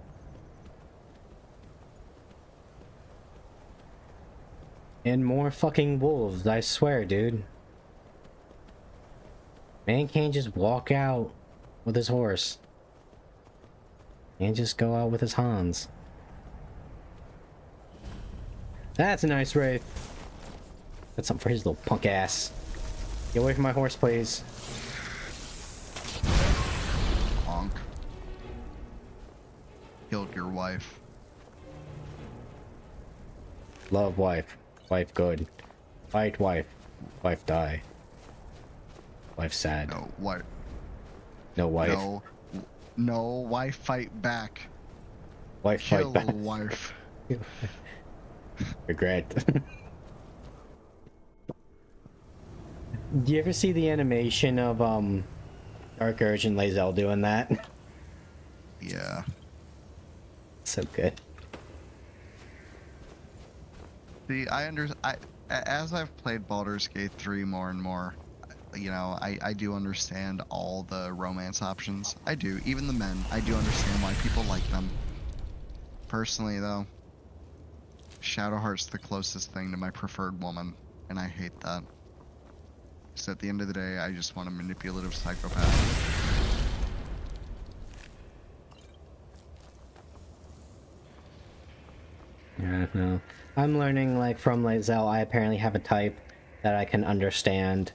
And more fucking wolves, I swear, dude. Man can't just walk out with his horse. And just go out with his Hans. That's a nice wraith. That's something for his little punk ass. Get away from my horse, please. Honk. Killed your wife. Love wife. Wife good. Fight wife. Wife die. Wife sad. No, wife. No wife. No. No, wife fight back. Wife Kill fight back. Wife. Regret. Do you ever see the animation of Dark Urge and Lae'zel doing that? Yeah. So good. See, as I've played Baldur's Gate 3 more and more, you know, I do understand all the romance options. I do, even the men. I do understand why people like them. Personally, though, Shadowheart's the closest thing to my preferred woman, and I hate that. Because at the end of the day, I just want a manipulative psychopath. Yeah, no. I'm learning, like, from Lae'zel, I apparently have a type that I can understand.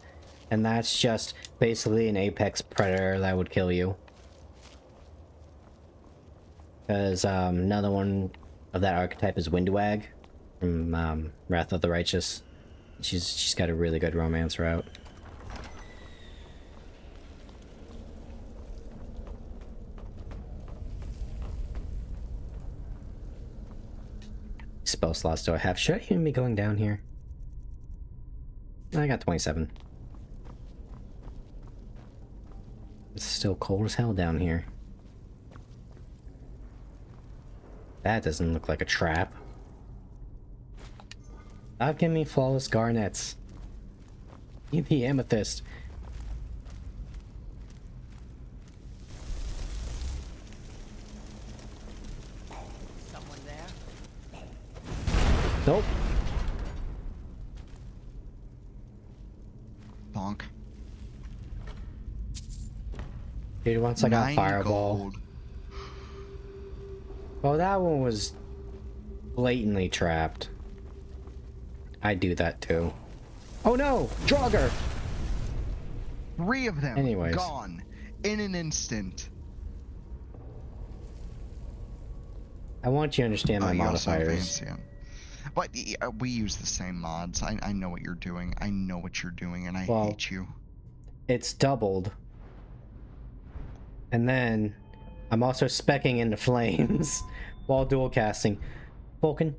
And that's just basically an apex predator that would kill you. Because another one of that archetype is Windwag from Wrath of the Righteous. She's got a really good romance route. Spell slots do I have? Should I even be going down here? I got 27. It's still cold as hell down here. That doesn't look like a trap. Stop giving me flawless garnets. Need the amethyst. Someone there? Nope. Bonk. Dude, once I got 9 fireball. gold. Well, that one was blatantly trapped. I do that too. Oh no! Draugr! 3 of them Anyways. gone in an instant. I want you to understand my You also have modifiers. Vancian. But we use the same mods. I know what you're doing. I know what you're doing, and I Well, hate you. It's doubled. And then I'm also speccing into flames while dual casting. Vulcan.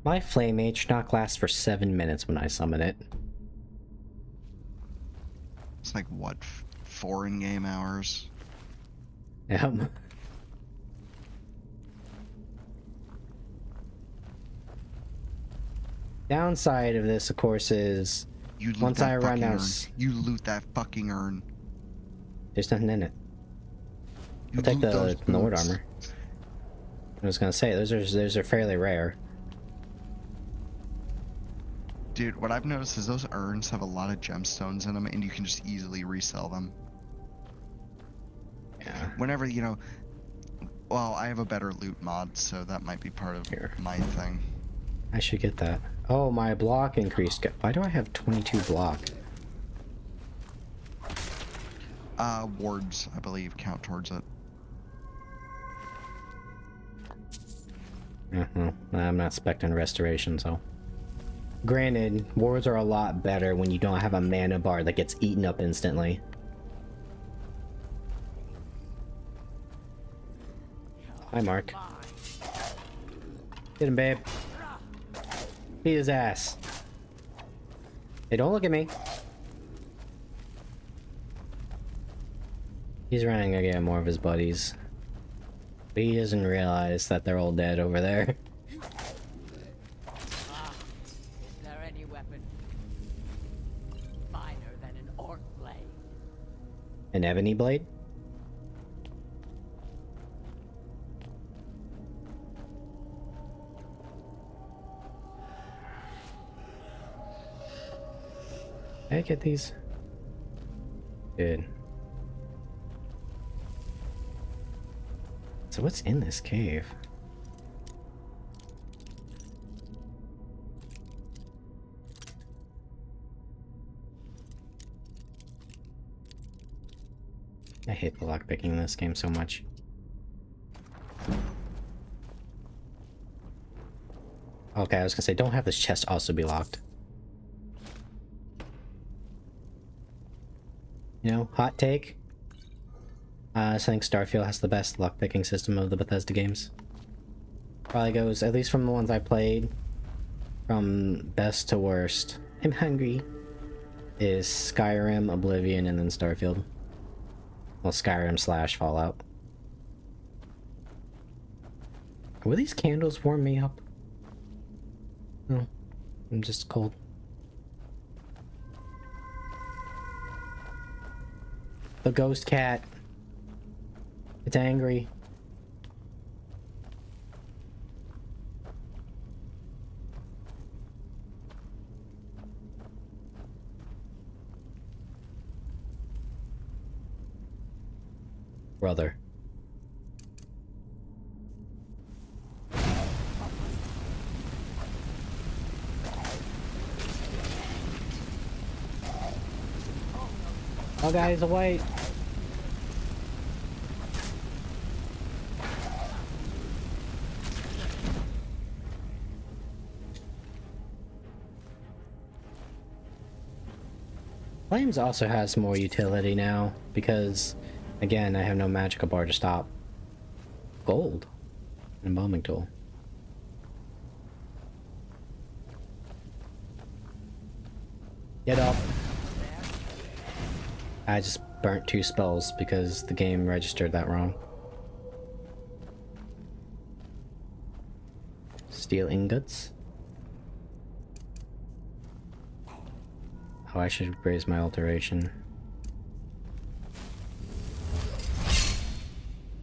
My flame mage should not last for 7 minutes when I summon it. It's like, what, 4 in-game hours? Yep. Downside of this, of course, is You loot once that I run fucking out, urn. You loot that fucking urn. there's nothing in it. You I'll take loot the those Nord boots. armor. I was gonna say those are fairly rare. Dude, what I've noticed is those urns have a lot of gemstones in them, and you can just easily resell them. Yeah. Whenever, you know... Well, I have a better loot mod, so that might be part of my thing. I should get that. Oh, my block increased. Why do I have 22 block? Wards, I believe, count towards it. Well, I'm not expecting restoration, so... Granted, wards are a lot better when you don't have a mana bar that gets eaten up instantly. Hi, Mark. Get him, babe. Beat his ass. Hey, don't look at me. He's running to get more of his buddies. But he doesn't realize that they're all dead over there. Is there any weapon finer than an orc blade? An ebony blade? Can I get these? Good. So what's in this cave? I hate the lockpicking in this game so much. Okay, I was gonna say, don't have this chest also be locked. You know, hot take. I think Starfield has the best lockpicking system of the Bethesda games. Probably goes, at least from the ones I played, from best to worst. I'm hungry. Is Skyrim, Oblivion, and then Starfield. Well, Skyrim / Fallout. Will these candles warm me up? No, I'm just cold. The ghost cat. It's angry. Brother. Oh, guys, away. Flames also has more utility now, because, again, I have no magical bar to stop. Gold. And a bombing tool. Get up. I just burnt 2 spells because the game registered that wrong. Steel ingots. Oh, I should raise my alteration.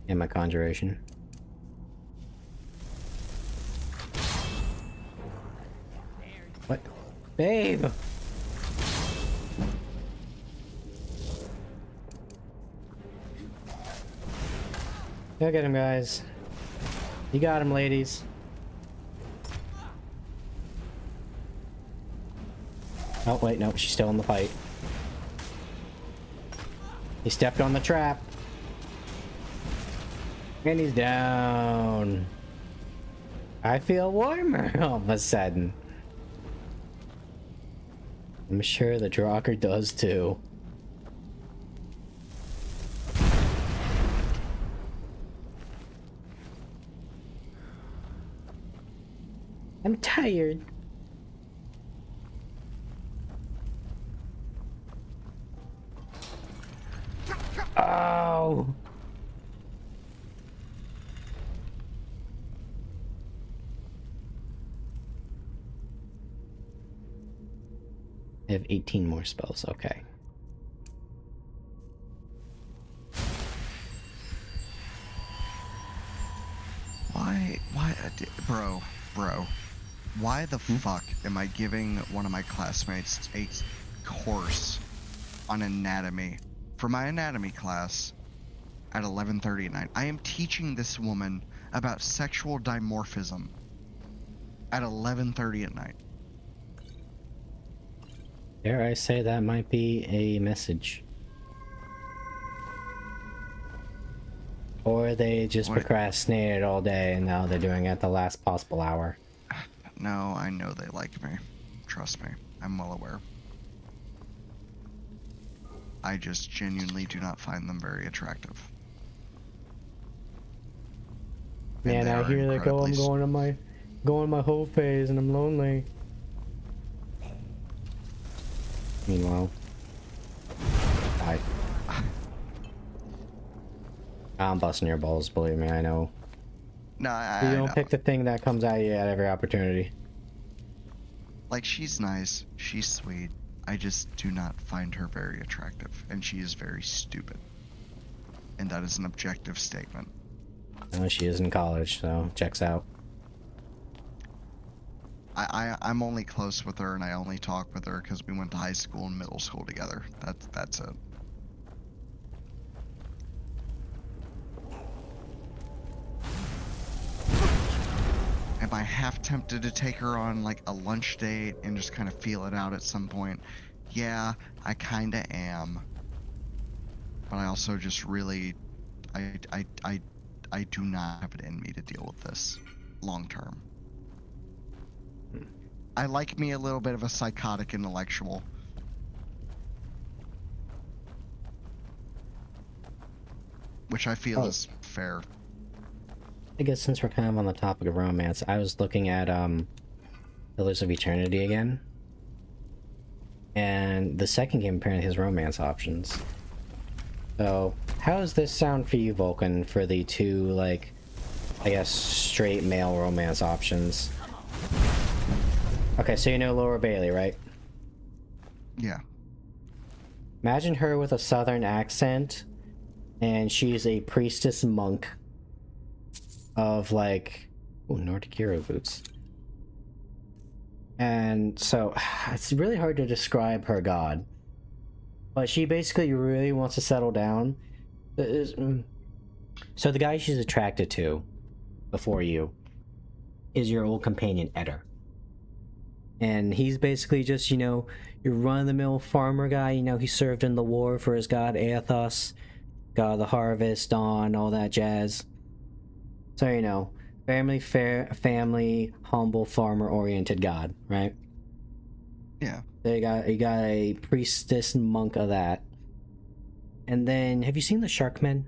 And my conjuration. What? Babe! Look at him, guys. You got him, ladies. Oh, wait, no, she's still in the fight. He stepped on the trap. And he's down. I feel warmer all of a sudden. I'm sure the Drocker does too. I'm tired. Oh. I have 18 more spells, okay. Bro, why the fuck am I giving one of my classmates a course on anatomy for my anatomy class at 11:30 at night? I am teaching this woman about sexual dimorphism at 11:30 at night. Dare I say that might be a message. Or they just procrastinated all day and now they're doing it at the last possible hour. No, I know they like me. Trust me. I'm well aware. I just genuinely do not find them very attractive. Man, I hear they go, I'm going my whole phase and I'm lonely. Meanwhile, I'm busting your balls, believe me, I know. No, you don't pick the thing that comes at you at every opportunity. Like, she's nice, she's sweet. I just do not find her very attractive, and she is very stupid. And that is an objective statement. No, she is in college, so checks out. I'm only close with her, and I only talk with her because we went to high school and middle school together. That's it. Am I half tempted to take her on like a lunch date and just kind of feel it out at some point? Yeah, I kind of am. But I also just really, I do not have it in me to deal with this long term. I like me a little bit of a psychotic intellectual. Which I feel is fair. I guess since we're kind of on the topic of romance, I was looking at Pillars of Eternity again. And the second game apparently has romance options. So, how does this sound for you, Vulcan, for the two, like, I guess, straight male romance options? Okay, so you know Laura Bailey, right? Yeah. Imagine her with a southern accent, and she's a priestess monk of, like, ooh, Nordic hero boots. And so, it's really hard to describe her god. But she basically really wants to settle down. So the guy she's attracted to, before you, is your old companion, Eder. And he's basically just, you know, your run-of-the-mill farmer guy. You know, he served in the war for his god, Aethos. God of the harvest, dawn, all that jazz. So, you know, family, humble, farmer-oriented god, right? Yeah. So you got a priestess monk of that. And then, have you seen the Sharkmen?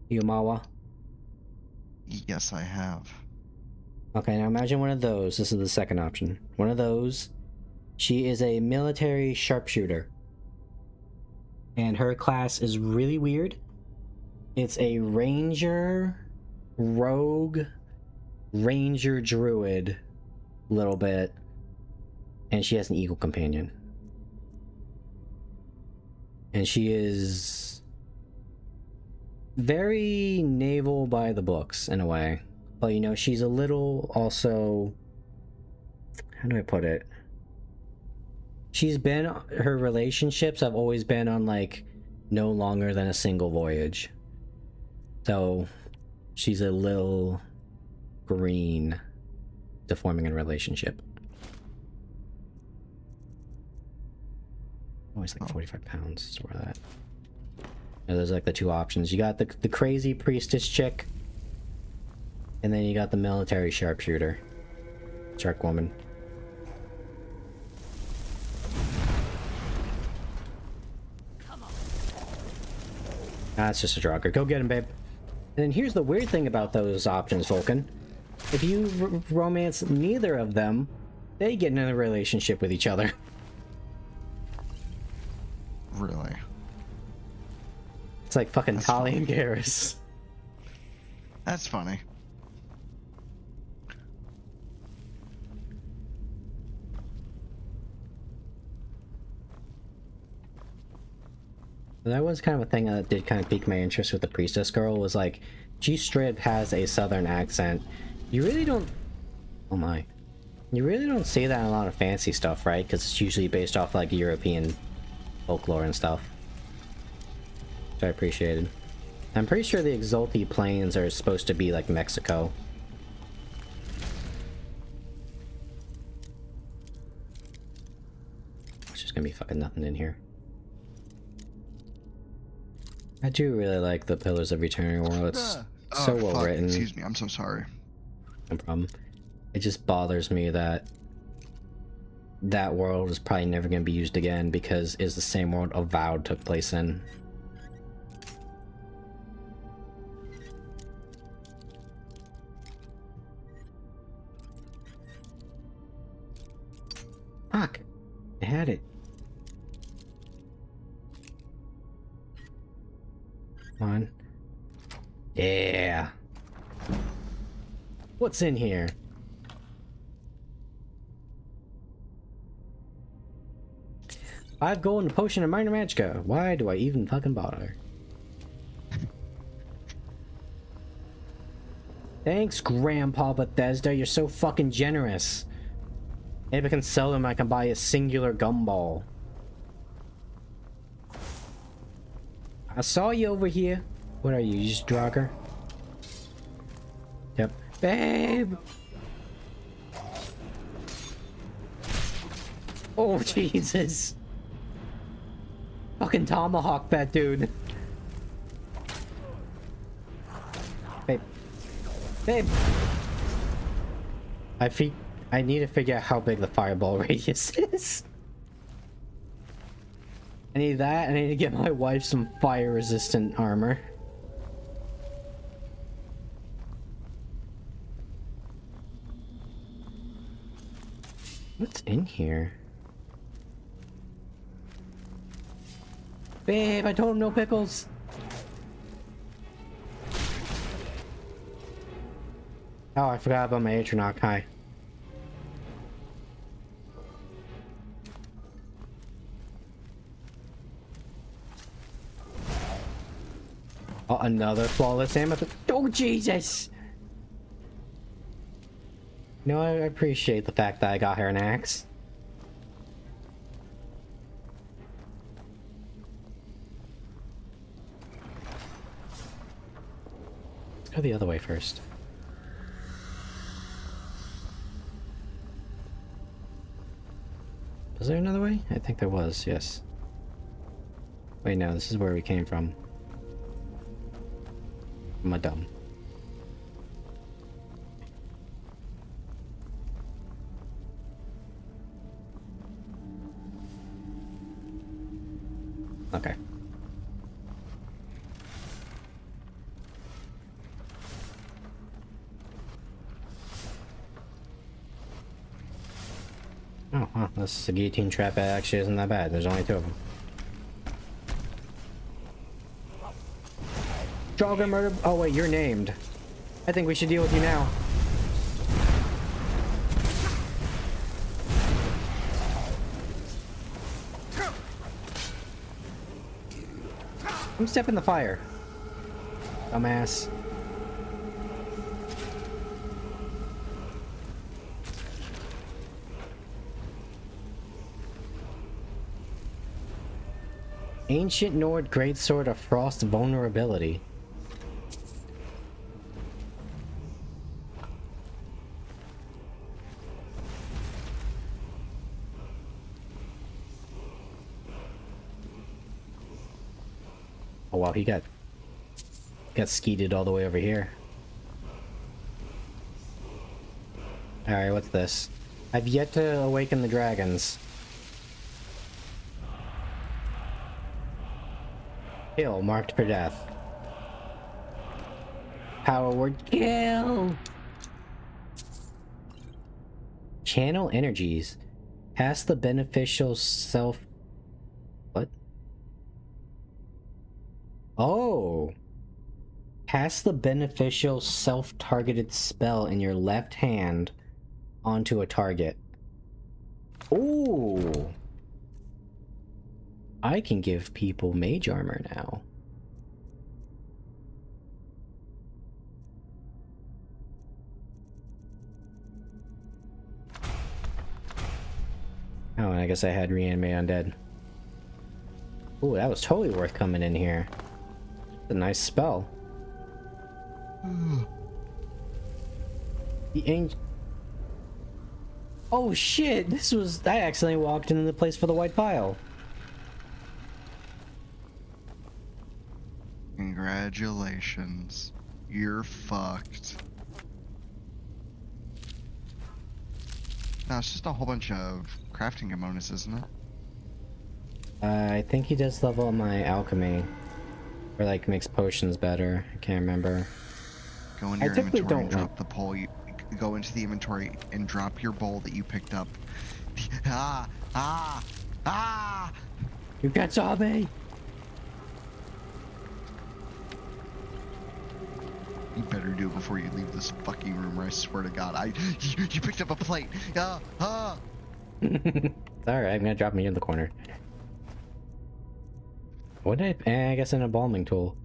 Yumawa? Yes, I have. Okay, now imagine one of those. This is the second option. One of those. She is a military sharpshooter. And her class is really weird. It's a ranger, rogue, ranger druid, little bit. And she has an eagle companion. And she is very naval by the books, in a way. But, you know, she's a little also... How do I put it? Her relationships have always been on, like, no longer than a single voyage. So, she's a little green to forming a relationship. Always like 45 pounds is where that. And there's like the two options. You got the crazy priestess chick, and then you got the military sharpshooter, shark woman. That's just a drugger. Go get him, babe. And then here's the weird thing about those options, Vulcan. if you romance neither of them, they get in a relationship with each other. Really? It's like fucking Tali and Garrus. That's funny. That was kind of a thing that did kind of pique my interest with the priestess girl, was like, she straight up has a southern accent. You really don't... Oh my. You really don't see that in a lot of fancy stuff, right? Because it's usually based off like European folklore and stuff. Which I appreciated. I'm pretty sure the Exalti Plains are supposed to be like Mexico. There's just gonna be fucking nothing in here. I do really like the Pillars of Eternal World. It's so well written. Excuse me, I'm so sorry. No problem. It just bothers me that that world is probably never going to be used again because it's the same world Avowed took place in. Fuck! I had it. Come on. Yeah. What's in here? 5 gold and a potion of minor magicka. Why do I even fucking bother? Thanks, Grandpa Bethesda. You're so fucking generous. If I can sell them, I can buy a singular gumball. I saw you over here. What are you just Draugr? Yep. Babe! Oh, Jesus. Fucking tomahawk that dude. Babe. Babe! I need to figure out how big the fireball radius is. I need that, and I need to get my wife some fire-resistant armor. What's in here? Babe, I told him no pickles! Oh, I forgot about my Atronach. Hi. Oh, another flawless amethyst. Oh, Jesus! No, I appreciate the fact that I got her an axe. Let's go the other way first. Was there another way? I think there was, yes. Wait, no, this is where we came from. Am I dumb? Okay. Oh, well, this is a guillotine trap. It actually isn't that bad. There's only 2 of them. Draugr murder. Oh wait, you're named. I think we should deal with you now. I'm stepping the fire. Dumbass. Ancient Nord Greatsword of Frost Vulnerability. Oh wow, he got skeeted all the way over here. Alright, what's this? I've yet to awaken the dragons. Kill marked for death. Power word kill! channel energies. Cast the beneficial self... What? Oh! Cast the beneficial self-targeted spell in your left hand onto a target. Ooh! I can give people mage armor now. Oh, and I guess I had reanimate undead. Ooh, that was totally worth coming in here. It's a nice spell. The angel. Oh shit! This was. I accidentally walked into the place for the white vial. Congratulations. You're fucked. No, it's just a whole bunch of crafting components, isn't it? I think he does level up my alchemy. Or like makes potions better. I can't remember. Go into your inventory and drop the pole. You go into the inventory and drop your bowl that you picked up. Ah! Ah! Ah! You got zombie! You better do it before you leave this fucking room, or I swear to God, you picked up a plate. Ah! Ah! It's alright, I'm gonna drop me in the corner. What did I guess an embalming tool.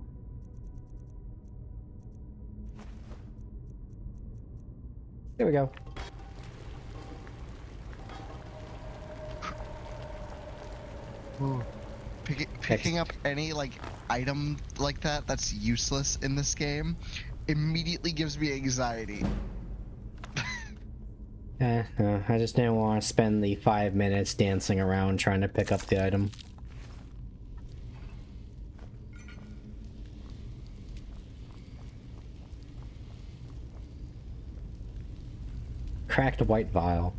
There we go. Ooh. Picking up any like item like that that's useless in this game immediately gives me anxiety. No, I just didn't want to spend the 5 minutes dancing around trying to pick up the item. Cracked white vial.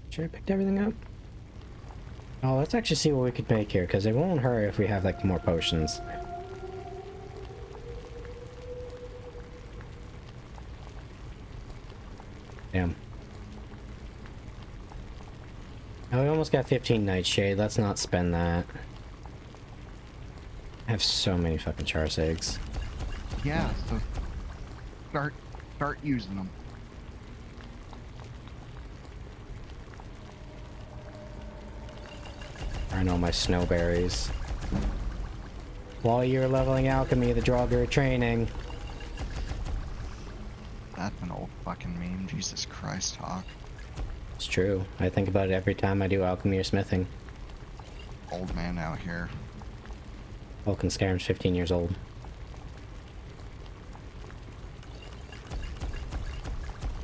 Sure I picked everything up? Oh, let's actually see what we could make here, because it won't hurt if we have like more potions. Damn. Oh, we almost got 15 Nightshade. Let's not spend that. I have so many fucking Char's eggs. Yeah, so start using them. I know my snowberries. While you're leveling alchemy, the Draugr are training. That's an old fucking meme. Jesus Christ, Hawk. It's true. I think about it every time I do alchemy or smithing. Old man out here. Vulcan Skyrim's 15 years old.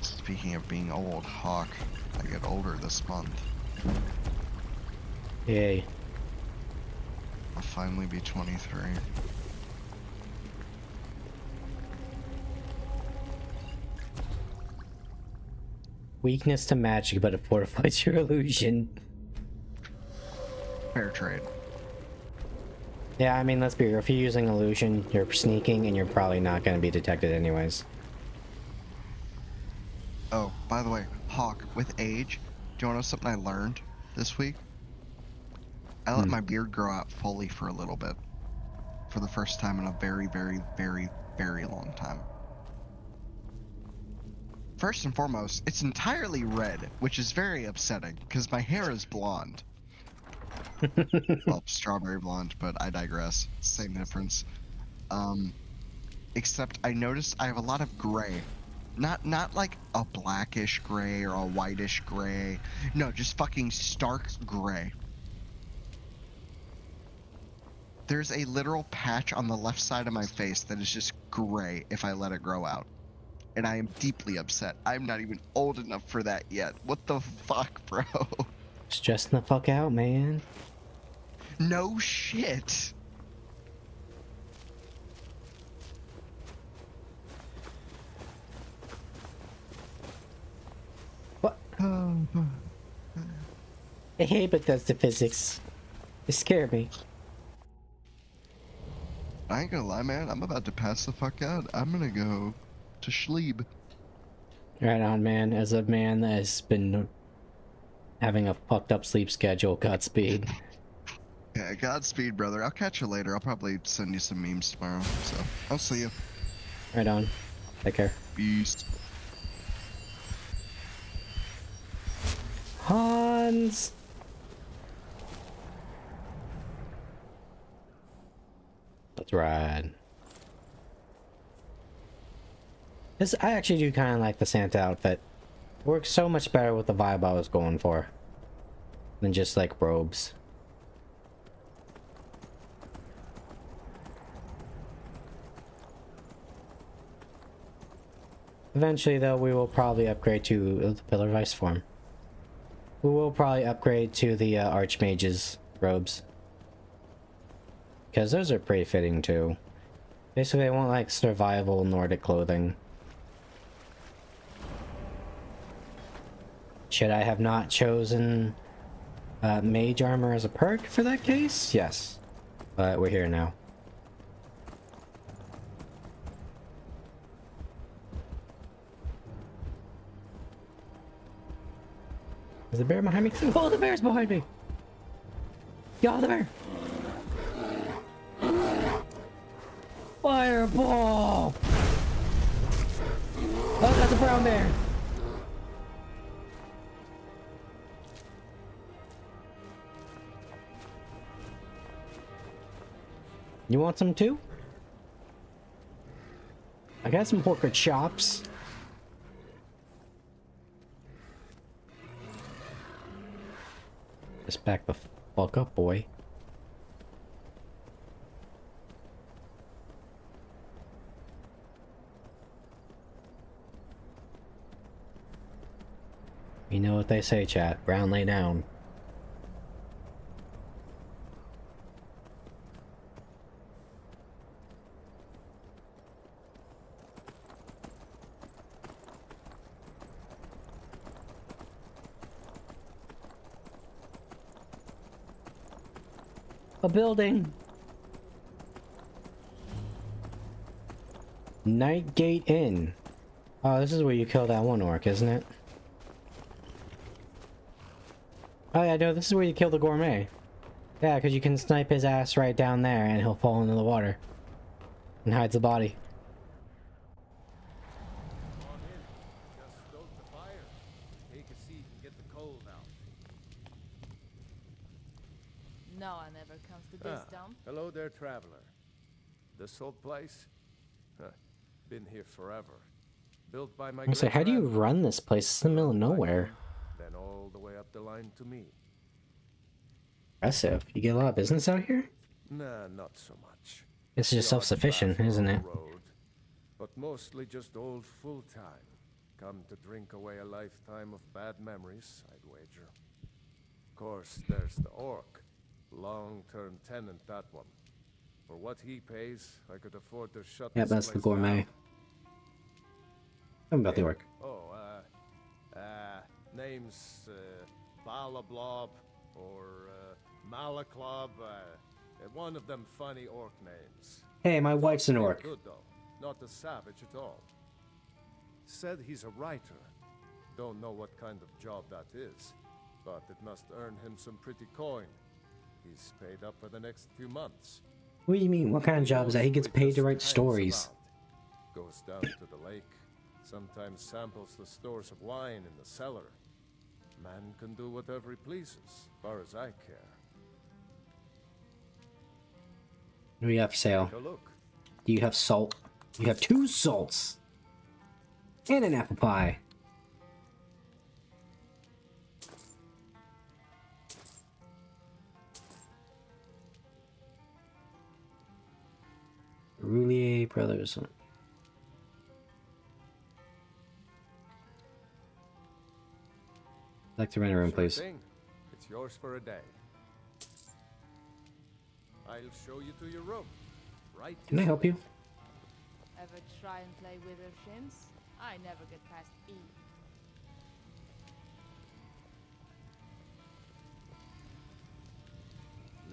Speaking of being old, Hawk, I get older this month. Yay. I'll finally be 23. Weakness to magic, but it fortifies your illusion. Fair trade. Yeah, I mean, let's be real. If you're using illusion, you're sneaking, and you're probably not going to be detected anyways. Oh, by the way, Hawk, with age, do you want to know something I learned this week? I let my beard grow out fully for a little bit. For the first time in a very, very, very, very long time. First and foremost, it's entirely red, which is very upsetting, because my hair is blonde. Well, strawberry blonde, but I digress. Same difference. Except I noticed I have a lot of gray. Not like a blackish gray or a whitish gray. No, just fucking stark gray. There's a literal patch on the left side of my face that is just gray if I let it grow out. And I am deeply upset. I'm not even old enough for that yet. What the fuck, bro? Stressing the fuck out, man. No shit. What? I hate Bethesda physics. They scare me. I ain't gonna lie, man. I'm about to pass the fuck out. I'm gonna go to sleep. Right on, man. As a man that has been having a fucked up sleep schedule, Godspeed. Yeah, Godspeed, brother. I'll catch you later. I'll probably send you some memes tomorrow. So, I'll see you. Right on. Take care. Peace. Hans! Let's ride. I actually do kind of like the Santa outfit. It works so much better with the vibe I was going for than just like robes. Eventually, though, we will probably upgrade to the Pillar of Ice form. We will probably upgrade to the Archmage's robes. Because those are pretty fitting, too. Basically, I want, like, survival Nordic clothing. Should I have not chosen mage armor as a perk for that case? Yes. But we're here now. Is the bear behind me? Oh, the bear's behind me! Yo, the bear! Fireball! Oh, that's a brown bear! You want some too? I got some pork chops. Just back the fuck up, boy. You know what they say, chat. Brown lay down. A building. Nightgate Inn. Oh, this is where you kill that one orc, isn't it? Oh yeah, no, this is where you kill the gourmet. Yeah, because you can snipe his ass right down there and he'll fall into the water. And hides the body. Come on in. Just stoke the fire. Take a seat and get the cold out. No one ever comes to this dump. Hello there, traveler. This old place? Huh. Been here forever. Built by my So how do you run this place? It's in the middle of nowhere. Then all the way up the line to me. Impressive. You get a lot of business out here? Nah, not so much. It's just self-sufficient, isn't it? Road, but mostly just old full-time. Come to drink away a lifetime of bad memories, I'd wager. Of course, there's the orc. Long-term tenant, that one. For what he pays, I could afford to shut Yeah, this that's the place gourmet. down. Tell me about the orc. Oh, name's Balablob or Malaclob. One of them funny orc names. Hey, my wife's an orc. Good though, not a savage at all. Said he's a writer. Don't know what kind of job that is, but it must earn him some pretty coin. He's paid up for the next few months. What do you mean? What kind of job is that? He gets paid to write stories. Goes down to the lake. Sometimes samples the stores of wine in the cellar. Man can do whatever he pleases, as far as I care. What do you have for sale? Take a look. Do you have salt? You have 2 salts. And an apple pie. Roulier Brothers. I'd like to rent a room, please. Thing. It's yours for a day. I'll show you to your room. Right. Can I help you? Ever try and play Wither Shims? I never get past E.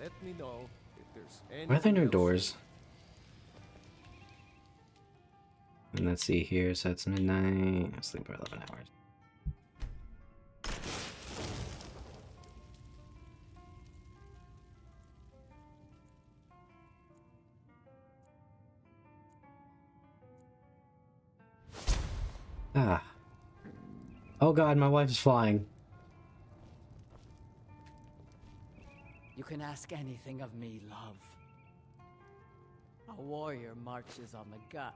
Let me know if there's anything Why are there no else. doors? And let's see here, so it's midnight. I sleep for 11 hours. Ah. Oh god, my wife is flying. You can ask anything of me, love. A warrior marches on the gut.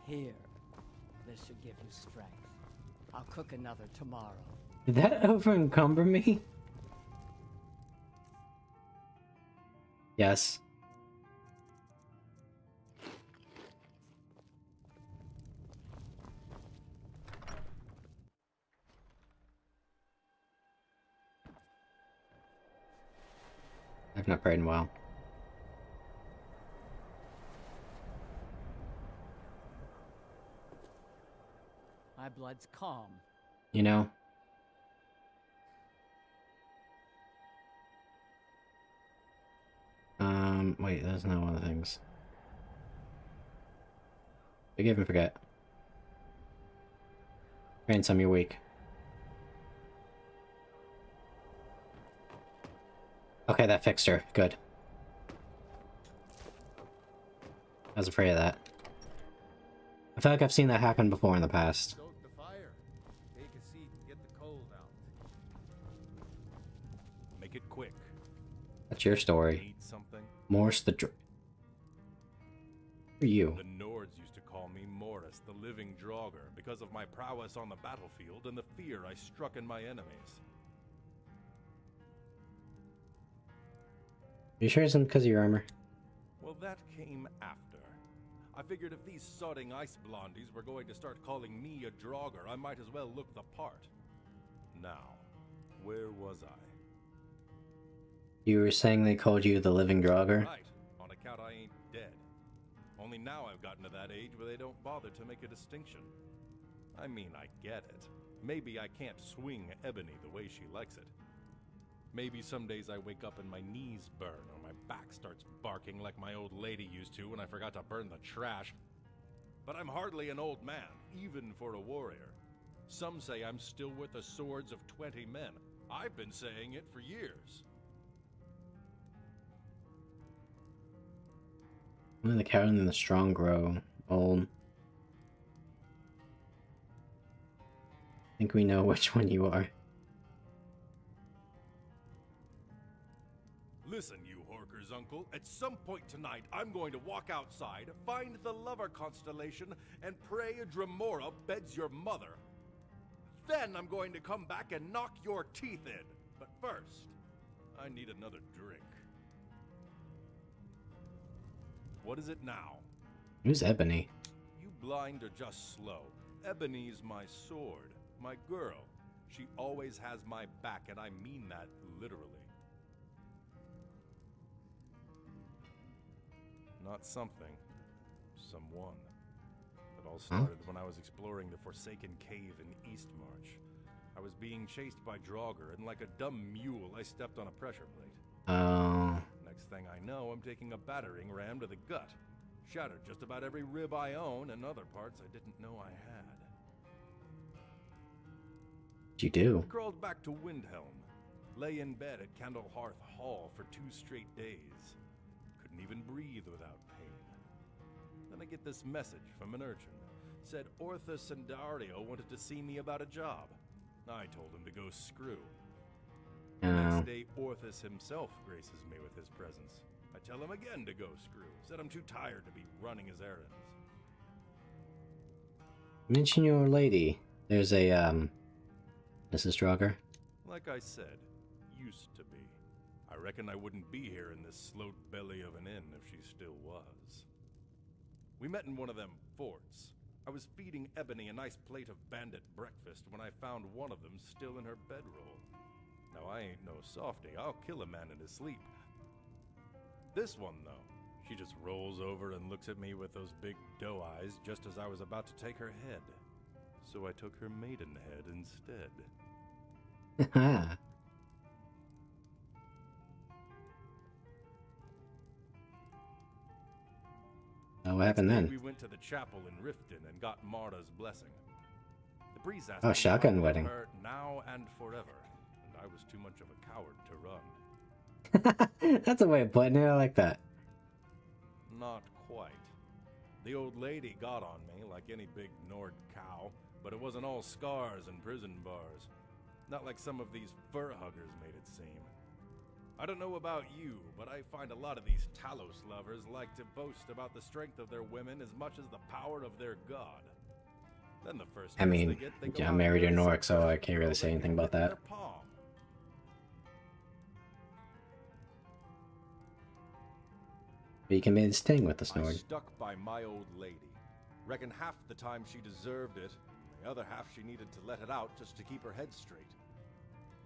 Here, this should give you strength. I'll cook another tomorrow. Did that over encumber me? Yes. I've not prayed in a while. My blood's calm. You know? Wait, that's not one of the things. Forgive and forget. Ransom, you're weak. Okay, that fixed her. Good. I was afraid of that. I feel like I've seen that happen before in the past. Stoke the fire. Take a seat and get the cold out. Make it quick. That's your story. Need something? Morris the Dr... For you. The Nords used to call me Morris, the living Draugr, because of my prowess on the battlefield and the fear I struck in my enemies. You sure it isn't because of your armor? Well, that came after. I figured if these sodding ice blondies were going to start calling me a Draugr, I might as well look the part. Now, where was I? You were saying they called you the living Draugr? Right, on account I ain't dead. Only now I've gotten to that age where they don't bother to make a distinction. I mean, I get it. Maybe I can't swing Ebony the way she likes it. Maybe some days I wake up and my knees burn, or my back starts barking like my old lady used to when I forgot to burn the trash. But I'm hardly an old man, even for a warrior. Some say I'm still worth the swords of 20 men. I've been saying it for years. Only the coward and the strong grow old. I think we know which one you are. Listen, you Horker's uncle, at some point tonight, I'm going to walk outside, find the lover constellation, and pray Dremora beds your mother. Then I'm going to come back and knock your teeth in. But first, I need another drink. What is it now? Who's Ebony? You blind or just slow. Ebony's my sword, my girl. She always has my back, and I mean that literally. Not something. Someone. It all started when I was exploring the Forsaken Cave in Eastmarch. I was being chased by Draugr, and like a dumb mule, I stepped on a pressure plate. Oh. Next thing I know, I'm taking a battering ram to the gut. Shattered just about every rib I own, and other parts I didn't know I had. What'd you do? I crawled back to Windhelm. Lay in bed at Candlehearth Hall for 2 straight days. Couldn't even breathe without pain. Then I get this message from an urchin. Said Orthus and Dario wanted to see me about a job. I told him to go screw. The next day, Orthus himself graces me with his presence. I tell him again to go screw. Said I'm too tired to be running his errands. Mention your lady. There's a, Mrs. Draugr. Like I said, used to be. I reckon I wouldn't be here in this sloat belly of an inn if she still was. We met in one of them forts. I was feeding Ebony a nice plate of bandit breakfast when I found one of them still in her bedroll. Now I ain't no softy, I'll kill a man in his sleep. This one though, she just rolls over and looks at me with those big doe eyes just as I was about to take her head. So I took her maidenhead instead. what happened then? We went to the chapel in Riften and got Marta's blessing. The priest asked Oh, me if I shotgun would love wedding. her now and forever, and I was too much of a coward to run. That's a way of putting it. I like that. Not quite. The old lady got on me like any big Nord cow, but it wasn't all scars and prison bars. Not like some of these fur huggers made it seem. I don't know about you, but I find a lot of these Talos lovers like to boast about the strength of their women as much as the power of their god. Then the first I chance mean, they get, they go yeah, out I'm married and to marry an orc, some so I perfect can't girl really they say can anything about fit in that. their palm. But you can make this thing with the I sword. stuck by my old lady. Reckon half the time she deserved it, the other half she needed to let it out just to keep her head straight.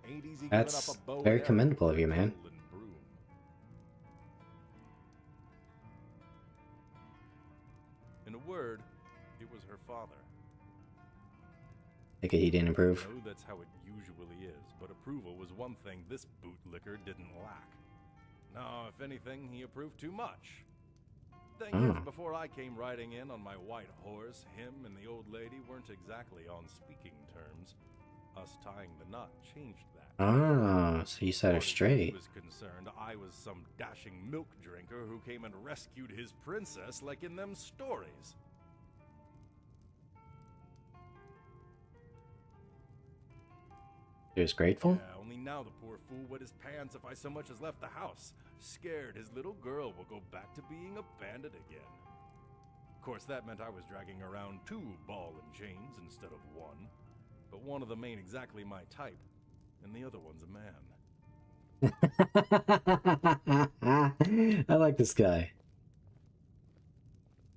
Ain't easy giving That's up a bow very and arrow commendable for of a you, man. golden broom. In a word, it was her father. Like he didn't approve. I know that's how it usually is, but approval was one thing this bootlicker didn't lack. No, if anything, he approved too much. Thing is, before I came riding in on my white horse, him and the old lady weren't exactly on speaking terms. Us tying the knot changed that. Oh, so you set her As far as straight. he was concerned, I was some dashing milk drinker who came and rescued his princess like in them stories. He was grateful? Yeah, only now the poor fool wet his pants if I so much as left the house. Scared his little girl will go back to being a bandit again. Of course, that meant I was dragging around 2 ball and chains instead of 1. But one of them ain't exactly my type, and the other one's a man. I like this guy.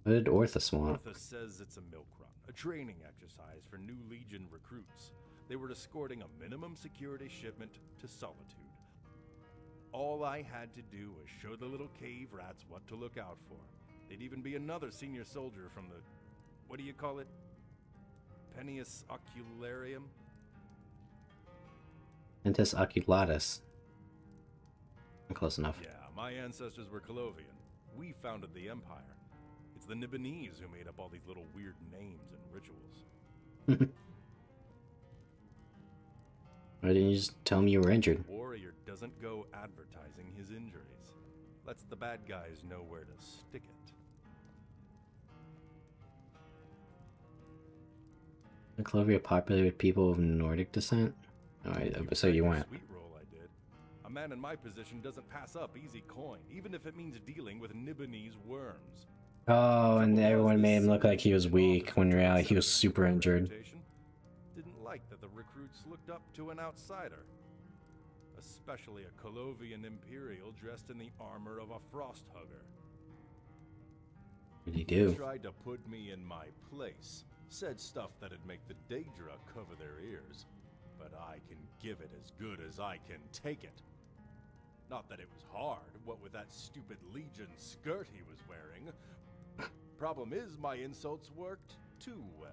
What did Orthus want? Orthus says it's a milk run, a training exercise for new Legion recruits. They were escorting a minimum security shipment to Solitude. All I had to do was show the little cave rats what to look out for. There'd even be another senior soldier from the... what do you call it? Pennius Ocularium? Ventus Oculatus. Close enough. Yeah, my ancestors were Colovian. We founded the Empire. It's the Nibonese who made up all these little weird names and rituals. Why didn't you just tell me you were injured? Warrior doesn't go advertising his injuries. Lets the bad guys know where to stick it. The Clovia popular with people of Nordic descent? Alright, so you went. Sweet roll I did. A man in my position doesn't pass up easy coin, even if it means dealing with Nibonese worms. Oh, and everyone made him look like he was weak, when in reality he was super injured. Didn't like that the recruits looked up to an outsider. Especially a Colovian Imperial dressed in the armor of a frost hugger. What did he do? He tried to put me in my place. Said stuff that'd make the Daedra cover their ears. But I can give it as good as I can take it. Not that it was hard, what with that stupid Legion skirt he was wearing. Problem is, my insults worked too well.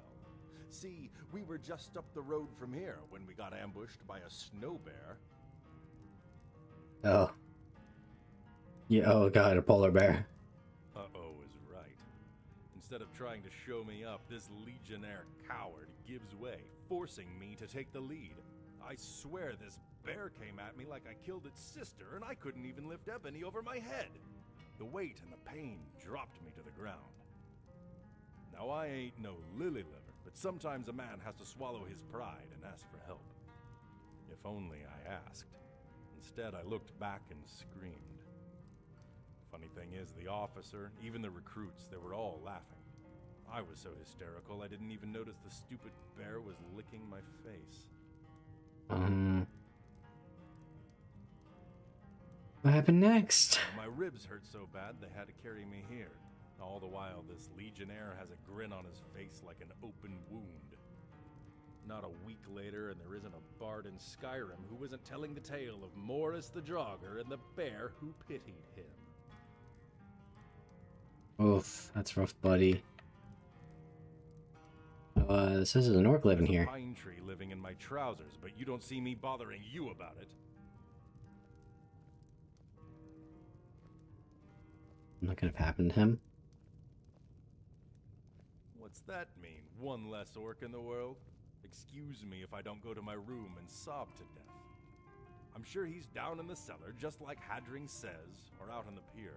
See, we were just up the road from here when we got ambushed by a snow bear. Oh. Yeah, oh god, a polar bear. Uh-oh is right. Instead of trying to show me up, this Legionnaire coward gives way, forcing me to take the lead. I swear this bear came at me like I killed its sister, and I couldn't even lift Ebony over my head. The weight and the pain dropped me to the ground. Now I ain't no lily liver, but sometimes a man has to swallow his pride and ask for help. If only I asked. Instead, I looked back and screamed. Funny thing is, the officer, even the recruits, they were all laughing. I was so hysterical I didn't even notice the stupid bear was licking my face. What happened next? My ribs hurt so bad they had to carry me here. All the while, this Legionnaire has a grin on his face like an open wound. Not a week later, and there isn't a bard in Skyrim who isn't telling the tale of Morris the Jogger and the bear who pitied him. Oof, that's rough, buddy. This is an orc living here. Pine tree living in my trousers, but you don't see me bothering you about it. Nothing could have happened to him. What's that mean? One less orc in the world? Excuse me if I don't go to my room and sob to death. I'm sure he's down in the cellar, just like Hadring says, or out on the pier.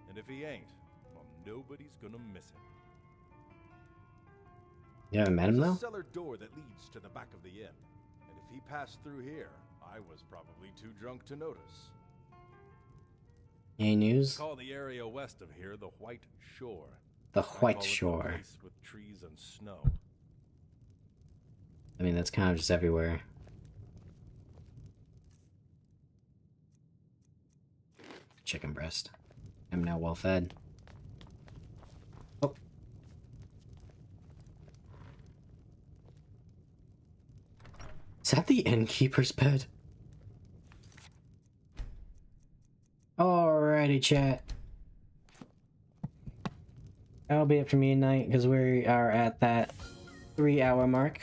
And if he ain't, well, nobody's gonna miss him. You haven't met him, There's though? a cellar door that leads to the back of the inn. And if he passed through here, I was probably too drunk to notice. Any news? Call the area west of here the White Shore. The I call White it the Shore. place with trees and snow. I mean, that's kind of just everywhere. Chicken breast. I'm now well fed. Oh. Is that the innkeeper's bed? Alrighty, chat. That'll be it for me tonight, because we are at that 3-hour mark.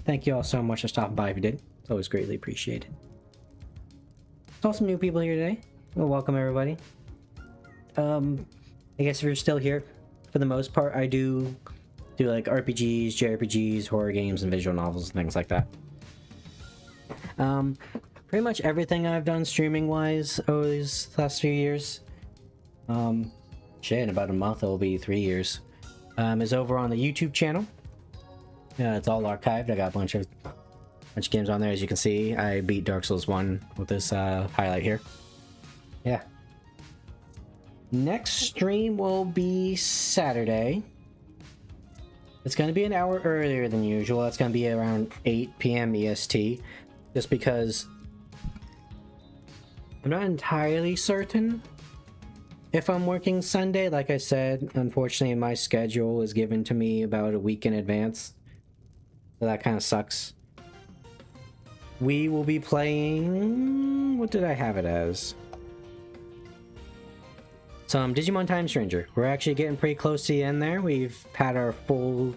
Thank you all so much for stopping by if you did. It's always greatly appreciated. Saw some new people here today. Well, welcome everybody. I guess if you're still here, for the most part, I do like RPGs, JRPGs, horror games, and visual novels and things like that. Pretty much everything I've done streaming-wise over these last few years, shit, in about a month it'll be 3 years, is over on the YouTube channel. It's all archived. I got a bunch of games on there. As you can see, I beat Dark Souls 1 with this highlight here. Yeah. Next stream will be Saturday. It's going to be an hour earlier than usual. It's going to be around 8 p.m. EST. Just because I'm not entirely certain if I'm working Sunday. Like I said, unfortunately my schedule is given to me about a week in advance. So that kind of sucks. We will be playing... what did I have it as? Some Digimon Time Stranger. We're actually getting pretty close to the end there. We've had our full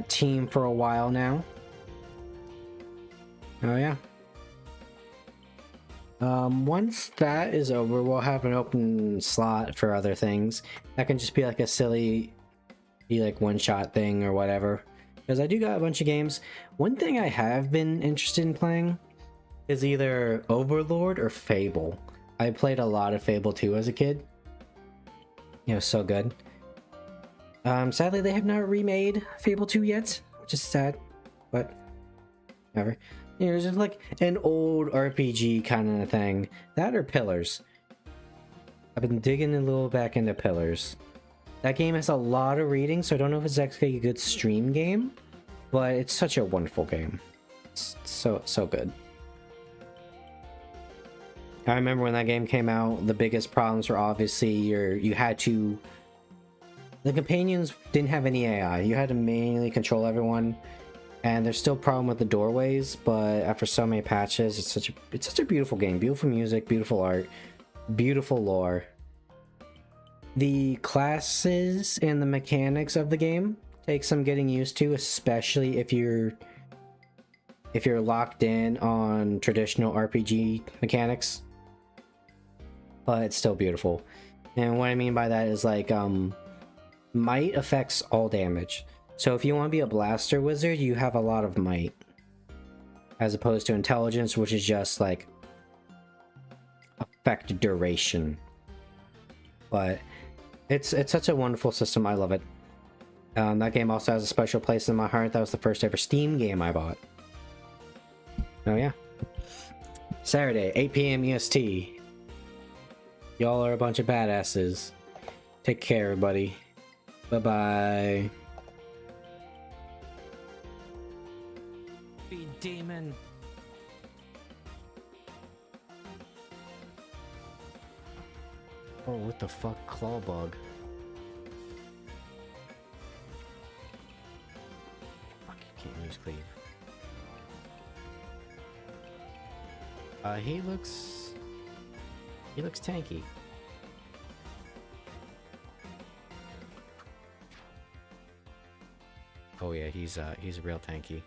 team for a while now. Oh yeah. Once that is over, we'll have an open slot for other things. That can just be like a silly, like one-shot thing or whatever. Because I do got a bunch of games. One thing I have been interested in playing is either Overlord or Fable. I played a lot of Fable 2 as a kid. It was so good. Sadly, they have not remade Fable 2 yet, which is sad, but whatever. You know, it's just like an old RPG kind of thing. That or Pillars. I've been digging a little back into Pillars. That game has a lot of reading, so I don't know if it's actually a good stream game, but it's such a wonderful game. It's so good. I remember when that game came out, the biggest problems were obviously you had to... the companions didn't have any AI. You had to manually control everyone. And there's still a problem with the doorways, but after so many patches, it's such a beautiful game. Beautiful music, beautiful art, beautiful lore. The classes and the mechanics of the game take some getting used to, especially if you're locked in on traditional RPG mechanics. But it's still beautiful. And what I mean by that is like might affects all damage. So if you want to be a blaster wizard, you have a lot of might. As opposed to intelligence, which is just like affect duration. But it's such a wonderful system. I love it. That game also has a special place in my heart. That was the first ever Steam game I bought. Oh yeah. Saturday, 8 p.m. EST. Y'all are a bunch of badasses. Take care, everybody. Bye-bye. Be demon. Oh, what the fuck? Clawbug. Fuck, you can't use cleave. He looks tanky. Oh yeah, he's real tanky.